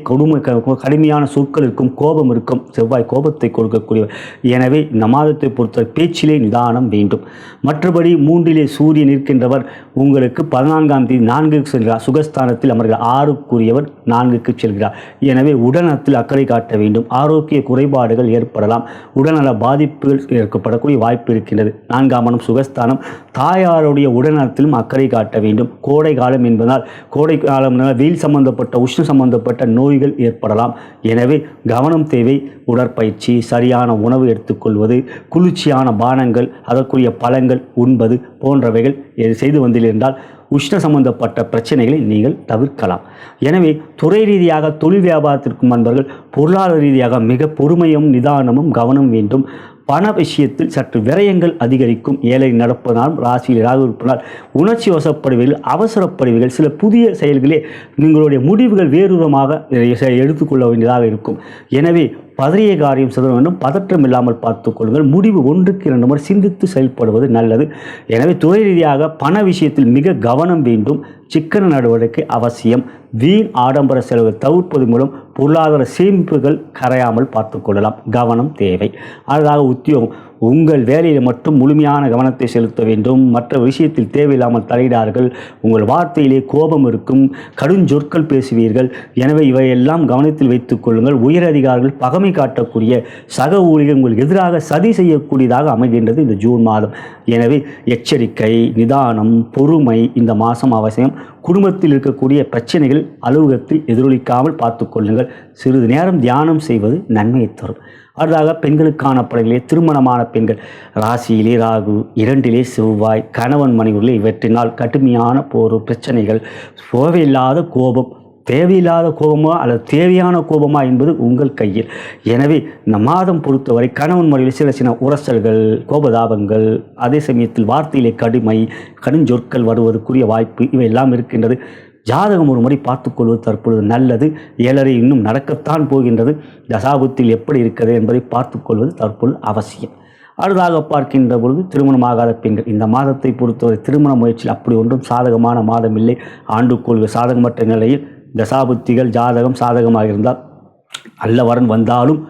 கடுமையான சொற்கள் இருக்கும், கோபம் இருக்கும். செவ்வாய் கோபத்தை கொடுக்கக்கூடியவர். எனவே இந்த மாதத்தை பொறுத்த பேச்சிலே நிதானம் வேண்டும். மற்றபடி 3லே சூரியன் இருக்கின்றவர் உங்களுக்கு 14ஆம் தேதி 4க்கு செல்கிறார். சுகஸ்தானத்தில் அமர்கிறார். 6க்குரியவர் 4க்கு செல்கிறார். எனவே உடல்நலத்தில் அக்கறை காட்ட வேண்டும். ஆரோக்கிய குறைபாடுகள் ஏற்படலாம். உடல்நல பாதிப்புகள் ஏற்படக்கூடிய வாய்ப்பு இருக்கின்றது. 4ஆம் இடம் சுகஸ்தானம். தாயாருடைய உடல்நலத்திலும் அக்கறை காட்ட வேண்டும். கோடை காலம் என்பதால் கோடை காலம் வெயில் சம்பந்தப்பட்ட உஷ்ண சம்பந்தப்பட்ட நோய்கள் ஏற்படலாம். எனவே கவனம் தேவை. உடற்பயிற்சி, சரியான உணவு எடுத்துக்கொள்வது, குளிர்ச்சியான பானங்கள், அதற்குரிய பழங்கள் உண்பது போன்றவைகள் செய்து வந்திருந்தால் உஷ்ண சம்பந்தப்பட்ட பிரச்சனைகளை நீங்கள் தவிர்க்கலாம். எனவே துறை ரீதியாக தொழில் வியாபாரத்திற்கும் நண்பர்கள் பொருளாதார ரீதியாக மிக பொறுமையும் நிதானமும் கவனம் வேண்டும். பண விஷயத்தில் சற்று விரயங்கள் அதிகரிக்கும். 7 நடப்பதால் ராசியில் ராகு இருப்பதால் உணர்ச்சி வசப்படுவீர்கள், அவசரப்படுவீர்கள். சில புதிய செயல்களே உங்களுடைய முடிவுகள் வேறுவிதமாக எடுத்துக்கொள்ள வேண்டியதாக இருக்கும். எனவே பதறிய காரியம் செய்ய வேண்டும். பதற்றம் இல்லாமல் பார்த்துக்கொள்ளுங்கள். முடிவு 1க்கு 2 முறை சிந்தித்து செயல்படுவது நல்லது. எனவே துறை ரீதியாக பண விஷயத்தில் மிக கவனம் வேண்டும். சிக்கன நடவடிக்கை அவசியம். வீண் ஆடம்பர செலவு தவிர்ப்பது மூலம் பொருளாதார சேமிப்புகள் கரையாமல் பார்த்துக்கொள்ளலாம். கவனம் தேவை. அடுத்ததாக உத்தியோகம். உங்கள் வேலையில் மட்டும் முழுமையான கவனத்தை செலுத்த வேண்டும். மற்ற விஷயத்தில் தேவையில்லாமல் தலையிடார்கள். உங்கள் வார்த்தையிலே கோபம் இருக்கும். கடுஞ்சொற்கள் பேசுவீர்கள். எனவே இவையெல்லாம் கவனத்தில் வைத்துக் கொள்ளுங்கள். உயர் அதிகாரிகள் பகமை காட்டக்கூடிய சக ஊழியர்கள் உங்களுக்கு எதிராக சதி செய்யக்கூடியதாக அமைகின்றது இந்த ஜூன் மாதம். எனவே எச்சரிக்கை, நிதானம், பொறுமை இந்த மாதம் அவசியம். குடும்பத்தில் இருக்கக்கூடிய பிரச்சனைகள் அலுவலகத்தில் எதிரொலிக்காமல் பார்த்து கொள்ளுங்கள். சிறிது நேரம் தியானம் செய்வது நன்மையை தரும். அடுத்ததாக பெண்களுக்கான பலன்களே. திருமணமான பெண்கள் ராசியிலே ராகு, 2லே செவ்வாய், கணவன் மனைவிகளே இவற்றினால் கடுமையான பிரச்சனைகள், தேவையில்லாத கோபம், தேவையில்லாத கோபமா அல்லது தேவையான கோபமா என்பது உங்கள் கையில். எனவே இந்த மாதம் பொறுத்தவரை கணவன் மனைவியில் சில உரசல்கள், கோபதாபங்கள், அதே சமயத்தில் வார்த்தையிலே கடுஞ்சொற்கள் வருவதற்குரிய வாய்ப்பு இவையெல்லாம் இருக்கின்றது. ஜாதகம் ஒரு முறை பார்த்துக்கொள்வது தற்பொழுது நல்லது. 7.5 இன்னும் நடக்கத்தான் போகின்றது. தசாபுத்தில் எப்படி இருக்கிறது என்பதை பார்த்துக்கொள்வது தற்பொழுது அவசியம். அடுத்ததாக பார்க்கின்ற பொழுது திருமணமாகாத பெண்கள் இந்த மாதத்தை பொறுத்தவரை திருமண முயற்சியில் அப்படி ஒன்றும் சாதகமான மாதம் இல்லை. ஆண்டுக்கோள்கள் சாதகமற்ற நிலையில் தசாபுத்திகள் ஜாதகம் சாதகமாக இருந்தால் நல்ல வரன் வந்தாலும்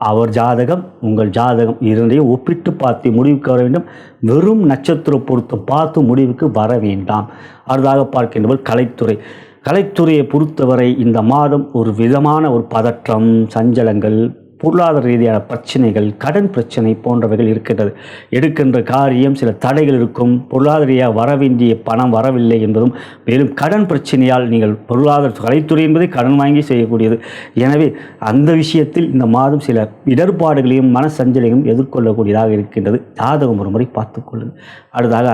அவர் ஜாதகம் உங்கள் ஜாதகம் இரண்டையும் ஒப்பிட்டு பார்த்து முடிவுக்கு வர வேண்டும். வெறும் நட்சத்திர பொருத்தம் பார்த்து முடிவுக்கு வர வேண்டாம். அடுத்ததாக பார்க்கின்றவர் கலைத்துறையை பொறுத்தவரை இந்த மாதம் ஒரு விதமான ஒரு பதற்றம், சஞ்சலங்கள், பொருளாதார ரீதியான பிரச்சனைகள், கடன் பிரச்சனை போன்றவைகள் இருக்கின்றது. எடுக்கின்ற காரியம் சில தடைகள் இருக்கும். பொருளாதார ரீதியாக வர வேண்டிய பணம் வரவில்லை என்பதும், மேலும் கடன் பிரச்சனையால் நீங்கள் பொருளாதார கலைத்துறை என்பதை கடன் வாங்கி செய்யக்கூடியது. எனவே அந்த விஷயத்தில் இந்த மாதம் சில இடர்பாடுகளையும் மனசஞ்சலையும் எதிர்கொள்ளக்கூடியதாக இருக்கின்றது. ஜாதகம் ஒரு முறை பார்த்துக்கொள்ளுங்கள். அடுத்ததாக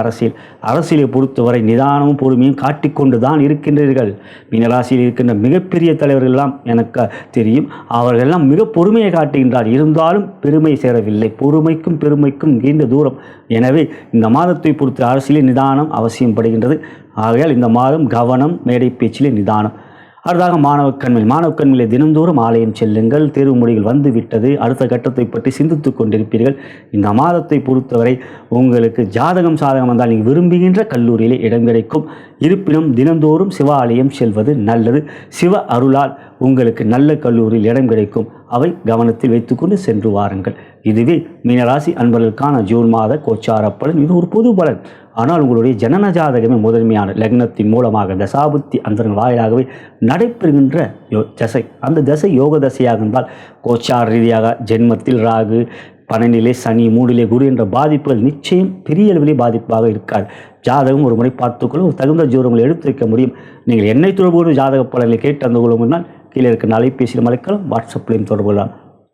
அரசியலை பொறுத்தவரை நிதானமும் பொறுமையும் காட்டிக்கொண்டு தான் இருக்கின்றீர்கள். மீனராசியில் இருக்கின்ற மிகப்பெரிய தலைவர்கள் எல்லாம் எனக்கு தெரியும். அவர்களெல்லாம் மிக பொறுமையை காட்டுகின்றார். இருந்தாலும் பெருமை சேரவில்லை. பொறுமைக்கும் பெருமைக்கும் நீண்ட தூரம். எனவே இந்த மாதத்தை பொறுத்த அரசியலில் நிதானம் அவசியம் படுகின்றது. ஆகையால் இந்த மாதம் கவனம், மேடை பேச்சிலே நிதானம். அடுத்ததாக மாணவக்கண்மையிலே தினந்தோறும் ஆலயம் செல்லுங்கள். தேர்வு முடிவுகள் வந்துவிட்டது. அடுத்த கட்டத்தை பற்றி சிந்தித்து கொண்டிருப்பீர்கள். இந்த மாதத்தை பொறுத்தவரை உங்களுக்கு ஜாதகம் சாதகம் வந்தால் நீங்கள் விரும்புகின்ற கல்லூரியிலே இடம் கிடைக்கும். இருப்பினும் தினந்தோறும் சிவ ஆலயம் செல்வது நல்லது. சிவ அருளால் உங்களுக்கு நல்ல கல்லூரியில் இடம் கிடைக்கும். அவை கவனத்தில் வைத்துக்கொண்டு சென்று வாருங்கள். இதுவே மீனராசி அன்பர்களுக்கான ஜூன் மாத கோச்சார பலன். இது ஒரு பொது பலன். ஆனால் உங்களுடைய ஜனன ஜாதகமே முதன்மையான லக்னத்தின் மூலமாக தசாபுத்தி அந்தரங்கள் வாயிலாகவே நடைபெறுகின்ற தசை, அந்த தசை யோக தசையாக இருந்தால் கோச்சார ரீதியாக ஜென்மத்தில் ராகு, 12 சனி 3 குரு என்ற பாதிப்புகள் நிச்சயம் பெரிய அளவிலே பாதிப்பாக இருக்காது. ஜாதகம் ஒரு முறை பார்த்துக்கொள்ள ஒரு தகுந்த ஜோதிடங்களை எடுத்து வைக்க முடியும். நீங்கள் என்னை தொடர்பு கொண்டு ஜாதக பலன்களை கேட்டு தந்து கொள்ளும் கீழே இருக்க அலைபேசியில் அழைக்கலாம், வாட்ஸ்அப்லையும் தொடர்பு கொள்ளலாம்.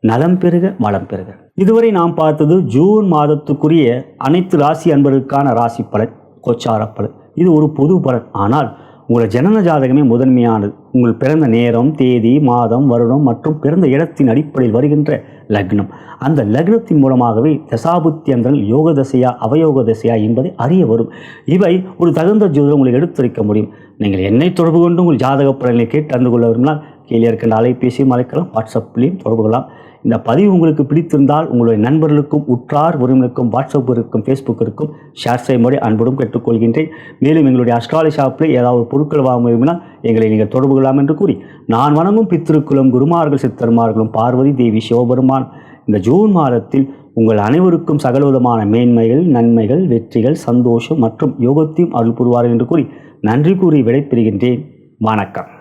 நலம் பெறுக வளம் பெறுக. இதுவரை நாம் பார்த்தது ஜூன் மாதத்துக்குரிய அனைத்து ராசி அன்பர்களுக்கான ராசி பலன், கோச்சார பலன். இது ஒரு பொது பலன். ஆனால் உங்கள் ஜனன ஜாதகமே முதன்மையானது. உங்கள் பிறந்த நேரம், தேதி, மாதம், வருடம் மற்றும் பிறந்த இடத்தின் அடிப்படையில் வருகின்ற லக்னம். அந்த லக்னத்தின் மூலமாகவே தசாபுத்தி அந்தரங்கள் யோக தசையா அவயோக தசையா என்பதை அறிய வரும். இவை ஒரு தகுந்த ஜோதிடம் உங்களை எடுத்துரைக்க முடியும். நீங்கள் என்னை தொடர்பு கொண்டு உங்கள் ஜாதக பலன்களை கேட்டு அறிந்து கொள்ள விரும்பினால் கீழே இருக்கின்ற அலைபேசியும் அழைக்கலாம், வாட்ஸ்அப்லையும் தொடர்பு கொள்ளலாம். இந்த பதிவு உங்களுக்கு பிடித்திருந்தால் உங்களுடைய நண்பர்களுக்கும் உற்றார் உறவினருக்கும் வாட்ஸ்அப் இருக்கும் ஃபேஸ்புக் இருக்கும் ஷேர் செய்யும்படி அன்புடன் கேட்டுக்கொள்கின்றேன். மேலும் எங்களுடைய அஸ்ட்ராலஜி ஷாப்பில் ஏதாவது பொருட்கள் வாங்க விரும்பினால் எங்களை நீங்கள் தொடர்பு கொள்ளலாம் என்று கூறி, நான் வணங்கும் பித்திருக்குளம் குருமார்கள் சித்தர்மார்களும் பார்வதி தேவி சிவபெருமான் இந்த ஜூன் மாதத்தில் உங்கள் அனைவருக்கும் சகலவிதமான மேன்மைகள், நன்மைகள், வெற்றிகள், சந்தோஷம் மற்றும் யோகத்தையும் அருள் புரிவார்கள் என்று கூறி நன்றி கூறி விடைபெறுகின்றேன். வணக்கம்.